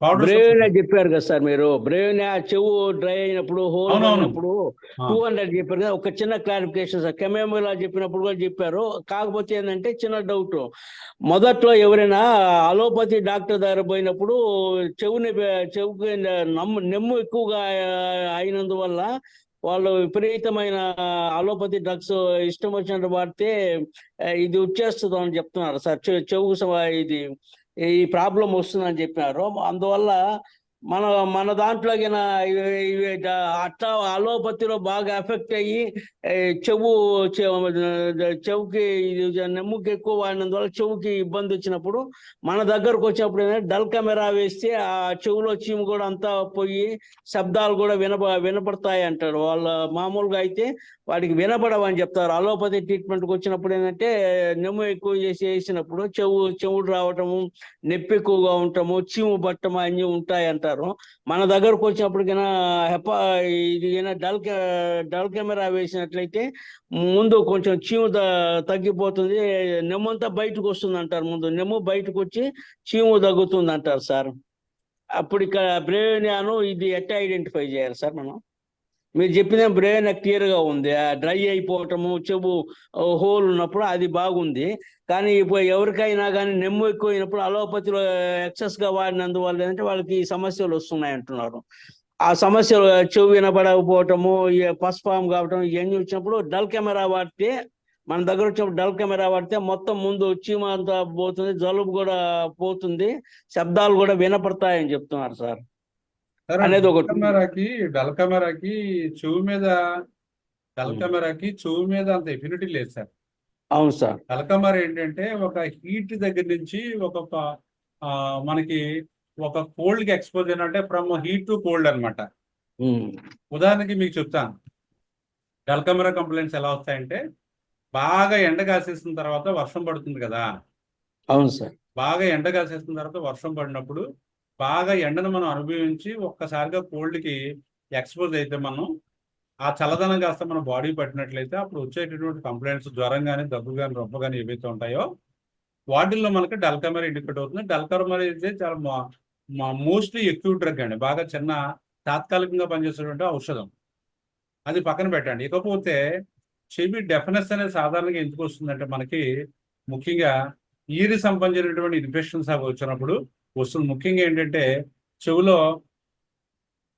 పౌడర్స్ బ్రేవినియా చెప్పారు కదా సార్ మీరు. బ్రేవినియా చెవు డ్రై అయినప్పుడు, హోల్ అవునవును. అయినప్పుడు 200 చెప్పారు కదా. ఒక చిన్న క్లారిఫికేషన్ సార్. కెమెమోలా చెప్పినప్పుడు కూడా చెప్పారు. కాకపోతే ఏంటంటే చిన్న డౌట్. మొదట్లో ఎవరైనా అలోపతి డాక్టర్ దగ్గర పోయినప్పుడు చెవుకి నెమ్ము ఎక్కువగా అయినందువల్ల వాళ్ళు విపరీతమైన అలోపతి డ్రగ్స్ ఇష్టం వచ్చినట్టు వాడితే ఇది వచ్చేస్తుంది అని చెప్తున్నారు సార్. ఇది ఈ ప్రాబ్లం వస్తుందని చెప్పినారు. అందువల్ల మన మన దాంట్లోకిన అట్లా అలోపతిలో బాగా ఎఫెక్ట్ అయ్యి చెవుకి నెమ్ముకి ఎక్కువ వాడినందువల్ల చెవుకి ఇబ్బంది వచ్చినప్పుడు మన దగ్గరకు వచ్చినప్పుడు ఏంటంటే డల్ కెమెరా వేస్తే ఆ చెవులో చీము కూడా అంతా పోయి శబ్దాలు కూడా వినపడతాయి అంటారు వాళ్ళ. మామూలుగా అయితే వాడికి వినపడవని చెప్తారు. అలోపతి ట్రీట్మెంట్కి వచ్చినప్పుడు ఏంటంటే నెమ్ము ఎక్కువ చేసినప్పుడు చెవుడు రావటము, నొప్పి ఎక్కువగా ఉండటము, చీము పట్టము అన్నీ ఉంటాయి అంటారు. మన దగ్గరకు వచ్చినప్పటికైనా ఇది డల్ కెమెరా వేసినట్లయితే ముందు కొంచెం చీము తగ్గిపోతుంది, నెమ్మంతా బయటకు వస్తుంది అంటారు. ముందు నెమ్ము బయటకు వచ్చి చీము తగ్గుతుంది అంటారు సార్. అప్పుడు ఇక్కడ బ్రేవినియాను ఇది ఎట్లా ఐడెంటిఫై చేయాలి సార్ మనం? మీరు చెప్పిన బ్రెయిన్ క్లియర్ గా ఉంది. డ్రై అయిపోవటము, చెవు హోల్ ఉన్నప్పుడు అది బాగుంది. కానీ ఇప్పుడు ఎవరికైనా కానీ నెమ్ము ఎక్కువైనప్పుడు అలోపతిలో ఎక్సెస్ గా వాడినందువల్ల ఏంటంటే వాళ్ళకి ఈ సమస్యలు వస్తున్నాయి అంటున్నారు. ఆ సమస్యలు చెవు వినపడకపోవటము, పస్పామ్ కావటం ఇవన్నీ వచ్చినప్పుడు డల్ కెమెరా వాడితే, మన దగ్గర వచ్చినప్పుడు డల్ కెమెరా వాడితే మొత్తం ముందు చీమ అంతా పోతుంది, జలుబు కూడా పోతుంది, శబ్దాలు కూడా వినపడతాయని చెప్తున్నారు సార్. అనేది ఒకటి. డల్ కెమెరాకి చెవు మీద అంత ఎఫినిటీ లేదు సార్. అవును సార్. డల్ కెమెరా ఏంటంటే ఒక హీట్ దగ్గర నుంచి మనకి ఒక కోల్డ్ కి ఎక్స్పోజ్ అంటే ఫ్రమ్ హీట్ టు కోల్డ్ అనమాట. ఉదాహరణకి మీకు చెప్తాను, డల్ కెమెరా కంప్లైంట్స్ ఎలా వస్తాయంటే బాగా ఎండ కాసేసిన తర్వాత వర్షం పడుతుంది కదా. అవును సార్. బాగా ఎండ కాసేసిన తర్వాత వర్షం పడినప్పుడు బాగా ఎండను మనం అనుభవించి ఒక్కసారిగా కోల్డ్ కి ఎక్స్పోజ్ అయితే మనం ఆ చల్లదనం కాస్త మన బాడీ పట్టినట్లయితే అప్పుడు వచ్చేటటువంటి కంప్లైంట్స్ జ్వరం కానీ, దగ్గు కానీ, రొప్ప కానీ ఏవైతే ఉంటాయో వాటిల్లో మనకి డల్ కెమెరా ఇండికేట్ అవుతుంది. డల్ కెమెరా అయితే చాలా మోస్ట్లీ ఎక్కువ డ్రగ్ అండి, బాగా చిన్న తాత్కాలికంగా పనిచేసేటువంటి ఔషధం. అది పక్కన పెట్టండి. ఇకపోతే చెవి డెఫ్నెస్ అనేది సాధారణంగా ఎందుకు వస్తుందంటే మనకి ముఖ్యంగా ఈరి సంబంధించినటువంటి ఇన్ఫెక్షన్స్ అవి వచ్చినప్పుడు వస్తుంది. ముఖ్యంగా ఏంటంటే చెవులో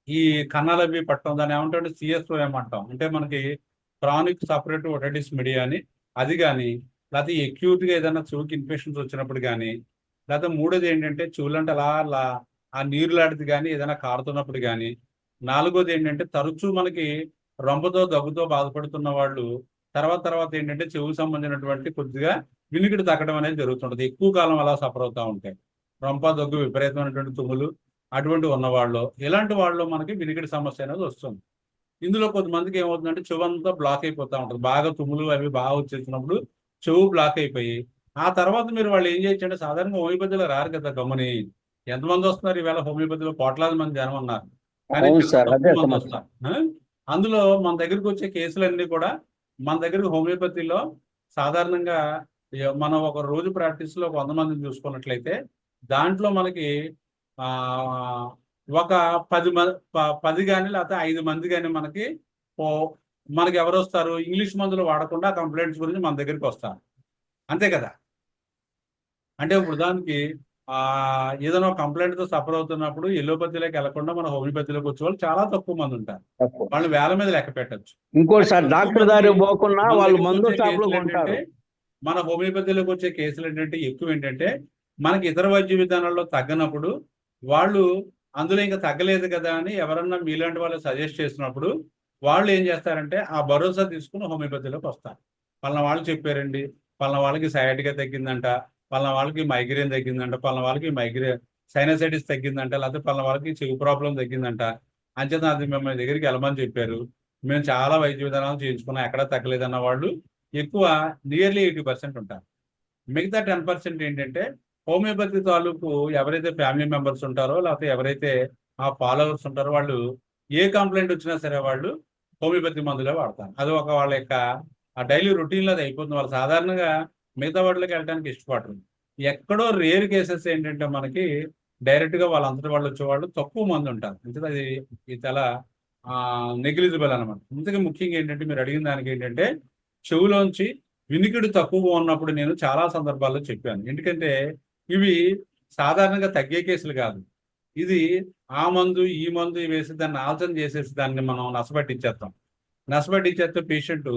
ఈ కన్నాలు అవి పట్టడం, దాన్ని ఏమంటే సిఎస్ఓ ఏమంటాం, అంటే మనకి క్రానిక్ సపరేటివ్ ఒటైటిస్ మీడియా అని అది కానీ, లేకపోతే ఎక్యూట్గా ఏదైనా చెవుకి ఇన్ఫెక్షన్స్ వచ్చినప్పుడు కానీ, లేకపోతే మూడోది ఏంటంటే చెవులంటే అలా ఆ నీరు లాంటిది కానీ ఏదైనా కారుతున్నప్పుడు కానీ, నాలుగోది ఏంటంటే తరచూ మనకి రొంపతో దగ్గుతో బాధపడుతున్న వాళ్ళు తర్వాత ఏంటంటే చెవుకు సంబంధించినటువంటి కొద్దిగా వినికిడి తగ్గడం అనేది జరుగుతుంటుంది. ఎక్కువ కాలం అలా సఫర్ అవుతూ ఉంటాయి. రొంప, దగ్గు, విపరీతమైనటువంటి తుమ్ములు అటువంటి ఉన్నవాళ్ళు, ఇలాంటి వాళ్ళు మనకి వినికిడి సమస్య అనేది వస్తుంది. ఇందులో కొంతమందికి ఏమవుతుందంటే చెవు అంతా బ్లాక్ అయిపోతూ ఉంటుంది. బాగా తుమ్ములు అవి బాగా వచ్చేసినప్పుడు చెవు బ్లాక్ అయిపోయి ఆ తర్వాత మీరు వాళ్ళు ఏం చేయొచ్చు అంటే సాధారణంగా హోమియోపతిలో రారు కదా గమ్ముని. ఎంతమంది వస్తున్నారు ఈవేళ హోమియోపతిలో? కోట్లాది మంది జనం ఉన్నారు, కానీ అవును చాలా సార్, అదే తక్కువ మంది సమస్య. వస్తారు. అందులో మన దగ్గరికి వచ్చే కేసులన్నీ కూడా మన దగ్గరికి హోమియోపతిలో సాధారణంగా మనం ఒక రోజు ప్రాక్టీస్లో 100 మందిని చూసుకున్నట్లయితే దాంట్లో మనకి ఆ ఒక 10 కానీ లేకపోతే 5 మంది కానీ మనకి ఎవరు వస్తారు? ఇంగ్లీష్ మందులు వాడకుండా కంప్లైంట్స్ గురించి మన దగ్గరికి వస్తారు, అంతే కదా. అంటే ఇప్పుడు దానికి ఏదైనా కంప్లైంట్ తో సఫర్ అవుతున్నప్పుడు ఎలోపతిలోకి వెళ్లకుండా మన హోమియోపతిలోకి వచ్చే వాళ్ళు చాలా తక్కువ మంది ఉంటారు. వాళ్ళు వేల మీద లెక్క పెట్టచ్చు. ఇంకోటి సార్, డాక్టర్ దారి పోకుండా మన వాళ్ళు దగ్గరికి మందు వచ్చే షాప్ లో కేసులు కొంటారు. ఏంటంటే, మన హోమియోపతిలోకి వచ్చే కేసులు ఏంటంటే ఎక్కువ ఏంటంటే మనకి ఇతర వైద్య విధానాల్లో తగ్గనప్పుడు వాళ్ళు అందులో ఇంకా తగ్గలేదు కదా అని ఎవరన్నా మీలాంటి వాళ్ళు సజెస్ట్ చేసినప్పుడు వాళ్ళు ఏం చేస్తారంటే ఆ భరోసా తీసుకుని హోమియోపతిలోకి వస్తారు. పలానా వాళ్ళు చెప్పారండి, పలానా వాళ్ళకి సయాటికా తగ్గిందంట, పలానా వాళ్ళకి మైగ్రేన్ తగ్గిందంట, పలానా వాళ్ళకి సైనసైటిస్ తగ్గిందంట, లేకపోతే పలానా వాళ్ళకి చెవి ప్రాబ్లం తగ్గిందంట, అంచేత అది మిమ్మల్ని దగ్గరికి వెళ్ళమని చెప్పారు, మేము చాలా వైద్య విధానాలు చేయించుకున్నాం ఎక్కడా తగ్గలేదన్న వాళ్ళు ఎక్కువ నియర్లీ 80% ఉంటారు. మిగతా 10% ఏంటంటే హోమియోపతి తాలూకు ఎవరైతే ఫ్యామిలీ మెంబర్స్ ఉంటారో లేకపోతే ఎవరైతే ఆ ఫాలోవర్స్ ఉంటారో వాళ్ళు ఏ కంప్లైంట్ వచ్చినా సరే వాళ్ళు హోమియోపతి మందులే వాడతారు. అది ఒక వాళ్ళ యొక్క ఆ డైలీ రొటీన్లో అది అయిపోతుంది. వాళ్ళు సాధారణంగా మిగతా వాటిలోకి వెళ్ళడానికి ఇష్టపడరు. ఎక్కడో రేర్ కేసెస్ ఏంటంటే మనకి డైరెక్ట్గా వాళ్ళంతటి వాళ్ళు వచ్చేవాళ్ళు తక్కువ మంది ఉంటారు. అంటే అది ఇది చాలా నెగ్లిజిబుల్ అనమాట. ఇంతకీ ముఖ్యంగా ఏంటంటే మీరు అడిగిన దానికి ఏంటంటే చెవులోంచి వినికిడి తక్కువగా ఉన్నప్పుడు నేను చాలా సందర్భాల్లో చెప్పాను. ఎందుకంటే ఇవి సాధారణంగా తగ్గే కేసులు కాదు. ఇది ఆ మందు ఈ మందు వేసి దాన్ని ఆల్చన చేసేసి దాన్ని మనం నష్టపట్టించేస్తాం. నష్టపట్టించేస్తే పేషెంట్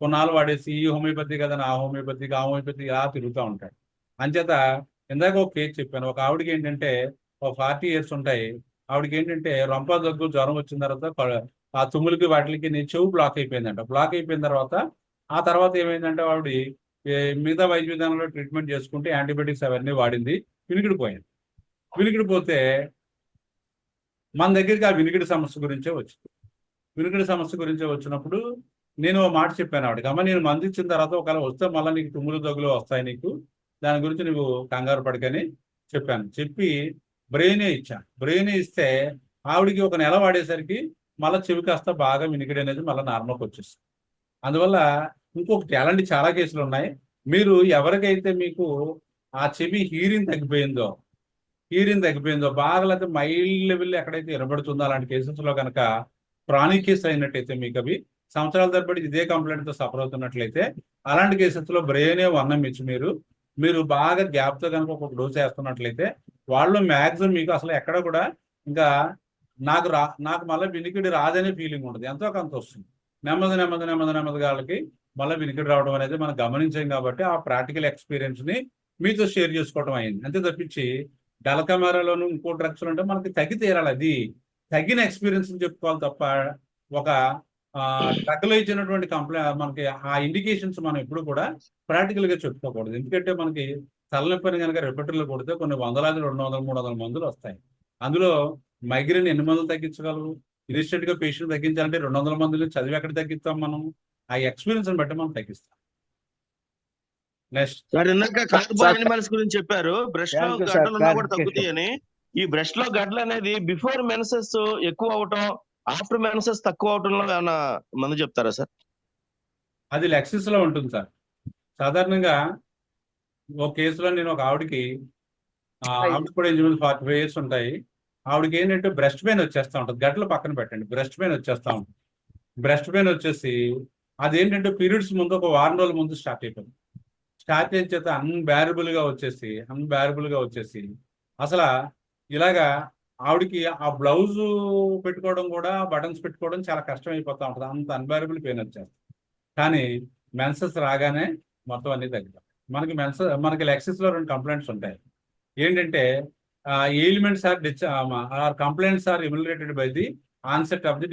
కొన్నాళ్ళు వాడేసి ఈ హోమియోపతి కదా ఆ హోమియోపతికి ఆ హోమియోపతి ఇలా తిరుగుతూ ఉంటాడు. అంచేత ఇందాక ఒక కేసు చెప్పాను. ఒక ఆవిడకి ఏంటంటే ఒక 40 years ఉంటాయి. ఆవిడకి ఏంటంటే రొంప దగ్గు జ్వరం వచ్చిన తర్వాత ఆ తుమ్ములకి వాటికి చెవు బ్లాక్ అయిపోయిందంట. బ్లాక్ అయిపోయిన తర్వాత ఆ తర్వాత ఏమైందంటే ఆవిడ మిగతా వైద్య విధానంలో ట్రీట్మెంట్ చేసుకుంటే యాంటీబయాటిక్స్ అవన్నీ వాడింది, వినికిడి పోయింది. వినికిడి పోతే మన దగ్గరికి ఆ వినికిడి సమస్య గురించే వచ్చింది. వినికిడి సమస్య గురించే వచ్చినప్పుడు నేను ఓ మాట చెప్పాను ఆవిడకి, అమ్మ నేను మందు ఇచ్చిన తర్వాత ఒకవేళ వస్తే మళ్ళీ నీకు తుమ్ములు దగ్గులు వస్తాయి, నీకు దాని గురించి నువ్వు కంగారు పడకని చెప్పాను. చెప్పి బ్రెయినే ఇచ్చాను. బ్రెయినే ఇస్తే ఆవిడికి ఒక నెల వాడేసరికి మళ్ళీ చెవి కాస్త బాగా వినికిడి అనేది మళ్ళీ నార్మల్కి వచ్చేస్తుంది. అందువల్ల ఇంకొకటి అలాంటి చాలా కేసులు ఉన్నాయి. మీరు ఎవరికైతే మీకు ఆ చెవి హీరింగ్ తగ్గిపోయిందో బాగా లేకపోతే మైల్డ్ లెవెల్ ఎక్కడైతే వినబడుతుందో అలాంటి కేసెస్లో కనుక క్రానిక్ కేసు అయినట్టయితే మీకు అవి సంవత్సరాల తరబడి ఇదే కంప్లైంట్తో సఫర్ అవుతున్నట్లయితే అలాంటి కేసెస్లో బ్రెయినే వర్ణం ఇచ్చి మీరు బాగా గ్యాప్తో కనుక ఒక డోస్ వేస్తున్నట్లయితే వాళ్ళు మ్యాక్సిమం మీకు అసలు ఎక్కడ కూడా ఇంకా నాకు మళ్ళీ వినికిడి రాదనే ఫీలింగ్ ఉంటుంది. ఎంతో కొంత వస్తుంది. నెమ్మదిగా వాళ్ళకి మళ్ళీ వినికిడి రావడం అనేది మనం గమనించాం కాబట్టి ఆ ప్రాక్టికల్ ఎక్స్పీరియన్స్ని మీతో షేర్ చేసుకోవడం అయింది. అంతే తప్పించి డల్కమెరాలోను ఇంకో డ్రగ్స్ అంటే మనకి తగ్గి తీరాలి. అది తగ్గిన ఎక్స్పీరియన్స్ చెప్పుకోవాలి తప్ప ఒక డ్రగ్లో ఇచ్చినటువంటి మనకి ఆ ఇండికేషన్స్ మనం ఎప్పుడు కూడా ప్రాక్టికల్గా చెప్పుకోకూడదు. ఎందుకంటే మనకి తలనొప్పిని కనుక రిపీటర్లో కొడితే కొన్ని 100, 200, 300 మందులు వస్తాయి. అందులో మైగ్రేన్ ఎన్ని మందులు తగ్గించగలరు? ఇనిషియేట్గా పేషెంట్ తగ్గించాలంటే 200 మందులు చదివి ఎక్కడ తగ్గిస్తాం మనం? ఆ ఎక్స్పీరియన్స్ బట్టి మనం తగ్గిస్తాం. నెక్స్ట్ సార్, ఇందాక కార్బన్ యానిమల్స్ గురించి చెప్పారు. బ్రష్ లో Thank you, sir. గడ్డలు ఉన్నా కూడా Clarification. తగ్గుతాయి అని. ఈ బ్రష్ లో గడ్డలు అనేది బిఫోర్ మెన్సెస్ ఎక్కువ అవటం, ఆఫ్టర్ మెన్సెస్ తక్కువ అవటంలో ఏమైనా మందు చెప్తారా సార్? అది లెక్సిస్ లో ఉంటుంది సార్. సాధారణంగా ఒక కేసులో నేను ఒక ఆవిడకి ఆవిడ కూడా ఇంచుమించు 45 years ఉంటాయి. ఆవిడకి ఏంటంటే బ్రెస్ట్ పెయిన్ వచ్చేస్తూ ఉంటుంది. గడ్డలు పక్కన పెట్టండి, బ్రెస్ట్ పెయిన్ వచ్చేస్తూ ఉంటుంది. బ్రెస్ట్ పెయిన్ వచ్చేసి అదేంటంటే పీరియడ్స్ ముందు ఒక వారం రోజుల ముందు స్టార్ట్ అయిపోయింది. స్టార్ట్ అయిన చేత అన్బేరబుల్ గా వచ్చేసి అసలు ఇలాగా ఆవిడకి ఆ బ్లౌజ్ పెట్టుకోవడం కూడా బటన్స్ పెట్టుకోవడం చాలా కష్టం అయిపోతూ ఉంటుంది. అంత అన్బేరబుల్ పెయిన్ వచ్చేస్తుంది. కానీ మెన్సెస్ రాగానే మొత్తం అన్ని తగ్గుతాయి. మనకి లెక్సిస్ లో 2 కంప్లైంట్స్ ఉంటాయి. ఏంటంటే ailments are complaints are ameliorated by the onset of the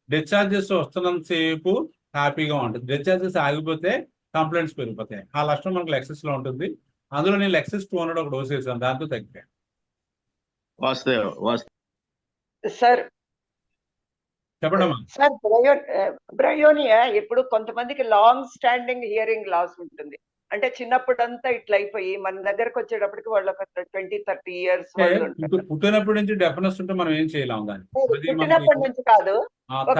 discharges వస్తున్నంతసేపు హ్యాపీగా ఉంటుంది. డిశ్చార్జెస్ ఆగిపోతే కంప్లైంట్స్ పెరిగిపోతాయి. ఆ లక్షణం మనకు లెక్సిస్ లో ఉంటుంది. అందులో నేను లెక్సిస్ 200 ఒక డోస్ వేసాను, దాంతో తగ్గిపోయాను. సార్ చెప్పడమ్మా. సార్ బ్రయోనియా ఇప్పుడు కొంతమందికి లాంగ్ స్టాండింగ్ హియరింగ్ లాస్ ఉంటుంది. అంటే చిన్నప్పుడంతా ఇట్లా అయిపోయి మన దగ్గరకు వచ్చేటప్పటికి వాళ్ళు ఒక 20-30 years వాళ్ళు ఉంటారు. పుట్టినప్పటి నుంచి డెఫినెస్ ఉంటే మనం ఏం చేయలేం దాన్ని. పుట్టినప్పటి నుంచి కాదు,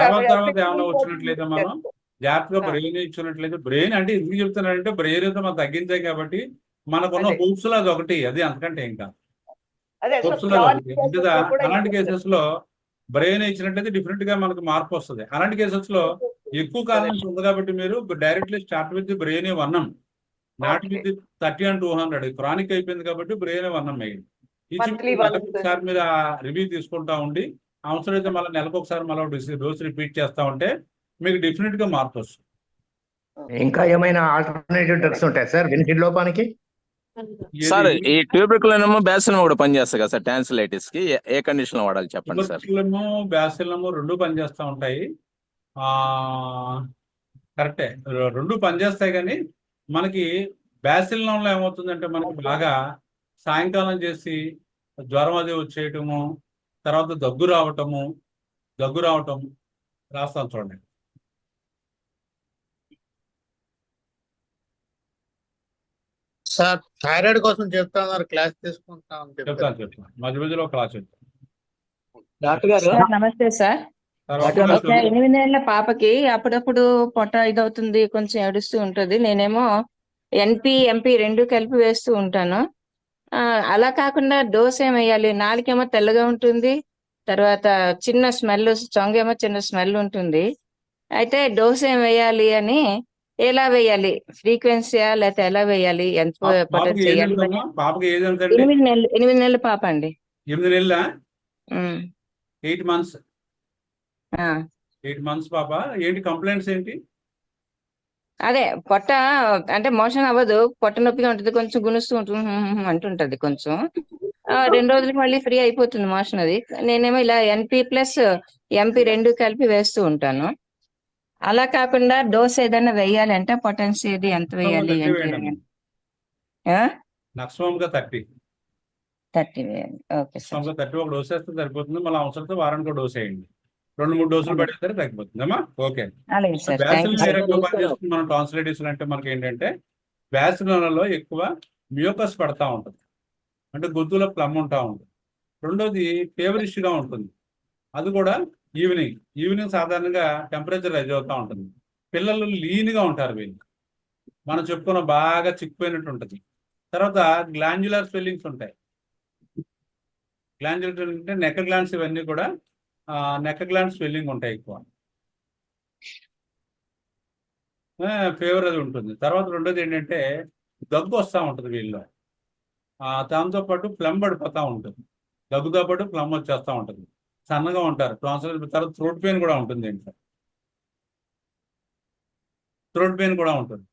తర్వాత ఏమైనా వచ్చినట్లయితే మనం జాగ్రత్తగా బ్రెయిన్ ఇచ్చినట్లయితే, బ్రెయిన్ అంటే ఎందుకు చెప్తున్నానంటే బ్రెయిన్ అయితే మనం తగ్గించాం కాబట్టి మనకున్న హోప్స్ లో అది ఒకటి, అది అంతకంటే ఇంకా హోప్స్ లో ఒకటి. అలాంటి కేసెస్ లో బ్రెయిన్ ఇచ్చినట్లయితే డిఫరెంట్ గా మనకు మార్పు వస్తుంది. అలాంటి కేసెస్ లో ఎక్కువ కాలం నుంచి ఉంది కాబట్టి మీరు డైరెక్ట్లీ స్టార్ట్ విత్ బ్రెయిన్ వర్ణం. Not Okay. With 30 and 200 chronic అయిపోయింది కాబట్టి బ్రెయిన్ 1 ml ఈచ్ Monthly నెలకు once. ఒకసారి మీరు ఆ రివ్యూ తీసుకుంటా ఉండి అవసరమైతే మళ్ళీ నెలకు ఒకసారి మళ్ళీ డోస్ రిపీట్ చేస్తా ఉంటే మీకు డెఫినెట్ గా మార్పు వస్తుంది. ఇంకా ఏమైనా ఆల్టర్నేటివ్ డ్రగ్స్ ఉంటాయి సార్ వెనిటిడ్ లోపానికి? సార్ ఈ ట్యూబర్కులము బ్యాసిలం కూడా పనిచేస్తాయి కదా సార్ టాన్సిలైటిస్ కి ఏ కండిషన్ లో వాడాలి చెప్పండి సార్. ట్యూబర్కులము బ్యాసిలము రెండు పనిచేస్తూ ఉంటాయి. కరెక్టే, రెండు పనిచేస్తాయి. కానీ మనకి బ్యాసిలంలో ఏమవుతుందంటే మనకి బాగా సాయంకాలం చేసి జ్వరం అది వచ్చేయటము, తర్వాత దగ్గు రావటం రాస్తాను చూడండి. సార్ థైరాయిడ్ కోసం చెప్తున్నారు, క్లాస్ తీసుకుంటాం అని చెప్పారు. చెప్తాను మధ్య మధ్యలో క్లాస్ చెప్తాను. డాక్టర్ గారు సార్ నమస్తే సార్. తర్వాత ఒక 8 నెలల పాపకి అప్పుడప్పుడు పొట్ట ఇదవుతుంది, కొంచెం ఏడుస్తూ ఉంటుంది. నేనేమో ఎంపీ రెండు కలిపి వేస్తూ ఉంటాను. అలా కాకుండా డోస్ ఏం వేయాలి? నాలుకేమో తెల్లగా ఉంటుంది, తర్వాత చిన్న స్మెల్, చొంగేమో చిన్న స్మెల్ ఉంటుంది. అయితే డోస్ ఏం వేయాలి అని, ఎలా వేయాలి, ఫ్రీక్వెన్సీయా లేకపోతే ఎలా వేయాలి, ఎంత పొటెన్స్ చేయాలి? పాపకి ఏజ్ ఎంత అండి? 8 నెలల పాప అండి. 8 నెలల ఉమ్. 8 months. ఆ. 8 months పాప. ఏంటి కంప్లైంట్స్ ఏంటి? అదే పొట్ట అంటే మోషన్ అవ్వదు, పొట్ట నొప్పిగా ఉంటుంది, కొంచెం గునుస్తూ ఉంటుంది, అంటుంటది కొంచెం. 2 రోజులకి మళ్ళీ ఫ్రీ అయిపోతుంది మోషన్ అది. నేనేమో ఇలా NP ప్లస్ MP రెండు కలిపి వేస్తూ ఉంటాను. అలా కాకుండా డోస్ ఏదైనా వేయాలి అంటే పొటెన్సీ ఇది ఎంత వేయాలి? మాక్సిమం గా 30. 30 వేయాలి. Okay sir. 30 ఒక డోస్ వేస్తే సరిపోతుంది. మళ్ళీ అవసరంతో వారానికి ఒక డోస్ వేయండి. 2-3 డోసులు పడేస్తే తగ్గిపోతుంది అమ్మా. ఓకే. అలాగే సార్. బ్యాసిల్ ఏ రకంగా పనిచేస్తుంది మనం టాన్సిలైటిస్ అంటే మనకి ఏంటంటే బ్యాసిలలో ఎక్కువ మ్యూకస్ పడతా ఉంటుంది, అంటే గొంతులో ప్లమ్ ఉంటా ఉంటుంది. రెండోది ఫేవరిష్ గా ఉంటుంది, అది కూడా ఈవినింగ్ సాధారణంగా టెంపరేచర్ రైజ్ అవుతూ ఉంటుంది. పిల్లలు లీన్ గా ఉంటారు, వీళ్ళు మనం చెప్పుకున్న బాగా చిక్కిపోయినట్టు ఉంటుంది. తర్వాత గ్లాండ్యులర్ స్వెల్లింగ్స్ ఉంటాయి. గ్లాండ్యులర్ అంటే నెక్ గ్లాండ్స్, ఇవన్నీ కూడా నెక్ గ్లాండ్ స్వెల్లింగ్ ఉంటాయి ఎక్కువ. ఫీవర్ అది ఉంటుంది. తర్వాత రెండోది ఏంటంటే దగ్గు వస్తూ ఉంటుంది వీళ్ళు. దాంతోపాటు ప్లమ్ పడిపోతూ ఉంటుంది, దగ్గుతో పాటు ప్లమ్ వచ్చేస్తూ ఉంటుంది, సన్నగా ఉంటారు. తర్వాత థ్రోట్ పెయిన్ కూడా ఉంటుంది. ఏంటి థ్రోట్ పెయిన్ కూడా ఉంటుంది.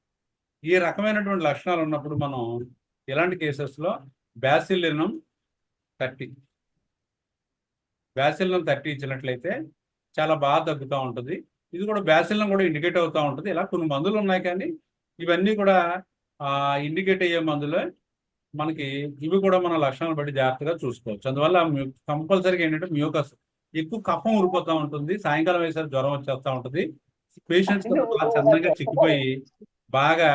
ఈ రకమైనటువంటి లక్షణాలు ఉన్నప్పుడు మనం ఇలాంటి కేసెస్లో బ్యాసిలినం 30 ఇచ్చినట్లయితే చాలా బాగా తగ్గుతూ ఉంటుంది. ఇది కూడా బ్యాసిలినం కూడా ఇండికేట్ అవుతూ ఉంటుంది. ఇలా కొన్ని మందులు ఉన్నాయి, కానీ ఇవన్నీ కూడా ఇండికేట్ అయ్యే మందులే. మనకి ఇవి కూడా మన లక్షణాలు బట్టి జాగ్రత్తగా చూసుకోవచ్చు. అందువల్ల కంపల్సరీగా ఏంటంటే మ్యూకస్, ఎక్కువ కఫం ఊరిపోతూ ఉంటుంది, సాయంకాలం వేసరికి జ్వరం వచ్చేస్తూ ఉంటుంది. పేషెంట్స్ బాగా సన్నగా చిక్కిపోయి బాగా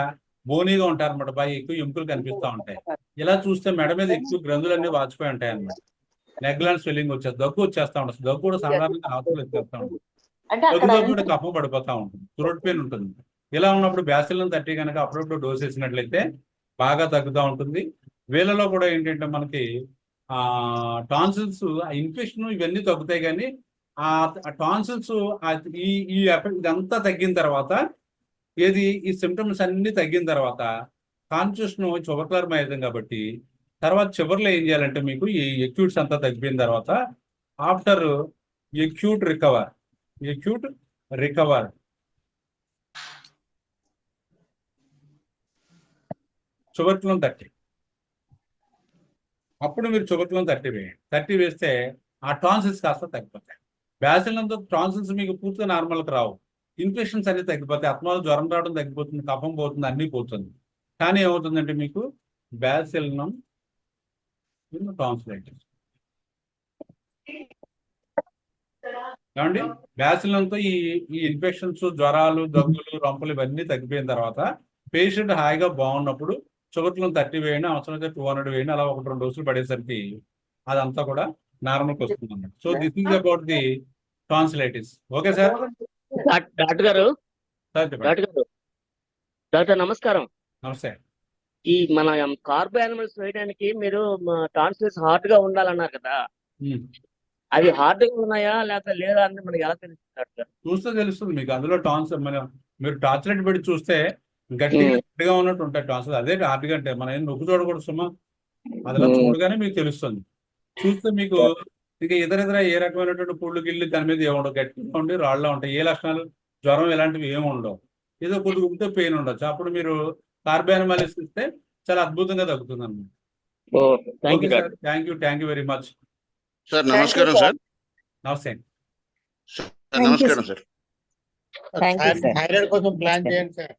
బోనీగా ఉంటారు అనమాట, బాగా ఎక్కువ ఎముకలు కనిపిస్తూ ఉంటాయి. ఇలా చూస్తే మెడ మీద ఎక్కువ గ్రంథులన్నీ వాచిపోయి ఉంటాయి అన్నమాట. నెక్ గ్లాండ్ స్వెల్లింగ్ వచ్చేస్తుంది, దగ్గు వచ్చేస్తూ ఉంటుంది. దగ్గు కూడా సాధారణంగా ఆతులు వచ్చేస్తూ ఉంటుంది, దగ్గుతో కూడా కఫం పడిపోతూ ఉంటుంది, థ్రోట్ పెయిన్ ఉంటుంది. ఇలా ఉన్నప్పుడు బ్యాసిలిన్ 30 కనుక అప్పుడప్పుడు డోస్ వేసినట్లయితే బాగా తగ్గుతూ ఉంటుంది. వీళ్ళలో కూడా ఏంటంటే మనకి టాన్సిల్స్ ఇన్ఫెక్షన్ ఇవన్నీ తగ్గుతాయి, కానీ ఆ టాన్సిల్స్ ఈ ఎఫెక్ట్ ఇదంతా తగ్గిన తర్వాత, ఈ సిమ్టమ్స్ అన్ని తగ్గిన తర్వాత కాన్స్టిట్యూషన్ చుబర్కులర్ మైజం కాబట్టి తర్వాత చివరిలో ఏం చేయాలంటే మీకు ఈ ఎక్యూట్స్ అంతా తగ్గిపోయిన తర్వాత ఆఫ్టర్ ఎక్యూట్ రికవర్ చుబర్కులం 30, అప్పుడు మీరు చుబర్కులం 30 వేయండి. 30 వేస్తే ఆ టాన్సిల్స్ కాస్త తగ్గిపోతాయి. బ్యాసిలంతో టాన్సిల్స్ మీకు పూర్తిగా నార్మల్కి రావు, ఇన్ఫెక్షన్స్ అన్ని తగ్గిపోతాయి, అత్మాలు జ్వరం రావడం తగ్గిపోతుంది, కఫం పోతుంది, అన్నీ పోతుంది. కానీ ఏమవుతుందంటే మీకు బ్యాసిలినం టాన్సిలైటిస్. ఏమండి, బ్యాసిలంతో ఈ ఇన్ఫెక్షన్స్, జ్వరాలు, దగ్గులు, రొంపలు ఇవన్నీ తగ్గిపోయిన తర్వాత పేషెంట్ హాయిగా బాగున్నప్పుడు చుబర్కులం 30 వేయండి, అవసరమైతే 200 వేయండి. అలా 1-2 డోసులు పడేసరికి అదంతా కూడా నార్మల్కి వస్తుంది అన్నమాట. So this is about the tonsillitis. Okay sir. Doctor గారు డాక్టర్ నమస్కారం. నమస్తే. ఈ మన కార్బో యానిమల్స్ వేయడానికి మీరు టాన్సిల్స్ హార్డ్ గా ఉండాలన్నారు కదా, అవి హార్డ్ గా ఉన్నాయా లేకపోతే లేదా అని మనకి ఎలా తెలుస్తుంది డాక్టర్? చూస్తే తెలుస్తుంది మీకు. అందులో మీరు టార్చ్ లైట్ పెట్టి చూస్తే గట్టిగా ఉన్నట్టు ఉంటాయి టాన్సిల్. అదే హార్ట్గా అంటే మనం ఏం నొక్కి చూడకూడదు సుమా, అదిలా చూడగానే మీకు తెలుస్తుంది. చూస్తే మీకు ఇక ఇతర ఏ రకమైనటువంటి పుళ్ళు గిళ్ళు దాని మీద ఏముండవు, గట్టిగా ఉండి రాళ్ళ ఉంటాయి. ఏ లక్షణాలు, జ్వరం ఇలాంటివి ఏమి ఉండవు. ఏదో కొద్దిగా ఉంటే పెయిన్ ఉండొచ్చు. అప్పుడు మీరు కార్బానిమాలిస్ ఇస్తే చాలా అద్భుతంగా తగ్గుతుంది అన్నమాట. Okay sir, thank you very much sir. నమస్కారం సార్. నమస్తే. నమస్కారం సార్. థైరాయిడ్ కోసం ప్లాన్ చేయండి సార్.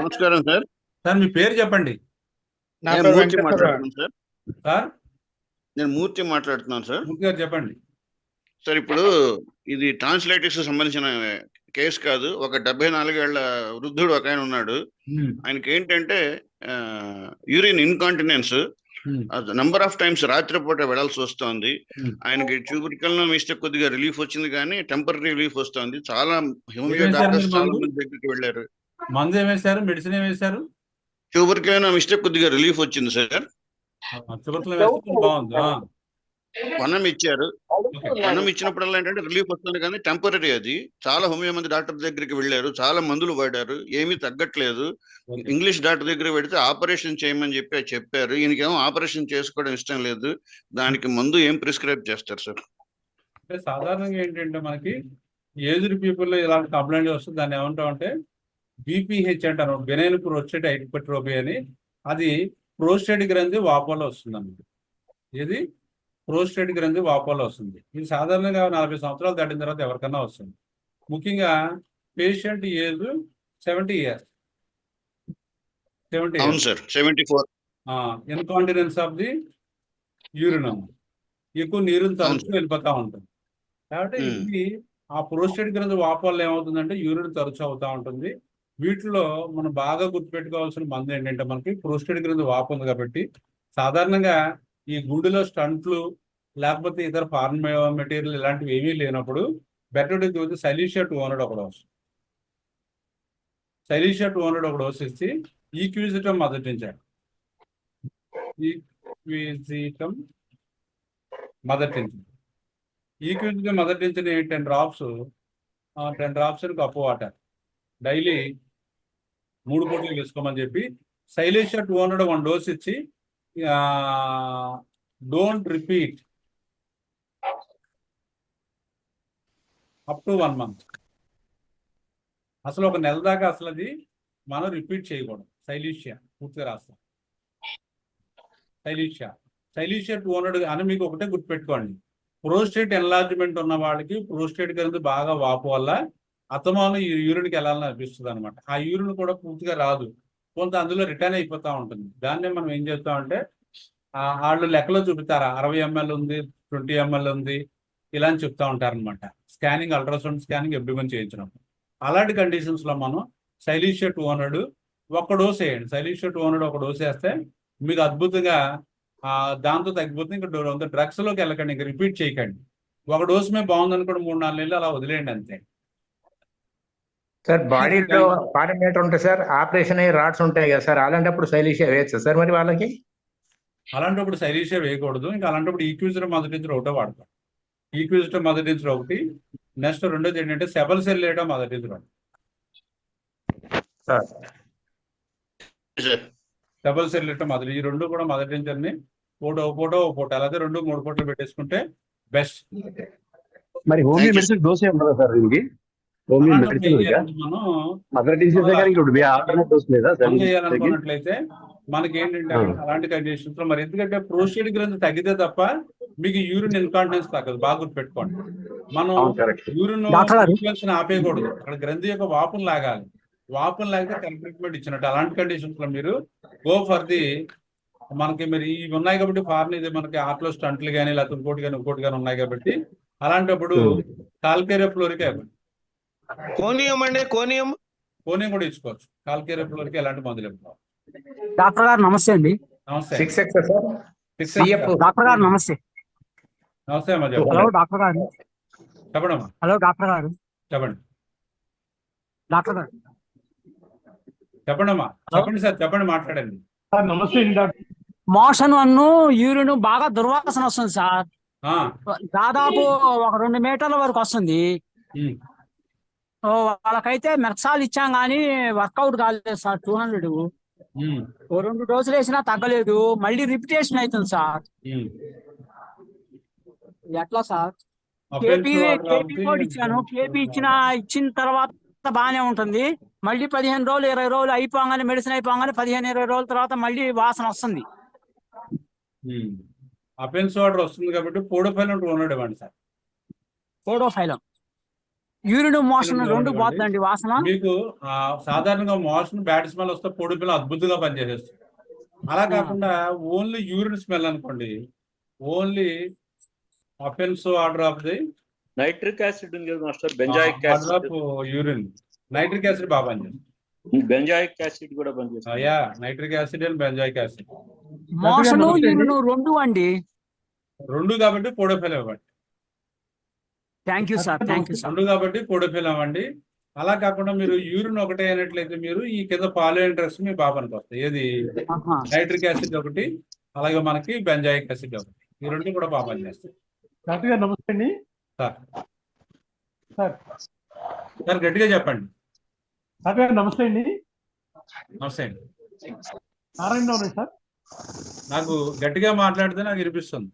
నమస్కారం సార్. సార్ మీ పేరు చెప్పండి. నా నేను పేరు మూర్తి వెంకటేశ్వర. మాట్లాడుతున్నాను సార్. సార్ నేను మూర్తి మాట్లాడుతున్నాను సార్. మూర్తి గారు చెప్పండి. సార్ ఇప్పుడు ఇది ట్రాన్స్లైటిస్ సంబంధించిన కేసు కాదు. ఒక 74 ఏళ్ల వృద్ధుడు ఒక ఆయన ఉన్నాడు. ఆయనకి ఏంటంటే urine incontinence number of times రాత్రిపూట వెళ్లాల్సి వస్తుంది. ఆయనకి ట్యూబరికల్ మిస్టేక్ కొద్దిగా రిలీఫ్ వచ్చింది కానీ టెంపరీ రిలీఫ్ వస్తుంది. చాలా హోమియో డాక్టర్స్ చాలా మంది దగ్గరికి వెళ్ళారు. మందు ఏం వేశారు, మెడిసిన్ ఏం వేశారు? ట్యూబరికల్ మిస్టేక్ కొద్దిగా రిలీఫ్ వచ్చింది సార్. బాగుంది. వనం ఇచ్చారు. వనం ఇచ్చినప్పుడల్లా ఏంటంటే రిలీఫ్ వస్తుంది కానీ టెంపరీ. అది చాలా హోమియో మంది డాక్టర్ దగ్గరికి వెళ్ళారు, చాలా మందులు వాడారు, ఏమీ తగ్గట్లేదు. ఇంగ్లీష్ డాక్టర్ దగ్గర పెడితే ఆపరేషన్ చేయమని చెప్పారు. ఈయనకేమో ఆపరేషన్ చేసుకోవడం ఇష్టం లేదు. దానికి మందు ఏం ప్రిస్క్రైబ్ చేస్తారు సార్? అంటే సాధారణంగా ఏంటంటే మనకి ఏజ్డ్ పీపుల్ లో ఇలాంటి కంప్లైంట్ వస్తుంది. దాన్ని ఏమంటామంటే బీపీహెచ్ అంటారు, బెనైన్ ప్రోస్టేట్ హైపర్ట్రోఫీ అని. అది ప్రోస్టేట్ గ్రంథి వాపోలో వస్తుంది అన్నమాట. ఇది ప్రోస్టేట్ గ్రంథి వాపోలో వస్తుంది. ఇది సాధారణంగా 40 సంవత్సరాలు దాటిన తర్వాత ఎవరికన్నా వస్తుంది. ముఖ్యంగా పేషెంట్ ఏజ్ 70 years. 70 అవును sir, 74. Incontinence of the urine, ఎక్కువ నీరుని తరచు వెళ్ళిపోతా ఉంటుంది. కాబట్టి ఇది ఆ ప్రోస్టేట్ గ్రంథి వాపోల్లో ఏమవుతుందంటే యూరిన్ తరచు అవుతా ఉంటుంది. వీటిలో మనం బాగా గుర్తుపెట్టుకోవాల్సిన మందు ఏంటంటే మనకి ప్రోస్టేట్ గ్రంథి వాపు ఉంది కాబట్టి సాధారణంగా ఈ గుండెలో స్టంట్లు లేకపోతే ఇతర ఫారెన్ మెటీరియల్ ఇలాంటివి ఏమీ లేనప్పుడు బెటర్ టు సైలీషియా 200 ఒకటి వస్తుంది. సైలీషియా 200 ఒకటి వస్తే ఈక్విజిటం మొదటించాడు. ఈక్విజిటం మొదటించిన 10 drops 10 drops cup water daily 3 పూటలు వేసుకోమని చెప్పి సైలీషియా 200 1 dose ఇచ్చి don't repeat up to 1 month. అసలు ఒక నెల దాకా అసలు అది మనం రిపీట్ చేయకూడదు. సైలీషియా పూర్తిగా రాస్తాం. సైలీషియా 200 అని మీకు ఒకటే గుర్తుపెట్టుకోండి. ప్రోస్టేట్ ఎన్లార్జ్మెంట్ ఉన్న వాళ్ళకి ప్రోస్టేట్ గ్రంథి బాగా వాపు వల్ల అతమాను యూరిన్కి వెళ్ళాలని అనిపిస్తుంది అనమాట. ఆ యూరిన్ కూడా పూర్తిగా రాదు, కొంత అందులో రిటర్న్ అయిపోతూ ఉంటుంది. దాన్నే మనం ఏం చేస్తామంటే వాళ్ళు లెక్కలో చూపుతారా 60 ml ఉంది, 20 ml ఉంది, ఇలా అని చెప్తా ఉంటారనమాట. స్కానింగ్, అల్ట్రాసౌండ్ స్కానింగ్ ఎవ్రీవన్ చేయించినప్పుడు. అలాంటి కండిషన్స్ లో మనం సైలీషియా 200 1 dose వేయండి. సైలీషియా 200 1 dose వేస్తే మీకు అద్భుతంగా దాంతో తగ్గిపోతుంది. ఇంకా డ్రగ్స్ లోకి వెళ్ళకండి, ఇంకా రిపీట్ చేయకండి. 1 dose మే బాగుంది అనుకోండి, 3-4 నెలలు అలా వదిలేయండి అంతే. సార్ బాడీలో పారామీటర్ ఉంటాయి సార్, ఆపరేషన్ అయ్యి రాడ్స్ ఉంటాయి కదా సార్, అలాంటప్పుడు సైలీషియా వేయచ్చు సార్ మరి వాళ్ళకి? అలాంటప్పుడు సైలీషియా వేయకూడదు. ఇంకా అలాంటప్పుడు ఈక్విజిటం మొదటించడం ఒకటో వాడతాం. ఈక్విజిటం మొదటించడం ఒకటి. నెక్స్ట్ రెండోది ఏంటంటే సెబల్సెల్లేటం మొదటించడం. సెబల్సెల్లేటం మొదటి, ఈ 2 కూడా మొదటించండి. ఫోటో అలాగే 2-3 పూటలు పెట్టేసుకుంటే బెస్ట్. మరి హోమియో మెడిసిన్ డోస్ ఏమన్నా సార్ దీనికి? హోమియో మెడిసిన్ చేయాలనుకున్నట్లయితే మనకి ఏంటంటే అలాంటి కండిషన్స్ లో మరి ఎందుకంటే ప్రోస్టేట్ గ్రంథి తగ్గితే తప్ప మీకు యూరిన్ ఇన్కాంటినెన్స్ తగ్గదు. బాగా గుర్తుపెట్టుకోండి. మనం యూరిన్ ఇన్ఫెక్షన్ ఆపేయకూడదు, అక్కడ గ్రంథి యొక్క వాపును లాగాలి. వాపును లాగితే కరెక్ట్ ట్రీట్మెంట్ ఇచ్చినట్టు. అలాంటి కండిషన్స్ లో మీరు గో ఫర్ ది మనకి మరి ఇవి ఉన్నాయి కాబట్టి ఫారెన్ ఇది మనకి ఆర్ట్లో స్టంట్లు కానీ లేకపోతే ఇంకోటి కానీ ఉన్నాయి కాబట్టి అలాంటప్పుడు కాల్కేరియా ఫ్లోరిక్ కోనియం అండి, కోనియం కూడా ఇచ్చుకోవచ్చు. కాల్కేరియా ఫ్లోరిక్ ఎలాంటి మందులు ఇవ్వాలి. డాక్టర్ గారు నమస్తే అండి. నమస్తే. 6X sir. డాక్టర్ గారు నమస్తే. నమస్తే అమ్మా. హలో డాక్టర్ గారు. చెప్పండి అమ్మా. హలో డాక్టర్ గారు. చెప్పండి. డాక్టర్ గారు చెప్పండి అమ్మా. చెప్పండి సార్, చెప్పండి, మాట్లాడండి. నమస్తే డాక్టర్. మోషన్ యూరిన్ బాగా దుర్వాసన వస్తుంది సార్. దాదాపు ఒక 2 మీటర్ల వరకు వస్తుంది. వాళ్ళకైతే మెక్సాల్ ఇచ్చాం కానీ వర్కౌట్ కాలేదు సార్. 200 ఉమ్, ఓ 2 డోసులు వేసినా తగ్గలేదు, మళ్ళీ రిపిటేషన్ అవుతుంది సార్. ఉమ్. ఎట్లా sir? Happens KP water KP ఆపితే కూడా ఇచ్చాను. కేపీ ఇచ్చిన తర్వాత బాగానే ఉంటుంది. మళ్ళీ 15 రోజులు 20 రోజులు అయిపోగానే, మెడిసిన్ అయిపోగానే 15-20 రోజుల తర్వాత మళ్ళీ వాసన వస్తుంది. అపెన్స్ వాటర్ వస్తుంది కాబట్టి పోడోఫైలం 200 ఇవ్వండి సార్. ఫోడోఫైలం, యూరిన్, మోషన్ ఇవ్వండి. రెండు పోతుందండి వాసన. మీకు సాధారణంగా మోషన్ బ్యాడ్ స్మెల్ వస్తే పోడోఫైలం అద్భుతంగా పనిచేసేస్తుంది. అలా కాకుండా ఓన్లీ యూరిన్ స్మెల్ అనుకోండి, only happens water of the nitric acid ఉంది కదా master, benzoic water of acid, urine. Nitric acid బాగా పనిచేస్తుంది. బెంజాయిక్ యాసిడ్ కూడా పనిచేస్తుంది. Yeah, nitric acid and benzoic acid motion, urine రెండు అండి. రెండు కాబట్టి పోడోఫైలం ఇవ్వండి. Thank you sir, thank you sir. రెండు కాబట్టి పోడోఫైలం ఇవ్వండి. అలా కాకుండా మీరు యూరిన్ ఒకటే అయినట్లయితే మీరు ఈ కింద పాలియన్ డ్రగ్స్ మీ బాబానికి వస్తాయి. ఏది నైట్రిక్ యాసిడ్ ఒకటి, అలాగే మనకి బెంజాయిక్ యాసిడ్ ఒకటి, ఈ రెండు కూడా బాగా పనిచేస్తాయి. డాక్టర్ గారు నమస్తే అండి. సార్ సార్ సార్ గట్టిగా చెప్పండి. డాక్టర్ గారు నమస్తే అండి. నమస్తే అండి. నారాయణ సార్. నాకు గట్టిగా మాట్లాడితే నాకు వినిపిస్తుంది.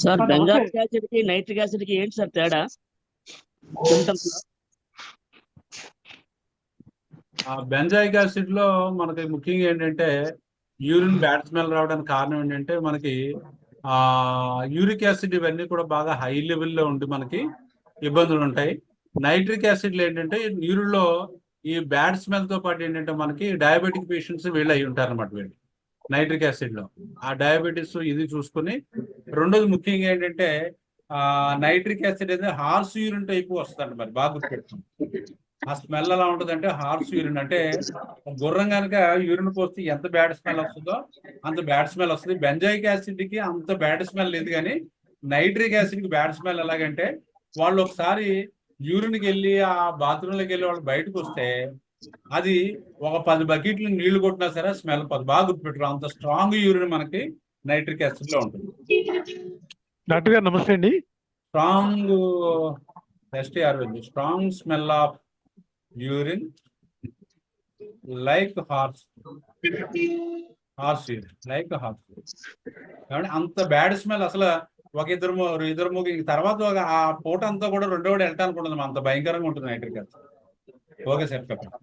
సార్ బెంజాయిక్ యాసిడ్ కి నైట్రిక్ యాసిడ్ కి ఏంటి సార్ తేడా? సిమ్టమ్స్ బెంజాయిక్ యాసిడ్ లో మనకి ముఖ్యంగా ఏంటంటే యూరిన్ బ్యాడ్ స్మెల్ రావడానికి కారణం ఏంటంటే మనకి యూరిక్ యాసిడ్ ఇవన్నీ కూడా బాగా హై లెవెల్లో ఉండి మనకి ఇబ్బందులు ఉంటాయి. నైట్రిక్ యాసిడ్లు ఏంటంటే యూరిన్ లో ఈ బ్యాడ్ స్మెల్ తో పాటు ఏంటంటే మనకి డయాబెటిక్ పేషెంట్స్ వీళ్ళు అయి ఉంటారు అనమాట. వీళ్ళు నైట్రిక్ యాసిడ్ లో ఆ డయాబెటీస్ ఇది చూసుకుని, రెండోది ముఖ్యంగా ఏంటంటే నైట్రిక్ యాసిడ్ అయితే హార్స్ యూరిన్ టైప్ వస్తుంది. మరి బాగా గుర్తుపెట్టుకోండి. ఆ స్మెల్ ఎలా ఉంటుంది అంటే హార్స్ యూరిన్, అంటే గుర్రం కనుక యూరిన్ పోస్తే ఎంత బ్యాడ్ స్మెల్ వస్తుందో అంత బ్యాడ్ స్మెల్ వస్తుంది. బెంజాయిక్ యాసిడ్ కి అంత బ్యాడ్ స్మెల్ లేదు, కానీ నైట్రిక్ యాసిడ్ కి బ్యాడ్ స్మెల్ ఎలాగంటే వాళ్ళు ఒకసారి యూరిన్కి వెళ్ళి ఆ బాత్రూంలోకి వెళ్ళి వాళ్ళు బయటకు వస్తే అది ఒక 10 బకెట్లు నీళ్లు కొట్టినా సరే స్మెల్ పోదు. బాగా గుర్తుపెట్టుకో, అంత స్ట్రాంగ్ యూరిన్ మనకి నైట్రిక్ యాసిడ్ లో ఉంటుంది. డాక్టర్ గారు నమస్తే అండి. Strong strong smell of urine like horse urine, like horse కాబట్టి అంత బ్యాడ్ స్మెల్ అసలు ఒక ఇద్దరు ముగ్గురు తర్వాత ఆ పూట అంతా కూడా రెండో వెళ్ళటానికి ఉంటుంది. అంత భయంకరంగా ఉంటుంది నైట్రిక్ యాసిడ్. ఓకే సార్ చెప్పండి.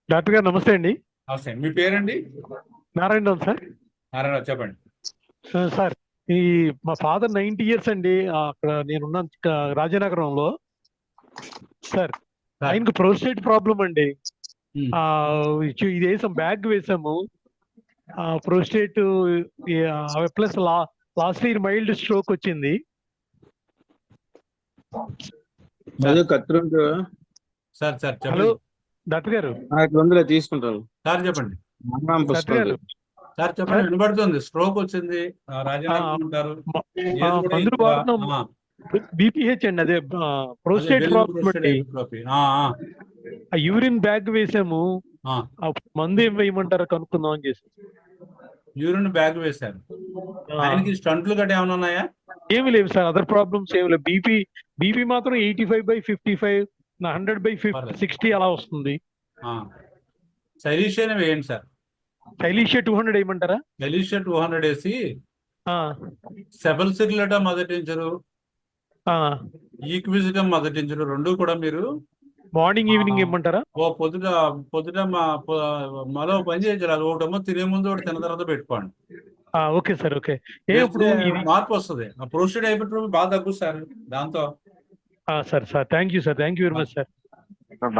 డాక్టర్ గారు నమస్తే అండి. నమస్తే. మీ పేరండి? నారాయణ సార్. నారాయణ, చెప్పండి సార్. ఈ మా ఫాదర్ 90 years అండి. అక్కడ నేనున్న రాజనగరంలో సార్. ఆయనకు ప్రోస్టేట్ ప్రాబ్లం అండి. ఇది వేసాం, బ్యాగ్ వేసాము. Prostate plus last year mild stroke వచ్చింది. సార్ సార్ హలో డాక్టర్ గారు. తీసుకుంటారు సార్ చెప్పండి. డాక్టర్ గారు సార్ చెప్పండి, వినబడుతుంది. స్ట్రోక్ వచ్చింది, రాజనగరం ఉంటారు. మందులు వాడుతున్నాం. బీపీహెచ్ అండి, అదే ప్రోస్టేట్ ప్రాబ్లం బట్టి ఆ యూరిన్ బ్యాగ్ వేసాము. మందు ఏం వేయమంటారో కనుక్కుందాం అని చేసి. యూరిన్ బ్యాగ్ వేశారు. ఆయనకి స్టంట్లు గట్రా ఏమైనా ఉన్నాయా? ఏమి లేవు సార్, అదర్ ప్రాబ్లమ్స్ ఏమి లేవు. బీపీ మాత్రం 85/55, 100/60 అలా వస్తుంది. సైలీషియా వేయండి సార్. సైలీషియా 200 వేయమంటారా? సైలీషియా 200 వేసి సెబల్సిక్లటా మొదటించరు, ఈక్విజిటం మొదటించరు, రెండు కూడా మీరు మార్నింగ్ ఈవినింగ్ ఇవ్వమంటారా? పొద్దుట మరో పని చేయించారు. అది ఒకటేమో తినే ముందు, ఒకటి తిన్న తర్వాత పెట్టుకోండి. Okay sir. ఓకే. ఇప్పుడు మార్పు వస్తుంది. ఆ ప్రోస్టేట్ హైపర్ట్రోఫీ బాగా తగ్గుతుంది సార్ దాంతో. Sir thank you sir, thank you very much sir.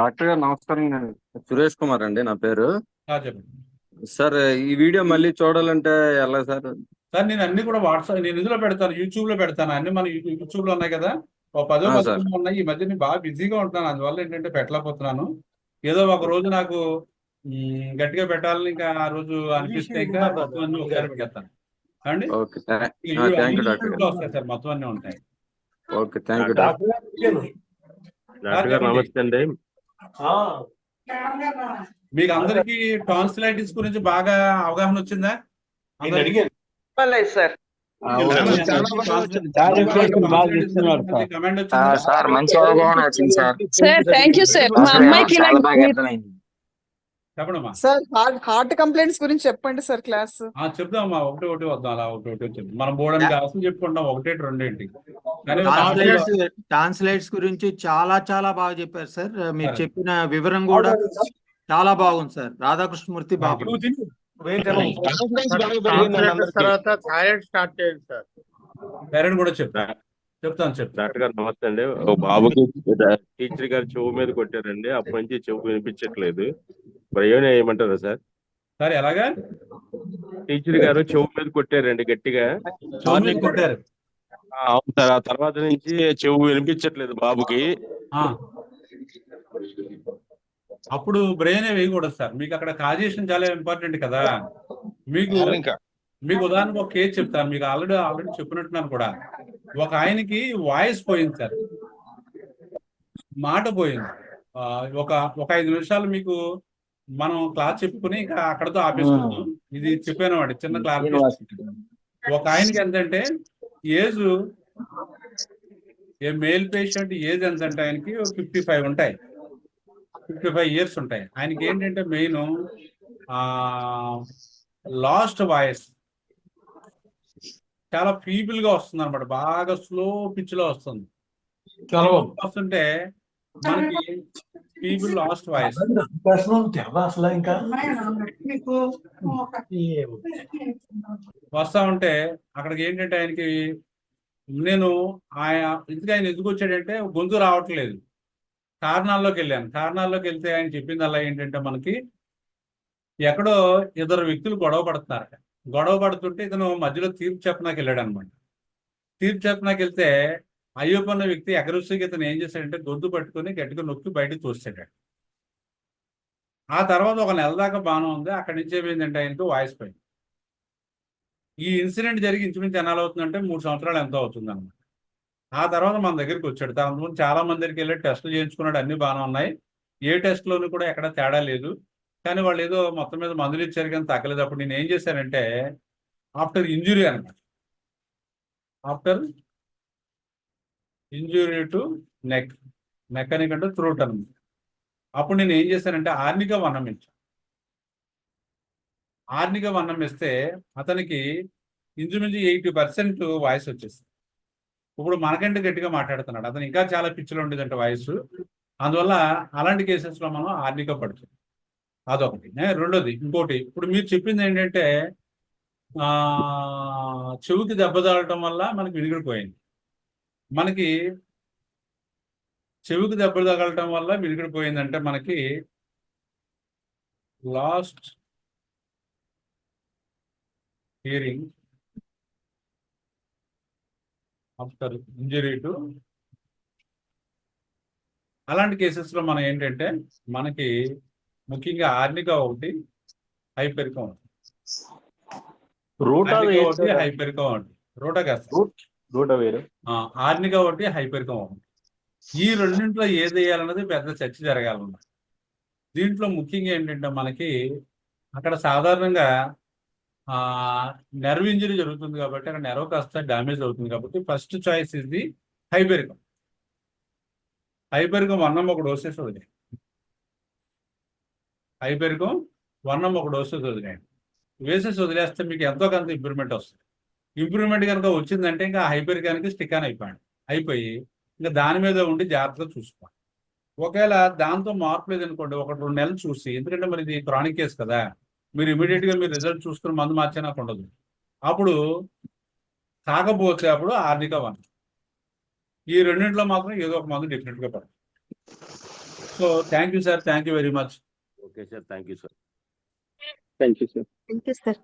Doctor గారు నమస్కారం. సురేష్ కుమార్ అండి నా పేరు. చెప్పండి సార్. ఈ వీడియో మళ్ళీ చూడాలంటే ఎలా సార్? సార్ నేను అన్ని కూడా నేను ఇందులో పెడతాను, యూట్యూబ్ లో పెడతాను. అన్ని మన యూట్యూబ్ లో ఉన్నాయి కదా, 10 ఉన్నాయి. ఈ మధ్య నేను బాగా బిజీగా ఉంటున్నాను, అందువల్ల ఏంటంటే పెట్టలేకపోతున్నాను. ఏదో ఒక రోజు నాకు గట్టిగా పెట్టాలని ఇంకా ఆ రోజు అనిపిస్తే ఇంకా మొత్తం ఒకసారి పెట్టేస్తాను అండి. వస్తాయి సార్, మొత్తం అన్ని ఉంటాయి. Okay, thank you doctor. నమస్తే అండి. మీకు అందరికి టాన్సిలైటిస్ గురించి బాగా అవగాహన వచ్చిందా? సార్ సార్ మంచి అవగాహన వచ్చింది sir. Sir thank you sir. మా అమ్మాయికి ఇలా చాలా బాగా అర్థమైంది. చెప్పడమ్మా. సార్ హార్ట్ కంప్లైంట్స్ గురించి చెప్పండి సార్ క్లాస్. చెప్దామా, ఒకటి వద్దాం, అలా ఒకటి చెప్తాం. మనం బోర్డు క్లాసులు చెప్పుకుంటాం, ఒకటి రెండేంటి. ట్రాన్స్లేట్స్ గురించి చాలా చాలా బాగా చెప్పారు సార్. మీరు చెప్పిన వివరం కూడా చాలా బాగుంది సార్. రాధాకృష్ణమూర్తి బాబు తర్వాత థైరాయిడ్ స్టార్ట్ చేయండి సార్. పేరెంట్ కూడా చెప్తాను. డాక్టర్ గారు నమస్తే అండి. ఓ బాబుకి టీచర్ గారు చెవు మీద కొట్టారండి, అప్పటి నుంచి చెవు వినిపించట్లేదు. మరి ఏమైనా ఏమంటారా సార్? సరే ఎలాగా? టీచర్ గారు చెవు మీద కొట్టారండి గట్టిగా. కొట్టారు. అవును సార్. ఆ తర్వాత నుంచి చెవు వినిపించట్లేదు బాబుకి. అప్పుడు బ్రెయిన్ వేయకూడదు సార్. మీకు అక్కడ కాజేషన్ చాలా ఇంపార్టెంట్ కదా. మీకు ఉదాహరణకు ఒక కేసు చెప్తాను. మీకు ఆల్రెడీ చెప్పినట్టున్నాను కూడా. ఒక ఆయనకి వాయిస్ పోయింది సార్, మాట పోయింది. ఒక 5 నిమిషాలు మీకు మనం క్లాస్ చెప్పుకుని ఇంకా అక్కడతో ఆపేసుకుంటాం. ఇది చెప్పాను వాడి చిన్న క్లాస్. ఒక ఆయనకి ఎంతంటే ఏజ్, ఏ మేల్ పేషెంట్ ఏజ్ ఎంతంటే ఆయనకి 55 ఉంటాయి, 55 ఇయర్స్ ఉంటాయి. ఆయనకి ఏంటంటే మెయిన్ లాస్ట్ వాయిస్ చాలా ఫీబుల్ గా వస్తుంది అనమాట. బాగా స్లో పిచ్ లో వస్తుంది. వస్తుంటే మనకి ఫీబుల్ లాస్ట్ వాయిస్ వస్తా ఉంటే అక్కడికి ఏంటంటే ఆయనకి ఆయన ఎందుకు వచ్చాడంటే గొంతు రావట్లేదు. కారణాల్లోకి వెళ్ళాను. కారణాల్లోకి వెళ్తే ఆయన చెప్పింది అలా ఏంటంటే మనకి ఎక్కడో 2 వ్యక్తులు గొడవ పడుతున్నారు. గొడవ పడుతుంటే ఇతను మధ్యలో తీర్పు చెప్పడానికి వెళ్ళాడు అనమాట. తీర్పు చెప్పడానికి వెళ్తే అయ్యప్పన్న వ్యక్తి ఎగరుసికి ఇతను ఏం చేశాడంటే గొంతు పట్టుకుని గట్టిగా నొక్కి బయటకు తోస్తాడు. ఆ తర్వాత 1 నెల దాకా బాగానే ఉంది. అక్కడి నుంచి ఏమైందంటే ఆయనకు వాయిస్ పోయింది. ఈ ఇన్సిడెంట్ జరిగి ఇంచుమించు ఎన్నాళ్ళు అవుతుందంటే 3 సంవత్సరాలు ఎంతో అవుతుంది అనమాట. ఆ తర్వాత మన దగ్గరికి వచ్చాడు. అంతకుముందు చాలా మంది దగ్గరికి వెళ్ళి టెస్టులు చేయించుకున్నాడు, అన్ని బాగానే ఉన్నాయి. ఏ టెస్ట్లోనూ కూడా ఎక్కడ తేడా లేదు. కానీ వాళ్ళు ఏదో మొత్తం మీద మందులు ఇచ్చారు కానీ తగ్గలేదు. అప్పుడు నేను ఏం చేశానంటే ఆఫ్టర్ ఇంజురీ అనమాట, ఆఫ్టర్ ఇంజురీ టు నెక్ అని త్రోట్ అనమాట. అప్పుడు నేను ఏం చేశానంటే ఆర్నిక వర్ణం ఇచ్చాను. ఆర్నిక వర్ణం ఇస్తే అతనికి ఇంచుమించు 80% వాయిస్ వచ్చేసింది. ఇప్పుడు మనకంటే గట్టిగా మాట్లాడుతున్నాడు. అతను ఇంకా చాలా పిచ్చిలో ఉండేదంటే వాయిస్. అందువల్ల అలాంటి కేసెస్లో మనం ఆర్నిక పడుతుంది. అదొకటి. రెండోది ఇంకోటి, ఇప్పుడు మీరు చెప్పింది ఏంటంటే చెవుకి దెబ్బ తాగటం వల్ల మనకి వినిగిడిపోయింది. మనకి చెవికి దెబ్బ తగలటం వల్ల వినిగిడిపోయిందంటే మనకి last hearing after injury to, అలాంటి కేసెస్లో మనం ఏంటంటే మనకి ముఖ్యంగా ఆర్నికా ఒకటి, హైపెరికం ఒకటి. హైపెరికం ఒకటి. రోటా కాదు, ఆర్నికా ఒకటి, హైపెరికం ఒకటి. ఈ రెండింటిలో ఏది వేయాలన్నది పెద్ద చర్చ జరగాలన్నమాట. దీంట్లో ముఖ్యంగా ఏంటంటే మనకి అక్కడ సాధారణంగా నెర్వ్ ఇంజరీ జరుగుతుంది కాబట్టి అక్కడ నెర్వ్ కాస్త డ్యామేజ్ అవుతుంది కాబట్టి first choice is the hypericum. Hypericum 1 doses వదిలేయండి. హైపెరికం 1 డోసెస్ వదిలేయండి. వేసేసి వదిలేస్తే మీకు ఎంతో కొంత ఇంప్రూవ్మెంట్ వస్తుంది. ఇంప్రూవ్మెంట్ కనుక వచ్చిందంటే ఇంకా హైపెరికానికి స్టిక్ అని అయిపోయి ఇంకా దాని మీద ఉండి జాగ్రత్తగా చూసుకోండి. ఒకవేళ దాంతో మార్పు లేదనుకోండి, 1-2 నెలలు చూసి, ఎందుకంటే మరి ఇది క్రానిక్ కేసు కదా, మీరు ఇమీడియట్గా మీరు రిజల్ట్ చూసుకుని మందు మార్చే నాకు ఉండదు. అప్పుడు కాకపోతే అప్పుడు ఆర్నికా 1. ఈ రెండింటిలో మాత్రం ఏదో ఒక మందు డెఫినెట్గా పడుతుంది. So thank you sir, thank you very much. Okay sir, thank you sir. Thank you sir.